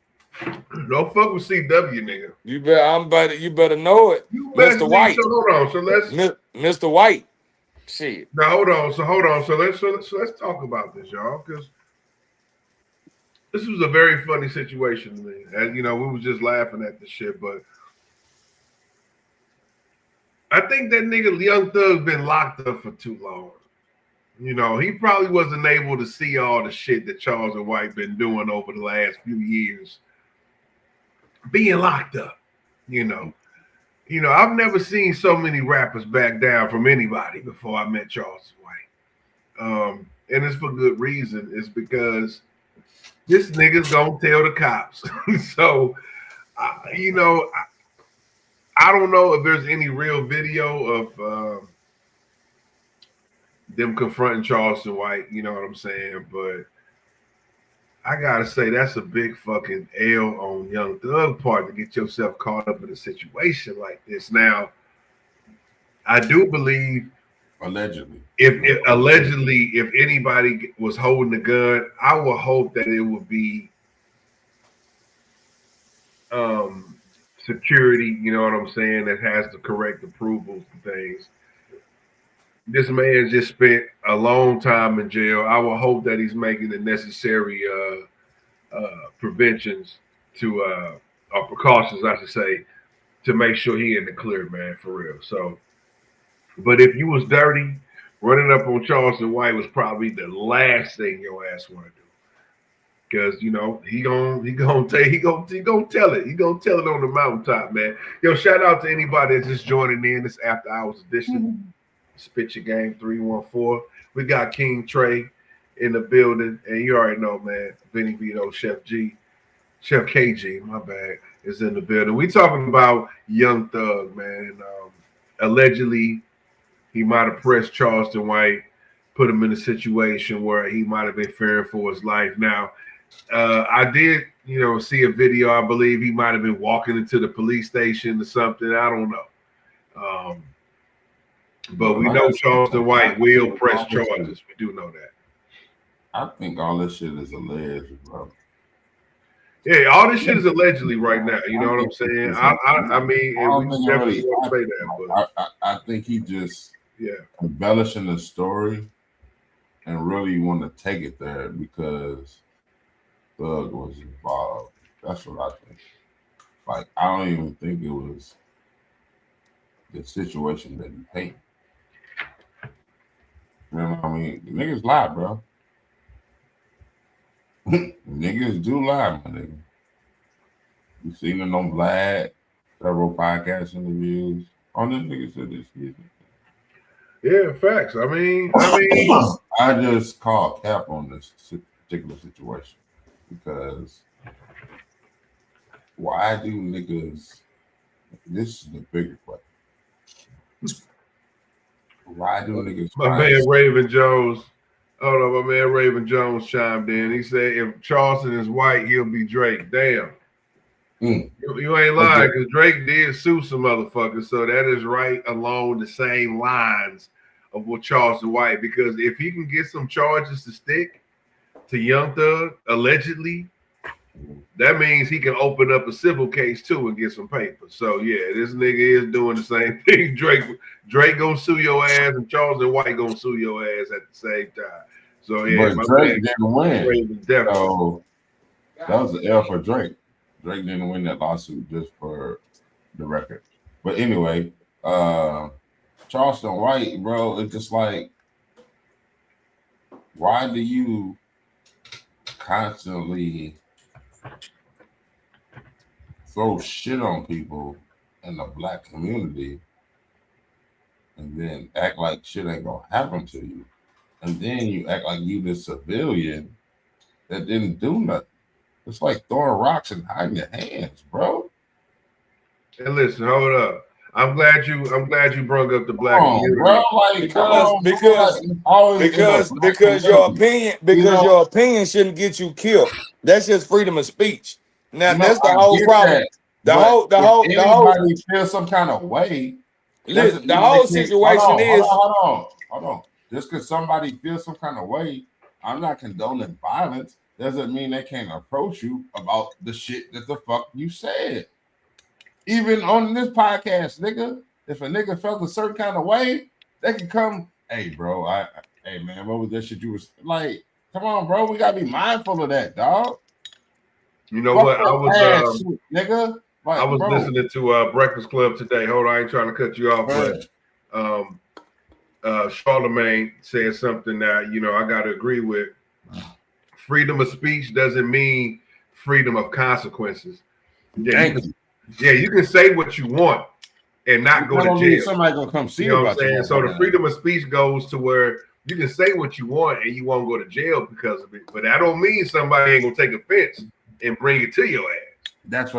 Don't fuck with CW, nigga. You better know it. Mr. White. So hold on. So let's Mr. White. Shit. Now hold on. So let's talk about this, y'all, because this was a very funny situation to me. And we was just laughing at this shit, but I think that nigga Young Thug been locked up for too long. He probably wasn't able to see all the shit that Charles and White been doing over the last few years. Being locked up, I've never seen so many rappers back down from anybody before I met Charles and White. And it's for good reason. It's because this nigga's gonna tell the cops. So, I don't know if there's any real video of them confronting Charleston White, you know what I'm saying? But I gotta say that's a big fucking L on Young Thug part to get yourself caught up in a situation like this. Now, I do believe allegedly, if anybody was holding the gun, I would hope that it would be security, you know what I'm saying, that has the correct approvals and things. This man just spent a long time in jail. I will hope that he's making the necessary preventions or precautions, I should say, to make sure he in the clear, man, for real. So, but if you was dirty, running up on Charleston White was probably the last thing your ass want to do. Because you know he gonna tell it. He gonna tell it on the mountaintop, man. Yo, shout out to anybody that's just joining in this after hours edition. Spit Your Game 314. We got King Trey in the building, and you already know, man. Vinny Vito Chef KG, my bad, is in the building. We talking about Young Thug, man. Allegedly, he might have pressed Charleston White, put him in a situation where he might have been fearing for his life. Now, I did, see a video. I believe he might have been walking into the police station or something. I don't know. But we know Charleston White will press charges. We do know that. I think all this shit is alleged, bro. Yeah, all this shit is allegedly right now. You know what I'm saying? I mean, and we definitely want to say that. But I think he just embellishing the story and really want to take it there because Thug was involved. That's what I think. Like, I don't even think it was the situation that he painted. You know what I mean? Niggas lie, bro. Niggas do lie, my nigga. You seen it on Vlad, several podcast interviews. On this nigga said this shit. Yeah, facts. I mean, I just call cap on this particular situation because why do niggas? This is the bigger question. Why do niggas? My man Raven Jones. Hold on, my man Raven Jones chimed in. He said, "If Charleston is white, he'll be Drake." Damn, you ain't lying because Drake did sue some motherfuckers, so that is right along the same lines of what Charleston White. Because if he can get some charges to stick to Young Thug allegedly, that means he can open up a civil case too and get some papers. So yeah, this nigga is doing the same thing. Drake gonna sue your ass, and Charleston White gonna sue your ass at the same time. So yeah, but Drake didn't win. So that was the L for Drake. Drake didn't win that lawsuit, just for the record. But anyway, Charleston White, bro, it's just like, why do you constantly throw shit on people in the black community and then act like shit ain't gonna happen to you? And then you act like you the civilian that didn't do nothing. It's like throwing rocks and hiding your hands, bro. And listen, hold up. I'm glad you brought up the black community, bro. Like, because your opinion shouldn't get you killed. That's just freedom of speech. Now that's the whole problem. The whole feel some kind of way. Listen, the whole situation is hold on. Just because somebody feels some kind of way, I'm not condoning violence. Doesn't mean they can't approach you about the shit that the fuck you said. Even on this podcast, nigga, if a nigga felt a certain kind of way, they can come, hey, bro, hey, man, what was that shit you was like? Come on, bro, we gotta be mindful of that, dog. You know what? I was, nigga. Like, I was listening to Breakfast Club today. Hold on, I ain't trying to cut you off, but Charlemagne said something that I got to agree with. Freedom of speech doesn't mean freedom of consequences. Yeah, you can say what you want and not go to jail. Somebody gonna come see you. Know what I'm saying? So the freedom of speech goes to where you can say what you want and you won't go to jail because of it. But that don't mean somebody ain't gonna take offense and bring it to your ass. That's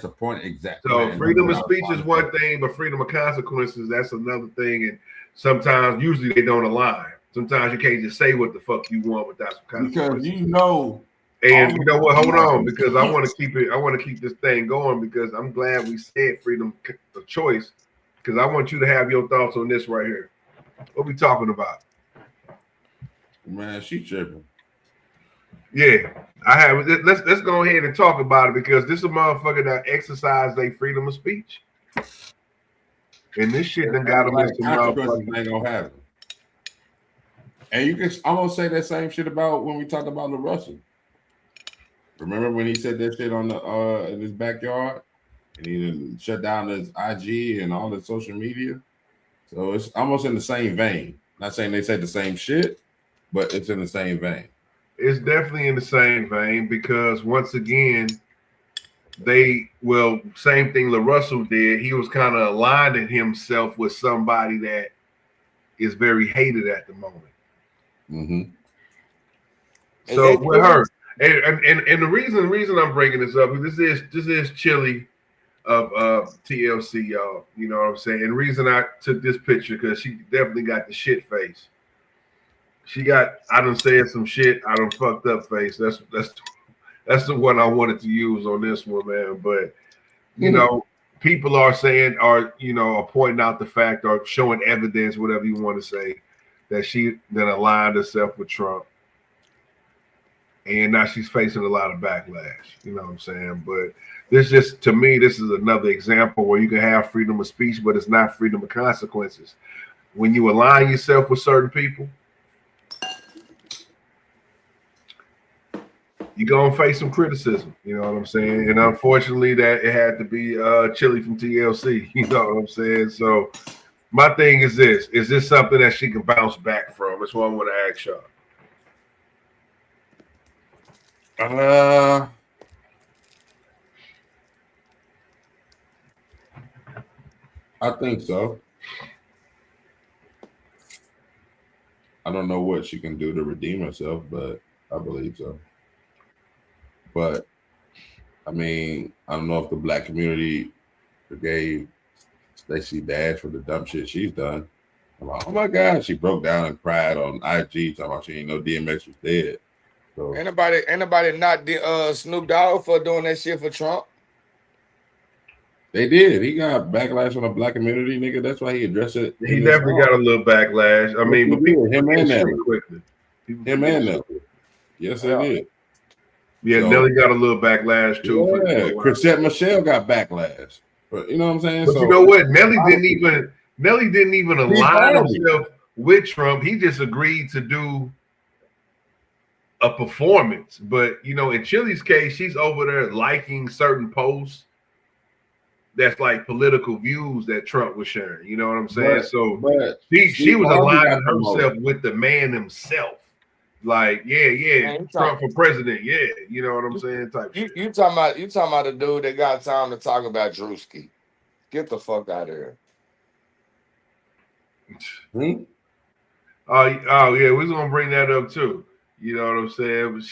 the point exactly. So freedom of speech is one thing, but freedom of consequences, that's another thing. And sometimes, usually they don't align. Sometimes you can't just say what the fuck you want without some consequences. Because and you know what? Hold on, because I want to keep it. I want to keep this thing going because I'm glad we said freedom of choice. Because I want you to have your thoughts on this right here. What we talking about? Man, she tripping. Yeah, I have. Let's go ahead and talk about it because this is a motherfucker that exercised their freedom of speech, and this shit done got them into motherfuckers. Ain't gonna happen. And you can almost say that same shit about when we talked about Lil Russell. Remember when he said that shit on the in his backyard, and he didn't shut down his IG and all the social media? So it's almost in the same vein. Not saying they said the same shit, but it's in the same vein. It's definitely in the same vein because once again, same thing LaRussell did. He was kind of aligning himself with somebody that is very hated at the moment. Mm-hmm. So with her, and the reason I'm bringing this up, this is Chili of TLC, y'all. You know what I'm saying? And the reason I took this picture because she definitely got the shit face. She got, I done said some shit, I done fucked up face. That's the one I wanted to use on this one, man. But you know, people are saying, are pointing out the fact or showing evidence, whatever you want to say, that she then aligned herself with Trump. And now she's facing a lot of backlash. You know what I'm saying? But to me, this is another example where you can have freedom of speech, but it's not freedom of consequences. When you align yourself with certain people, you're going to face some criticism. You know what I'm saying? And unfortunately, that it had to be Chili from TLC. You know what I'm saying? So my thing is this. Is this something that she can bounce back from? That's what I want to ask y'all. I think so. I don't know what she can do to redeem herself, but I believe so. But I mean, I don't know if the black community forgave Stacey Dash for the dumb shit she's done. I'm like, oh my God, she broke down and cried on IG talking about she didn't know DMX was dead. So Anybody not Snoop Dogg for doing that shit for Trump? they did. He got backlash on the black community, nigga. That's why he addressed it. He definitely got a little backlash. I mean, but people him and Nelly. quickly. Him and Nelly. Yes, they did. Yeah, so, Nelly got a little backlash too. Yeah, Chrisette Michelle got backlash. But you know what I'm saying? But so, you know what? Nelly didn't even align himself with Trump. He just agreed to do a performance. But you know, in Chili's case, she's over there liking certain posts that's like political views that Trump was sharing. You know what I'm saying? But she was aligning herself with the man himself. Like, yeah, Trump for president, yeah, you know what I'm saying? Type shit. You talking about the dude that got time to talk about Druski. Get the fuck out of here. Oh yeah, we're gonna bring that up too. You know what I'm saying?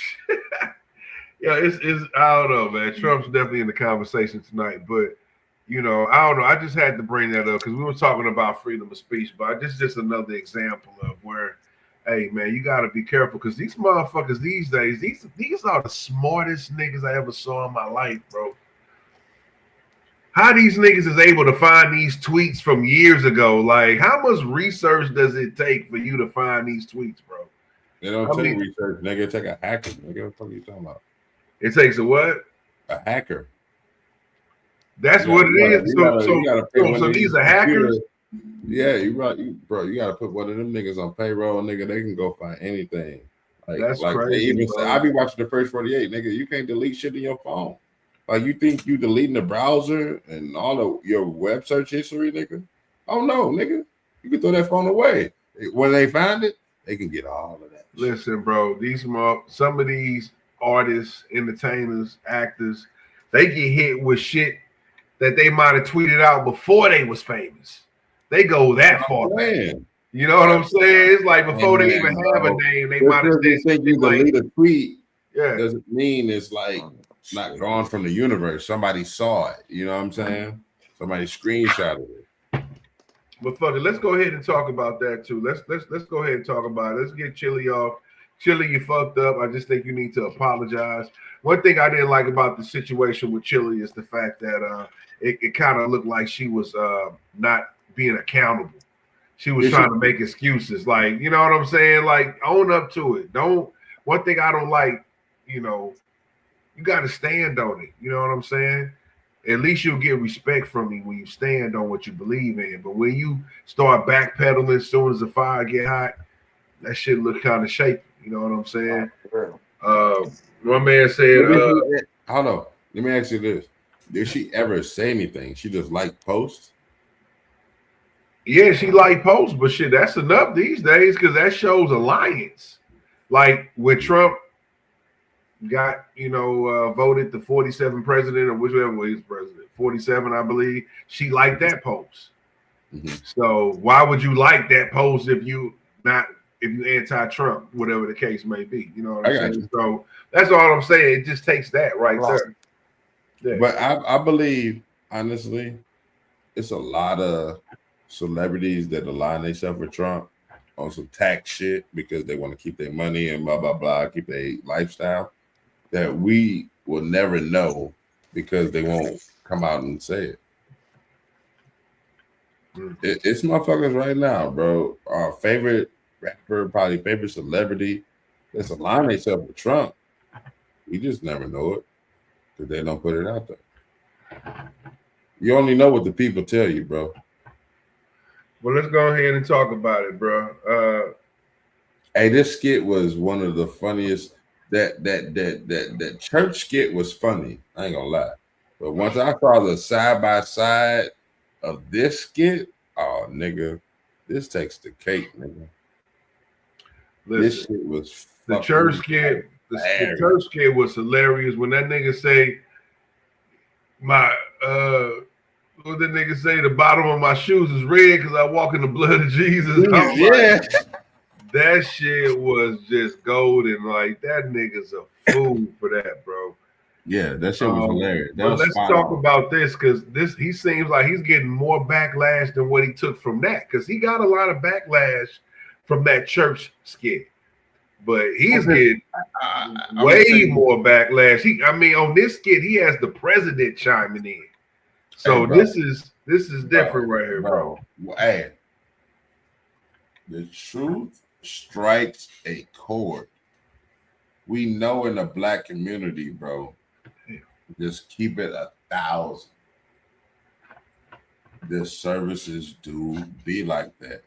Yeah, it's I don't know, man. Trump's definitely in the conversation tonight, but you know, I don't know. I just had to bring that up because we were talking about freedom of speech, but this is just another example of where, hey man, you got to be careful because these motherfuckers these days, these are the smartest niggas I ever saw in my life, bro. How these niggas is able to find these tweets from years ago? Like, how much research does it take for you to find these tweets, bro? They don't take research, nigga. It take a hacker. Nigga, what the fuck are you talking about? It takes a what? A hacker. That's what it is. So these are hackers. Yeah, you right, bro. You gotta put one of them niggas on payroll, nigga. They can go find anything. That's crazy. They even say, I be watching the first 48, nigga. You can't delete shit in your phone. Like you think you deleting the browser and all of your web search history, nigga? Oh no, nigga. You can throw that phone away. When they find it, they can get all of that. Listen, bro. Some of these artists, entertainers, actors, they get hit with shit that they might have tweeted out before they was famous. They go that far. You know what I'm saying? It's like before they even have a name, they might have said you delete a tweet. Yeah, doesn't mean it's like not gone from the universe. Somebody saw it. You know what I'm saying? Somebody screenshotted it. But fuck it, let's go ahead and talk about that too. Let's go ahead and talk about it. Let's get Chili off. Chili, you fucked up. I just think you need to apologize. One thing I didn't like about the situation with Chili is the fact that it kind of looked like she was not being accountable. She was trying to make excuses. Like, you know what I'm saying? Like, own up to it. One thing I don't like, you know, you got to stand on it. You know what I'm saying? At least you'll get respect from me when you stand on what you believe in. But when you start backpedaling as soon as the fire get hot, that shit look kind of shaky. You know what I'm saying? My man said, hold on. Let me ask you this. Did she ever say anything? She just liked posts? Yeah, she liked posts, but shit, that's enough these days because that shows alliance. Like when Trump got voted the 47th president or whichever way he's president, 47, I believe. She liked that post. Mm-hmm. So why would you like that post if you anti-Trump, whatever the case may be? You know what I'm saying? So that's all I'm saying. It just takes that right there. Yeah. But I believe, honestly, it's a lot of celebrities that align themselves with Trump on some tax shit because they want to keep their money and blah, blah, blah, keep their lifestyle that we will never know because they won't come out and say it. It's motherfuckers right now, bro. Our favorite rapper, probably favorite celebrity that's aligned themselves with Trump. We just never know it because they don't put it out there. You only know what the people tell you, bro. Well, let's go ahead and talk about it, bro. Hey, this skit was one of the funniest. That church skit was funny. I ain't gonna lie. But once I saw the side by side of this skit, oh nigga, this takes the cake, nigga. Listen, this shit was the church skit. The church skit was hilarious when that nigga say, what did nigga say? The bottom of my shoes is red because I walk in the blood of Jesus. Yeah. That shit was just golden. Like, that nigga's a fool for that, bro. Yeah, that shit was hilarious. But let's talk about this because he seems like he's getting more backlash than what he took from that because he got a lot of backlash from that church skit. But he's getting way more backlash. On this skit, he has the president chiming in. So hey, this is different right here, bro. Hey, the truth strikes a chord. We know in the black community, bro. Just keep it 1,000. The services do be like that.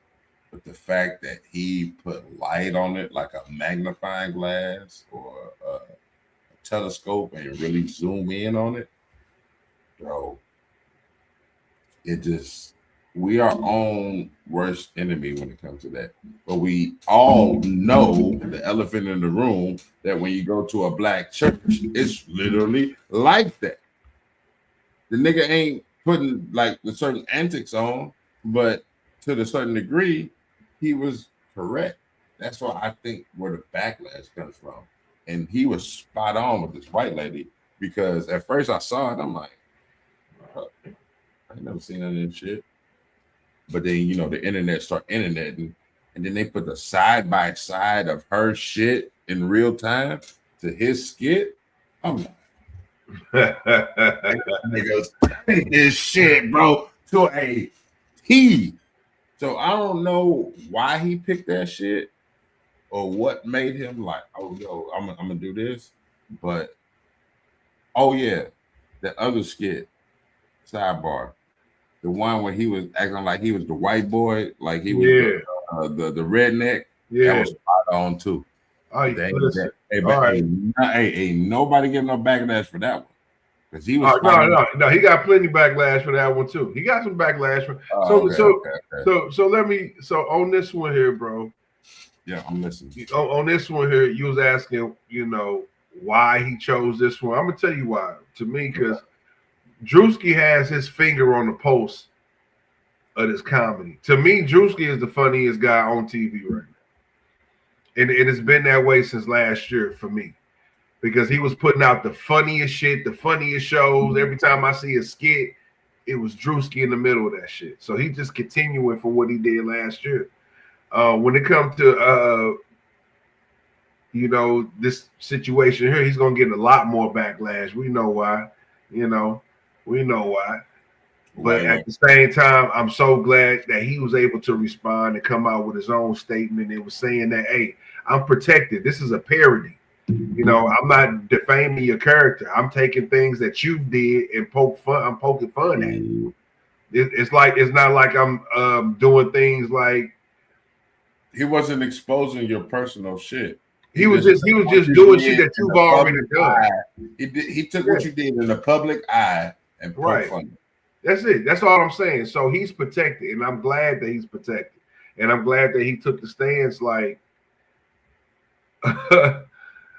But the fact that he put light on it like a magnifying glass or a telescope and really zoom in on it, bro, we are our own worst enemy when it comes to that. But we all know the elephant in the room that when you go to a black church, it's literally like that. The nigga ain't putting like the certain antics on, but to the certain degree, he was correct. That's why I think where the backlash comes from. And he was spot on with this white lady because at first I saw it, I'm like, I ain't never seen none of this shit. But then, the internet start interneting, and then they put the side by side of her shit in real time to his skit. I'm like, niggas take this shit, bro, to a T. So I don't know why he picked that shit or what made him like, oh, yo, I'm gonna do this. But, oh, yeah, the other skit, sidebar. The one where he was acting like he was the white boy, like he was the redneck. Yeah, that was spot on too. Oh, ain't nobody getting no backlash for that one because he was. No, he got plenty backlash for that one too. He got some backlash for. So let me. So on this one here, bro. Yeah, I'm listening. On this one here, you was asking, why he chose this one. I'm gonna tell you why. To me, because Druski has his finger on the pulse of this comedy. To me, Druski is the funniest guy on TV right now. And it's been that way since last year for me. Because he was putting out the funniest shit, the funniest shows. Every time I see a skit, it was Druski in the middle of that shit. So he's just continuing for what he did last year. When it comes to this situation here, he's gonna get a lot more backlash. We know why. We know why. But at the same time, I'm so glad that he was able to respond and come out with his own statement. It was saying that, hey, I'm protected. This is a parody. I'm not defaming your character. I'm taking things that you did and I'm poking fun at you. It's not like I'm doing things like. He wasn't exposing your personal shit. He was just doing shit that you've already done. He took what you did in the public eye and poked fun. That's it. That's all I'm saying. So he's protected, and I'm glad that he's protected, and I'm glad that he took the stance. Like,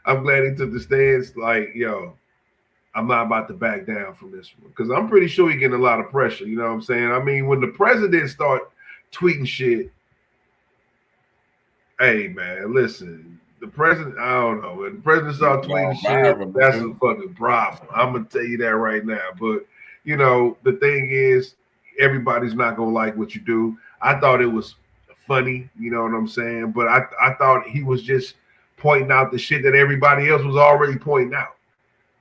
I'm glad he took the stance. Like, yo, I'm not about to back down from this one because I'm pretty sure he's getting a lot of pressure. You know what I'm saying? I mean, when the president start tweeting shit, hey man, listen, the president, I don't know. When the president start tweeting shit, that's a fucking problem. I'm gonna tell you that right now. But you know, the thing is, everybody's not gonna like what you do. I thought it was funny, you know what I'm saying? But I thought he was just pointing out the shit that everybody else was already pointing out.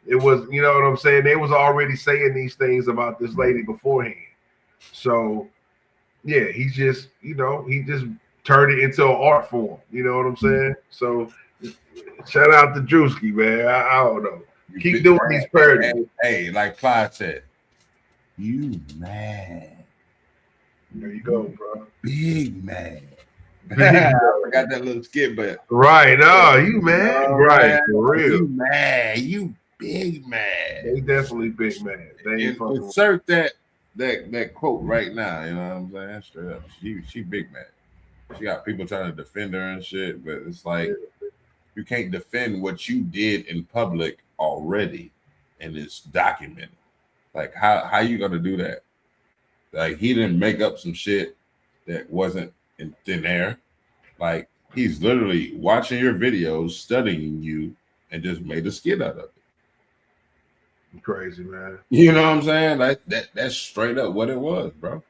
It was, you know what I'm saying? They was already saying these things about this lady beforehand. So yeah, he just, you know, he just turned it into an art form. You know what I'm saying? So shout out to Druski, man. I don't know. Keep doing these parodies. Hey, like Clyde said, you mad. There you go, bro. Big man. I forgot that little skit, but right. Oh, you mad? Right, man. For real. You mad. You big man. They definitely big man. They ain't fucking insert that quote right now. You know what I'm saying? Straight up. She big man. She got people trying to defend her and shit, but it's like you can't defend what you did in public already, and it's documented. Like how you gonna do that? Like he didn't make up some shit that wasn't in thin air. Like he's literally watching your videos, studying you, and just made a skit out of it. Crazy, man. You know what I'm saying? Like that's straight up what it was, bro.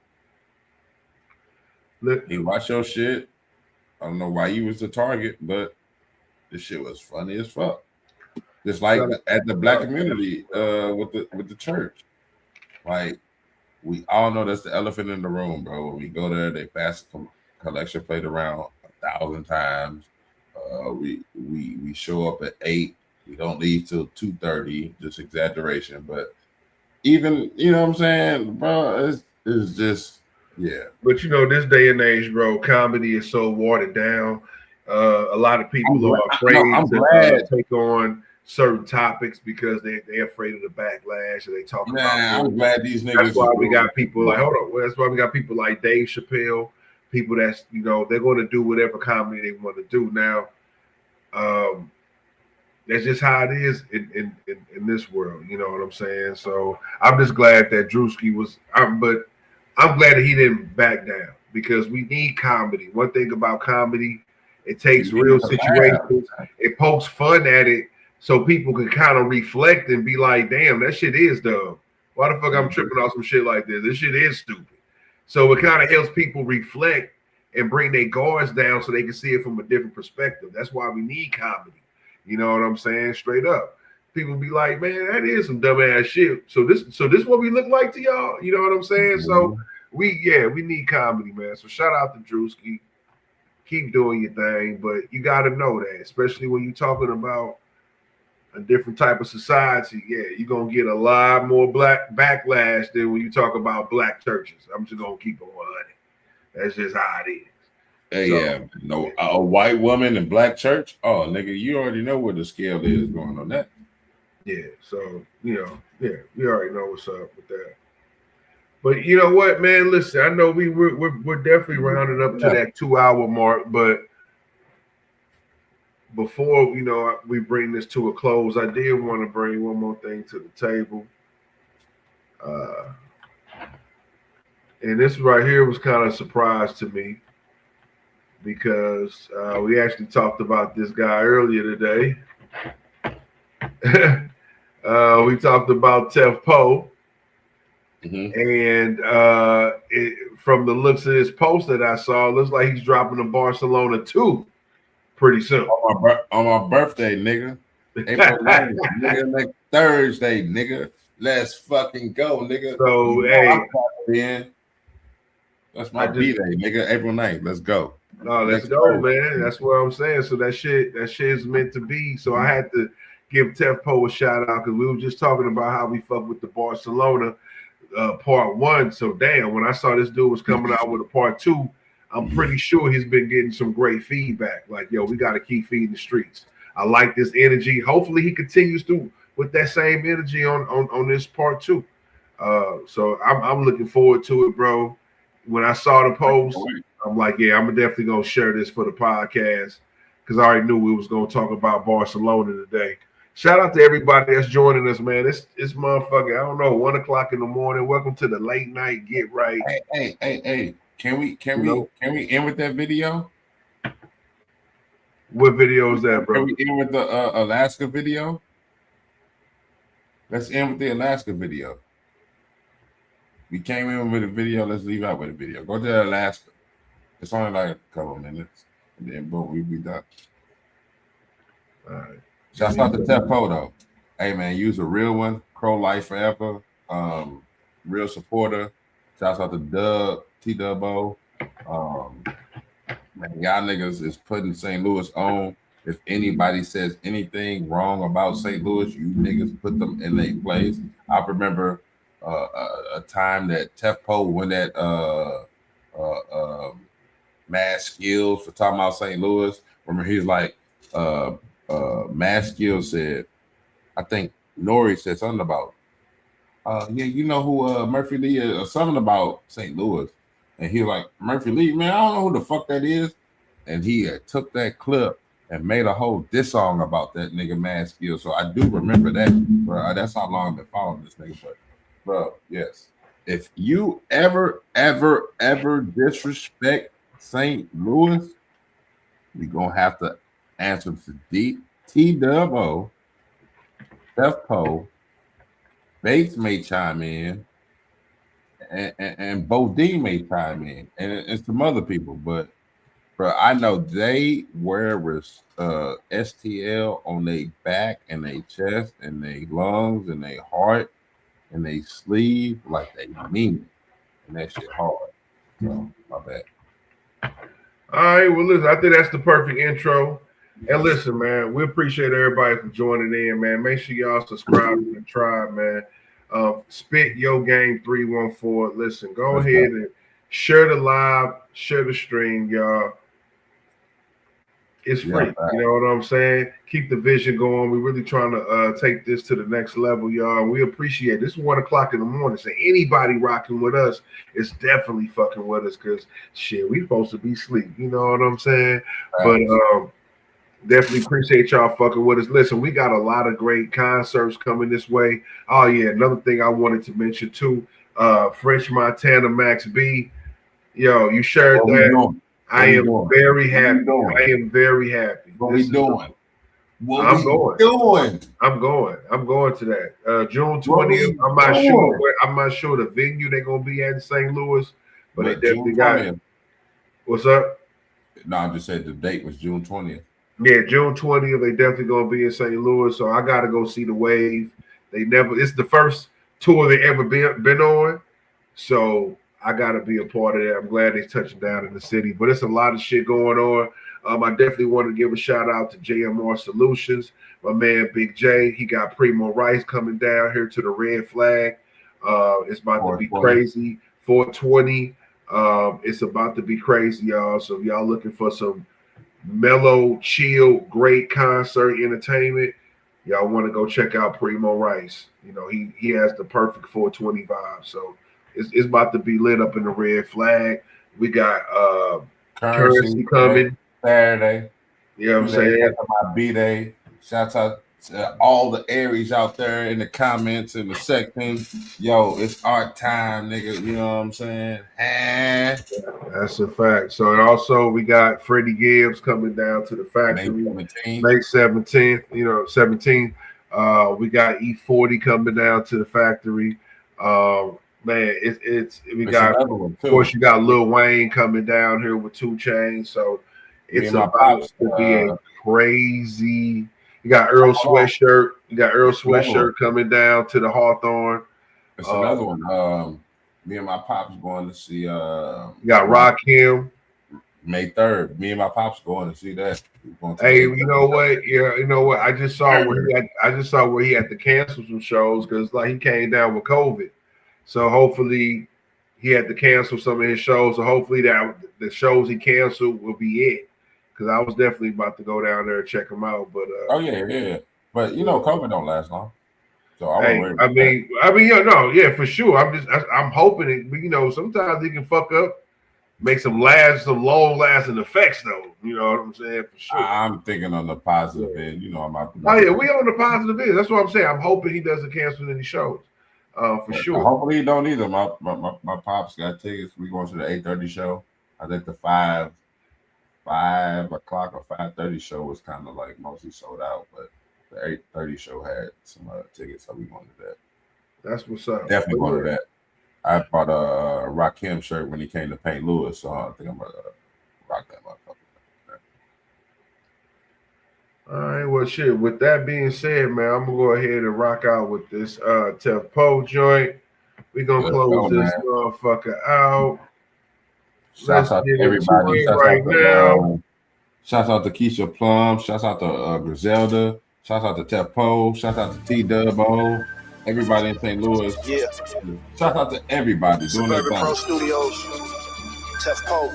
Look, he watched your shit. I don't know why you was the target, but this shit was funny as fuck. Just like at the black community with the church. Like we all know that's the elephant in the room, bro. When we go there, they pass the collection plate around 1,000 times. We show up at 8. We don't leave till 2:30. Just exaggeration, but even you know what I'm saying, bro. It's just yeah. But you know, this day and age, bro, comedy is so watered down. A lot of people are afraid to take on certain topics because they're afraid of the backlash and they talk about. I'm glad these niggas. That's why we got people like that's why we got people like Dave Chappelle, people that's they're going to do whatever comedy they want to do now. That's just how it is in this world. You know what I'm saying? So I'm just glad that Druski was. But I'm glad that he didn't back down because we need comedy. One thing about comedy, it takes real situations. It pokes fun at it. So people can kind of reflect and be like, damn, that shit is dumb. Why the fuck I'm tripping off some shit like this? This shit is stupid. So it kind of helps people reflect and bring their guards down so they can see it from a different perspective. That's why we need comedy. You know what I'm saying? Straight up. People be like, man, that is some dumbass shit. So this what we look like to y'all? You know what I'm saying? So we need comedy, man. So shout out to Druski. Keep doing your thing, but you got to know that, especially when you're talking about a different type of society, you're gonna get a lot more black backlash than when you talk about black churches. I'm just gonna keep it 100. That's just how it is. Hey, so, a white woman in black church. Oh, nigga, you already know where the scale is going on that. Yeah, so we already know what's up with that. But you know what, man? Listen, I know we're definitely rounding up to that 2-hour mark, but before we bring this to a close, I did want to bring one more thing to the table. And this right here was kind of a surprise to me because we actually talked about this guy earlier today. We talked about Tef Poe. And from the looks of this post that I saw, it looks like he's dropping to Barcelona 2 pretty soon. On my birthday, nigga. April 9th, nigga, next Thursday, nigga. Let's fucking go, nigga. So, that's my B-Day, nigga. April 9th. Let's go. No, let's go, man. That's what I'm saying. So that shit is meant to be. So I had to give Tef Poe a shout out because we were just talking about how we fuck with the Barcelona part 1. So damn, when I saw this dude was coming out with a part 2, I'm pretty sure he's been getting some great feedback. Like, yo, we got to keep feeding the streets. I like this energy. Hopefully he continues to with that same energy on this part 2. So I'm looking forward to it, bro. When I saw the post, I'm like, yeah, I'm definitely gonna share this for the podcast. because I already knew we was gonna talk about Barcelona today. Shout out to everybody that's joining us, man. It's motherfucking, I don't know, 1 o'clock in the morning. Welcome to the late night get right. Hey. Can we end with that video? What video is that, bro? Can we end with the Alaska video? Let's end with the Alaska video. We came in with a video. Let's leave out with a video. Go to Alaska. It's only like a couple minutes, and then boom, we be done. All right. Shouts out to Tefo though. Hey man, use a real one. Crow Life Forever. Real supporter. Shouts out to Dub, T-Dubbo. Man, y'all niggas is putting St. Louis on. If anybody says anything wrong about St. Louis, you niggas put them in their place. I remember a time that Tefo went at Mad Skills for talking about St. Louis. Remember, he's like, Mad Skills said, I think Nori said something about, yeah, you know who Murphy Lee is, or something about St. Louis. And he was like, Murphy Lee, man, I don't know who the fuck that is. And he took that clip and made a whole diss song about that nigga Mad Skills. So I do remember that, bro. That's how long I've been following this nigga. But, bro, yes. If you ever disrespect St. Louis, we gonna have to answer to T-Dubbo, Tefo, Bates may chime in, and Bo D may chime in, and some other people. But, bro, I know they wear STL on their back and their chest and their lungs and their heart and their sleeve like they mean it. And that shit hard. So, my bad. All right, well, listen, I think that's the perfect intro. And listen, man, we appreciate everybody for joining in, man. Make sure y'all subscribe to the tribe, man. Spit Yo Game 314. Listen, go ahead and share the live, share the stream, y'all. It's free. You know what I'm saying? Keep the vision going. We're really trying to take this to the next level, y'all. We appreciate it. This is 1 o'clock in the morning. So anybody rocking with us is definitely fucking with us because shit, we supposed to be asleep. You know what I'm saying? But definitely appreciate y'all fucking with us. Listen, we got a lot of great concerts coming this way. Oh yeah, another thing I wanted to mention too. French Montana Max B. Yo, you shared that. I am very happy. I am very happy. What we doing? I'm going to that. June 20th. I'm not sure the venue they're gonna be at in St. Louis, but they definitely got it. What's up? No, I just said the date was June 20th. Yeah, June 20th. They definitely gonna be in St. Louis, so I gotta go see the Wave. It's the first tour they ever been on, so I got to be a part of that. I'm glad they're touching down in the city, but it's a lot of shit going on. I definitely want to give a shout out to JMR Solutions, my man Big J. He got Primo Rice coming down here to the Red Flag. It's about to be crazy. 420. It's about to be crazy, y'all. So if y'all looking for some mellow, chill, great concert entertainment, y'all want to go check out Primo Rice. You know, he has the perfect 420 vibe. So it's about to be lit up in the Red Flag. We got Currency coming Saturday. You know what I'm saying? After my B-Day. Shouts out to all the Aries out there in the comments in the section. Yo, it's art time, nigga. You know what I'm saying? That's a fact. So and also we got Freddie Gibbs coming down to the factory May 17th. You know, 17th. We got E40 coming down to the factory. Man, we got, of course, you got Lil Wayne coming down here with 2 Chainz, so it's about to be a crazy. You got Earl Sweatshirt. You got Earl Sweatshirt coming down to the Hawthorne. It's another one. Me and my pops going to see. You got Rakim. May 3rd. Me and my pops going to see that. Hey, you know what? Yeah, you know what? I just saw where he had to cancel some shows because like he came down with COVID. So hopefully he had to cancel some of his shows. So hopefully that the shows he canceled will be it. Because I was definitely about to go down there and check him out. But yeah. But you know, COVID don't last long. So I mean, for sure. I'm hoping it. You know, sometimes he can fuck up. make some long-lasting effects, though. You know what I'm saying? For sure. I'm thinking on the positive end. You know, I'm out. Oh yeah, we on the positive end. That's what I'm saying. I'm hoping he doesn't cancel any shows. For sure. Hopefully he don't either. My pops got tickets. We going to the 8:30 show. I think the 5 o'clock or 5:30 show was kind of like mostly sold out, but the 8:30 show had some tickets, so we going to that. That's what's up. Definitely going to that. I bought a Rakim shirt when he came to St. Louis, so I think I'm gonna rock that motherfucker. All right, well, shit. With that being said, man, I'm gonna go ahead and rock out with this Tef Poe joint. We gonna close this motherfucker out. Shouts out to everybody. Shouts out to Keisha Plum. Shouts out to Griselda. Shouts out to Tef Poe. Shouts out to T-Dub-O. Everybody in St. Louis. Yeah. Shout out to everybody doing their Suburban thing. Pro Studios. Tef Poe.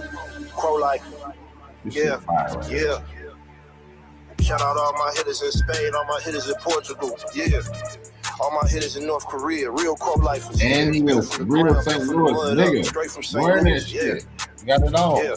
Crow Life. Yeah. Yeah. Shout out all my hitters in Spain, all my hitters in Portugal. Yeah. All my hitters in North Korea. Real Crow Life. And he was real St. Louis nigga. Straight from St. Wearing Louis. that shit. You got it all. Yeah.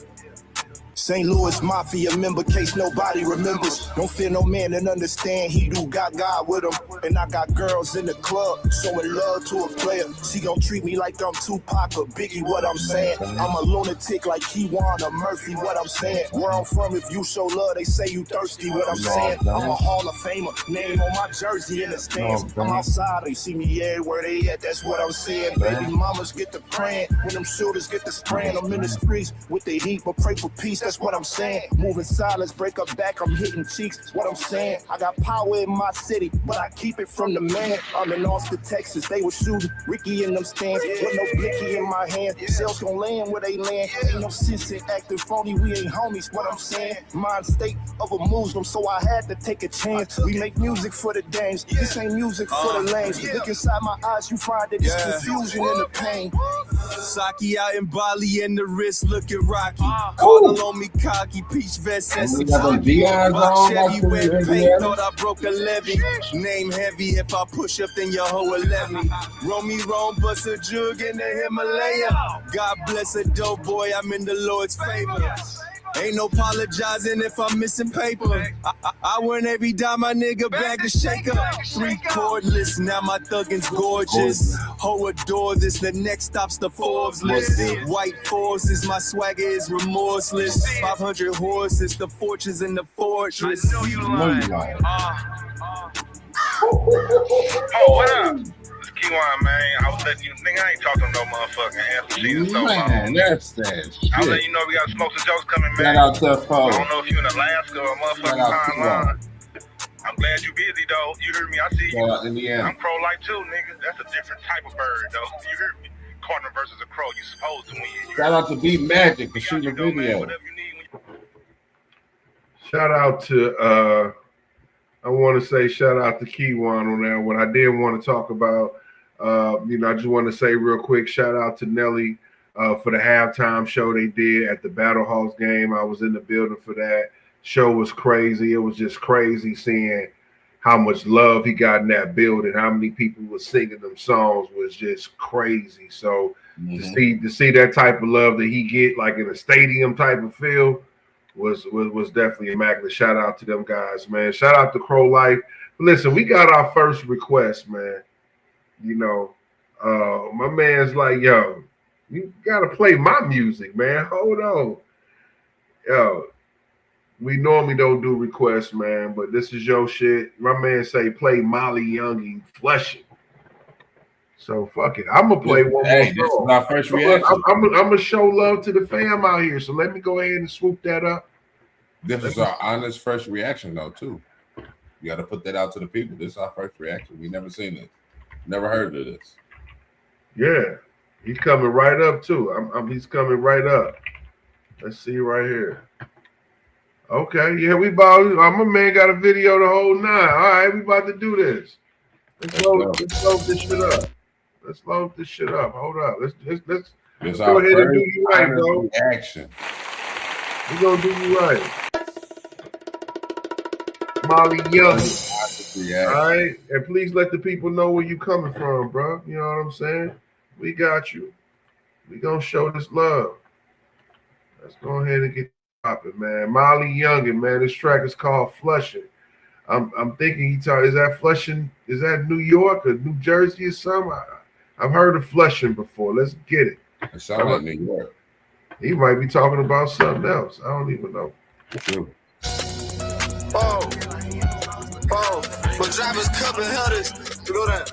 St. Louis Mafia member, case nobody remembers. Don't fear no man and understand he do got God with him. And I got girls in the club showing love to a player. She gon' treat me like I'm Tupac or Biggie, what I'm saying. I'm a lunatic like Keywan or Murphy, what I'm saying. Where I'm from, if you show love, they say you thirsty, what I'm saying. I'm a Hall of Famer, name on my jersey in the stands. I'm outside, they see me everywhere they at, that's what I'm saying. Baby mamas get the praying, when them shooters get the spraying. I'm in the streets with the heat, but pray for peace, that's what I'm saying. Moving silence, break up back, I'm hitting cheeks, that's what I'm saying. I got power in my city, but I keep it from the man. I'm in Austin, Texas, they was shooting Ricky in them stands, with no blicky in my hand. Shells gon' land where they land. Ain't no sense in acting phony, we ain't homies, what I'm saying. Mind state of a Muslim, so I had to take a chance. We make music for the dames, this ain't music for the lames. Look inside my eyes, you find that it's confusion and the pain. Saki out in Bali and the wrist looking rocky. Cardinal on me cocky, peach vest and some Chevy wet paint, thought I broke a levy. Name heavy, if I push up then your hoe will let me. Roll me wrong, bust a jug in the Himalaya. God bless a dope boy, I'm in the Lord's favor. Ain't no apologizing if I'm missing paper. I win every dime my nigga bag to shake up. 3 cordless, now my thuggin's gorgeous. Ho adore this, the next stop's the Forbes list. White forces, my swagger is remorseless. 500 horses, the fortunes in the fortress. I know you lying. Oh, what up? It's Keywan, man. I was letting you, nigga, I ain't talking no motherfucking answer sheet in so long. Man, that's that shit. I was letting you know we got smokes and jokes coming, man. Shout out Tef Poe. I don't know if you in Alaska or motherfucking timeline. I'm glad you busy, though. You heard me. I see you. Indiana. I'm crow like too, nigga. That's a different type of bird, though. You heard me. Cardinal versus a crow. You supposed to win. Shout out to B Magic for shooting a video. Shout out to I want to say shout out to Keywan on that one. I did want to talk about I just want to say real quick, shout out to Nelly for the halftime show they did at the Battle House game. I was in the building for that. Show was crazy. It was just crazy seeing how much love he got in that building. How many people were singing them songs was just crazy. So to see that type of love that he get like in a stadium type of feel was definitely immaculate. Shout out to them guys, man. Shout out to Crow Life. Listen, we got our first request, man. You know, my man's like, yo, you gotta play my music, man. Hold on. Yo, we normally don't do requests, man, but this is your shit. My man say play Molly Youngin Flushing. So fuck it. I'm gonna play one more This is song. our first reaction. I'm gonna show love to the fam out here. So let me go ahead and swoop that up. This is our honest first reaction, though, too. You got to put that out to the people. This is our first reaction. We never seen this. Never heard of this. Yeah, he's coming right up too. He's coming right up. Let's see right here. Okay, yeah, we about. My man got a video the whole 9. All right, we about to do this. Let's load this shit up. Let's load this shit up. Hold up. Let's go ahead and do you right, bro. Reaction. We gonna do you right. Molly Young. All right, and please let the people know where you coming from, bro. You know what I'm saying? We got you. We gonna show this love. Let's go ahead and get popping, man. Molly Youngin, man. This track is called Flushing. I'm thinking is that Flushing? Is that New York or New Jersey or something? I've heard of Flushing before. Let's get it. It sounds like New York. He might be talking about something else. I don't even know. True. Oh, but drop his cup and held his. Go down.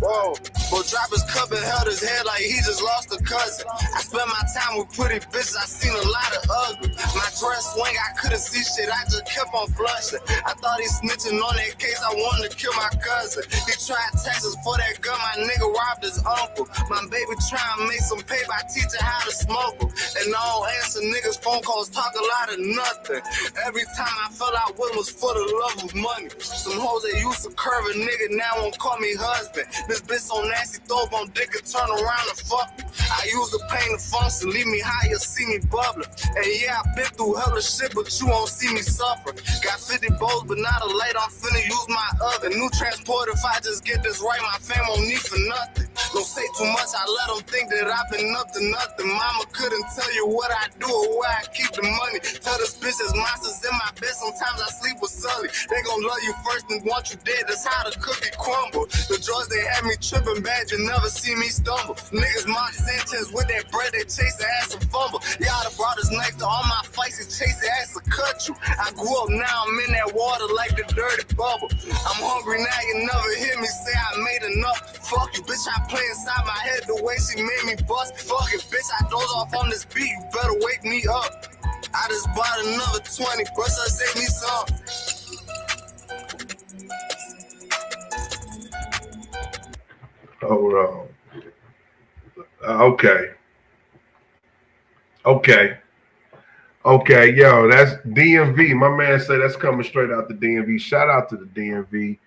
Whoa, but drop his cup and held his head like he just lost a cousin. I spent my time with pretty bitches, I seen a lot of ugly. My dress swing, I couldn't see shit, I just kept on flushing. I thought he snitching on that case, I wanted to kill my cousin. He tried Texas for that gun, my nigga robbed his uncle. My baby trying to make some pay by teaching how to smoke them. And I don't answer niggas' phone calls, talk a lot of nothing. Every time I fell out with was for the love of money. Some hoes that used to curve a nigga now won't call me husband. This bitch so nasty, throw up on dick and turn around and fuck me. I use the pain to function, leave me high, you'll see me bubbling. And yeah, I've been through hella shit, but you won't see me suffer. Got 50 bowls, but not a light, I'm finna use my oven. New transport, if I just get this right, my fam won't need for nothing. Don't say too much, I let them think that I've been up to nothing. Mama couldn't tell you what I do or where I keep the money. Tell this bitch there's monsters in my bed, sometimes I sleep with Sully. They gon' love you first and want you dead, that's how the cookie crumble. The drugs they had me tripping bad, you never see me stumble. Niggas mock Sanchez with that bread, they chase the ass and fumble. Y'all done brought his knife to all my fights and chase the ass to cut you. I grew up, now I'm in that water like the dirty bubble. I'm hungry now, you never hear me say I made enough. Fuck you, bitch, I play inside my head the way she made me bust. Fuck it, bitch, I doze off on this beat, you better wake me up. I just bought another 20, brush her, save me some. Hold on. Okay, yo, that's DMV. My man said that's coming straight out the DMV. Shout out to the DMV.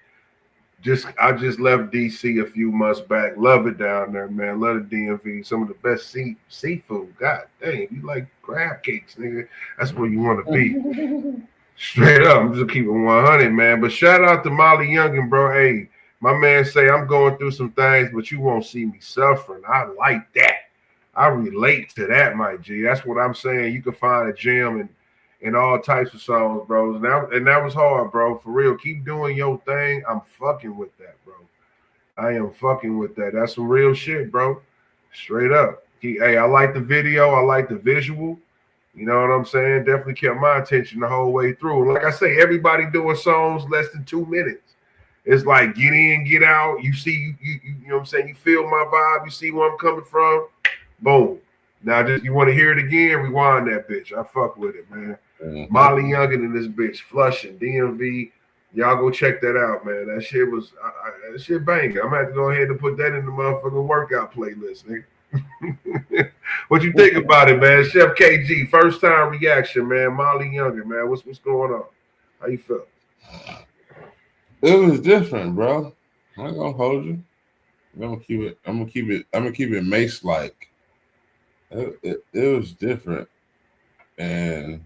I just left DC a few months back. Love it down there, man. Love the DMV. Some of the best seafood. God dang, you like crab cakes, nigga. That's where you want to be. Straight up. I'm just keeping 100, man. But shout out to Molly Youngin, bro. Hey, my man say I'm going through some things, but you won't see me suffering. I like that. I relate to that, my G. That's what I'm saying. You can find a gem and all types of songs, bro. And that was hard, bro. For real. Keep doing your thing. I'm fucking with that, bro. I am fucking with that. That's some real shit, bro. Straight up. Hey, I like the video. I like the visual. You know what I'm saying? Definitely kept my attention the whole way through. And like I say, everybody doing songs less than 2 minutes. It's like get in, get out. You see, you know what I'm saying? You feel my vibe. You see where I'm coming from. Boom. Now, just you want to hear it again? Rewind that bitch. I fuck with it, man. Mm-hmm. Molly Youngin and this bitch, Flushing, DMV. Y'all go check that out, man. That shit was that shit banging. I'm gonna have to go ahead and put that in the motherfucking workout playlist, nigga. What you think about it, man? Chef KG, first time reaction, man. Molly Youngin, man. What's going on? How you feel? It was different, bro. I'm not gonna hold you. I'm gonna keep it Mace like. It was different, and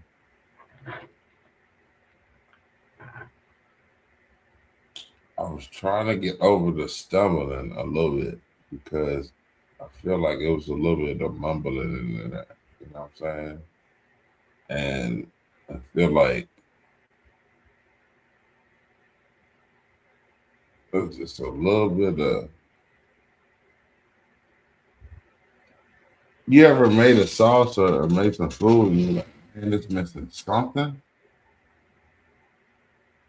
I was trying to get over the stumbling a little bit because I feel like it was a little bit of mumbling in that. You know what I'm saying? And I feel like it was just a little bit of. You ever made a sauce or made some food and you're like, man, it's missing something?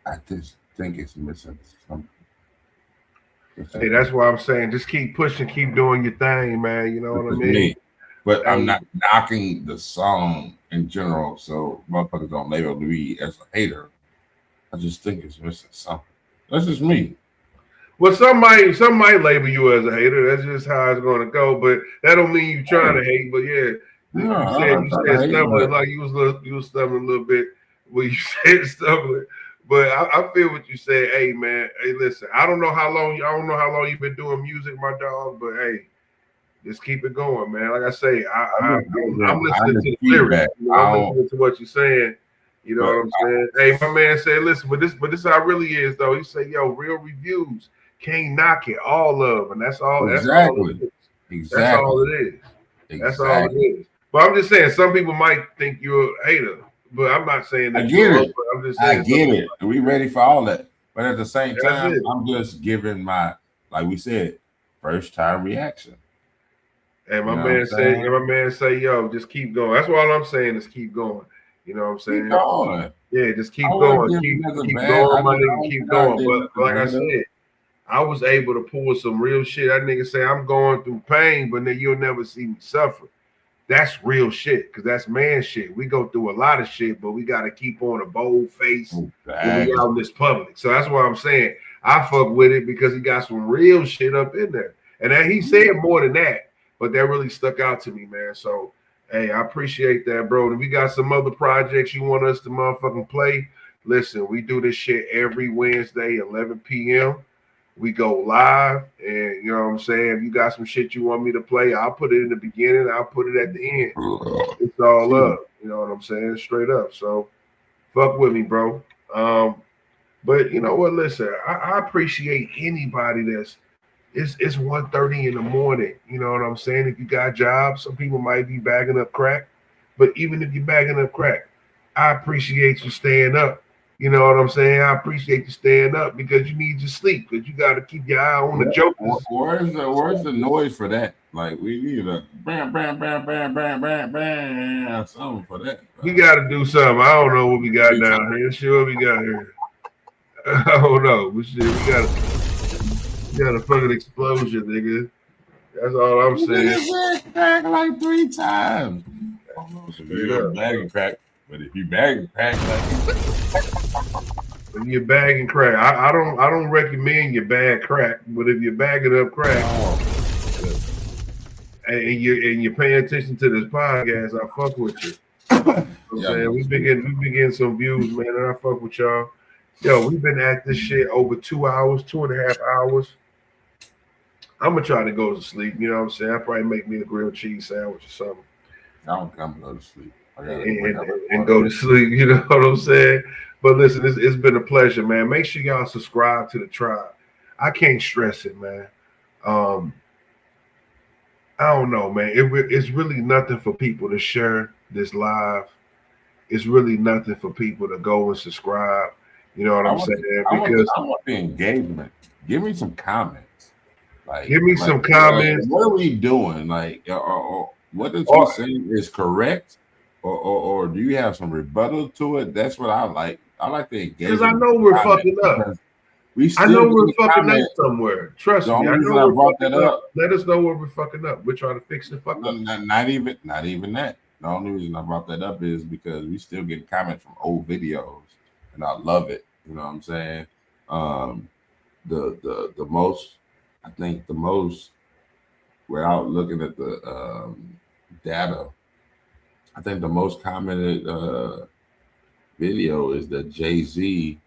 I just think it's missing something. Hey, that's why I'm saying just keep pushing, keep doing your thing, man. You know what I mean? But I'm not knocking the song in general, so motherfuckers don't label me as a hater. I just think it's missing something. That's just me. Well, some might label you as a hater. That's just how it's going to go. But that don't mean you trying to hate. But yeah, you said stumbling like you was stumbling a little bit when you said stumbling. But I feel what you said. Hey man, hey listen. I don't know how long you've been doing music, my dog. But hey, just keep it going, man. Like I say, I'm listening to the lyrics. I'm listening to what you're saying. You know what I'm saying? Hey, my man said, listen, but this how it really is though. He said, yo, real reviews. Can't knock it, all love, and that's all. Exactly. That's all it is. That's all it is. But I'm just saying, some people might think you're a hater, but I'm not saying that. I get it. I'm just saying I get it. We ready for all that. But at the same That's time, it. I'm just giving my, like we said, first time reaction. And my You know what I'm man saying? say, yo, just keep going. That's all I'm saying is keep going. You know what I'm saying? Keep going. Yeah, just keep I wouldn't going. give Keep nothing going, bad. I my don't nigga. Keep think I going. did But nothing like I negative. said, I was able to pull some real shit. That nigga say I'm going through pain, but then you'll never see me suffer. That's real shit, because that's man shit. We go through a lot of shit, but we got to keep on a bold face when we out in this public. So that's why I'm saying I fuck with it, because he got some real shit up in there. And then he said more than that, but that really stuck out to me, man. So, hey, I appreciate that, bro. And we got some other projects you want us to motherfucking play. Listen, we do this shit every Wednesday, 11 p.m. We go live, and you know what I'm saying? If you got some shit you want me to play, I'll put it in the beginning, I'll put it at the end. It's all up. You know what I'm saying? Straight up. So fuck with me, bro. But you know what? Listen, I appreciate anybody that's it's 1:30 in the morning. You know what I'm saying? If you got jobs, some people might be bagging up crack. But even if you're bagging up crack, I appreciate you staying up. You know what I'm saying? I appreciate you staying up, because you need your sleep, because you got to keep your eye on the jokers. Where's the noise for that? Like, we need a bam, bam, bam, bam, bam, bam, bam, something for that. We got to do something. I don't know what we got down here. Sure, we got here. I don't know. But shit, we got a fucking explosion, nigga. That's all I'm saying. Crack like 3 times. You're bagging crack, but if you bagging crack, like when you're bagging crack, I don't recommend you bag crack, but if you're bagging up crack, and you're paying attention to this podcast, I fuck with you. You know saying? We been getting some views, man, and I fuck with y'all. Yo, we've been at this shit over 2 hours, 2.5 hours. I'm gonna try to go to sleep. You know what I'm saying? I'll probably make me a grilled cheese sandwich or something. I don't come go to sleep. And go to sleep. You know what I'm saying? But listen, it's been a pleasure, man. Make sure y'all subscribe to the tribe. I can't stress it, man. I don't know, man. It's really nothing for people to share this live. It's really nothing for people to go and subscribe. You know what I'm saying? Because I want the engagement. Give me some comments. Like, give me some comments. What are we doing? Like, or what is we saying is correct, or do you have some rebuttal to it? That's what I like. I like the engagement. Because I know we're fucking up. I know we're fucking up somewhere. Trust me. I know we're fucking up. Let us know where we're fucking up. We're trying to fix the fuck up. Not even that. The only reason I brought that up is because we still get comments from old videos, and I love it. You know what I'm saying? The most, I think the most, without looking at the data, I think the most commented video is the Jay-Z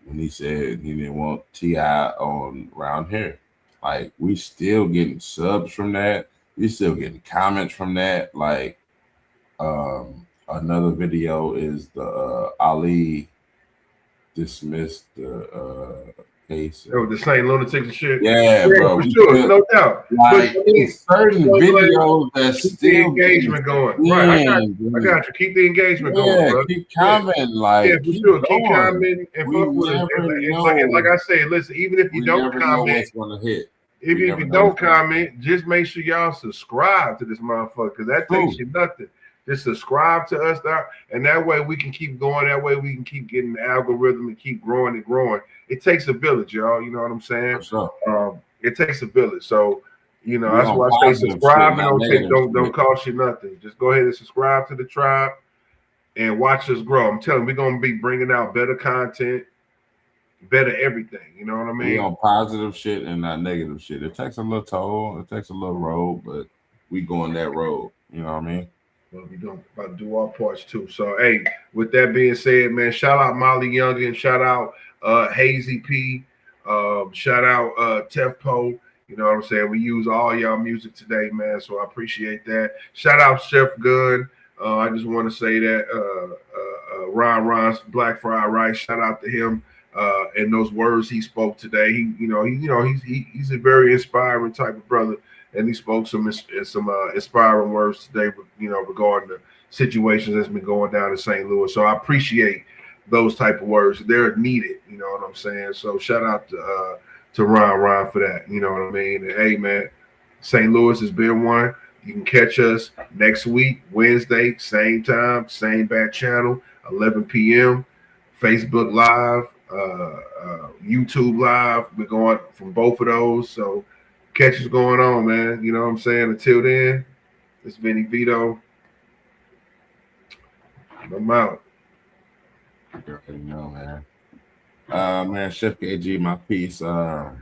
when he said he didn't want T.I. on around here. Like, we still getting subs from that. We still getting comments from that. Like, another video is the Ali dismissed the case. Oh, the Saint Lunatics and shit. Yeah, bro. For sure, no doubt. Like, but certain videos that keep still the engagement going. Right, I got you. Keep the engagement going, bro. Keep commenting, like, yeah, for sure. Keep commenting and fuck with it. And like I said, listen, even if you don't comment, even if you don't comment, just make sure y'all subscribe to this motherfucker, because that takes you nothing. Just subscribe to us there, and that way we can keep going. That way we can keep getting the algorithm and keep growing and growing. It takes a village, y'all. You know what I'm saying? Sure. It takes a village. So, you know, that's why I say subscribe and don't cost you nothing. Just go ahead and subscribe to the tribe and watch us grow. I'm telling you, we're gonna be bringing out better content, better everything. You know what I mean? We on positive shit and not negative shit. It takes a little toll. It takes a little road, but we going that road. You know what I mean? Well, we don't about to do our parts too. So, hey, with that being said, man, shout out Molly Youngin, shout out Hazy P, shout out Tefpo. You know what I'm saying? We use all y'all music today, man. So I appreciate that. Shout out Chef Gun. I just want to say that Ron's Black Fried Rice. Shout out to him and those words he spoke today. He's a very inspiring type of brother. and he spoke some inspiring words today, you know, regarding the situations that's been going down in St. Louis. So I appreciate those type of words. They're needed, you know what I'm saying? So shout out to Ron for that, you know what I mean? And hey, man, St. Louis has been one. You can catch us next week, Wednesday, same time, same back channel, 11 p.m., Facebook Live, YouTube Live. We're going from both of those. So catch what's going on, man. You know what I'm saying? Until then, it's Vinny Vito. I'm out. You know, man. Man, Chef KG, my piece.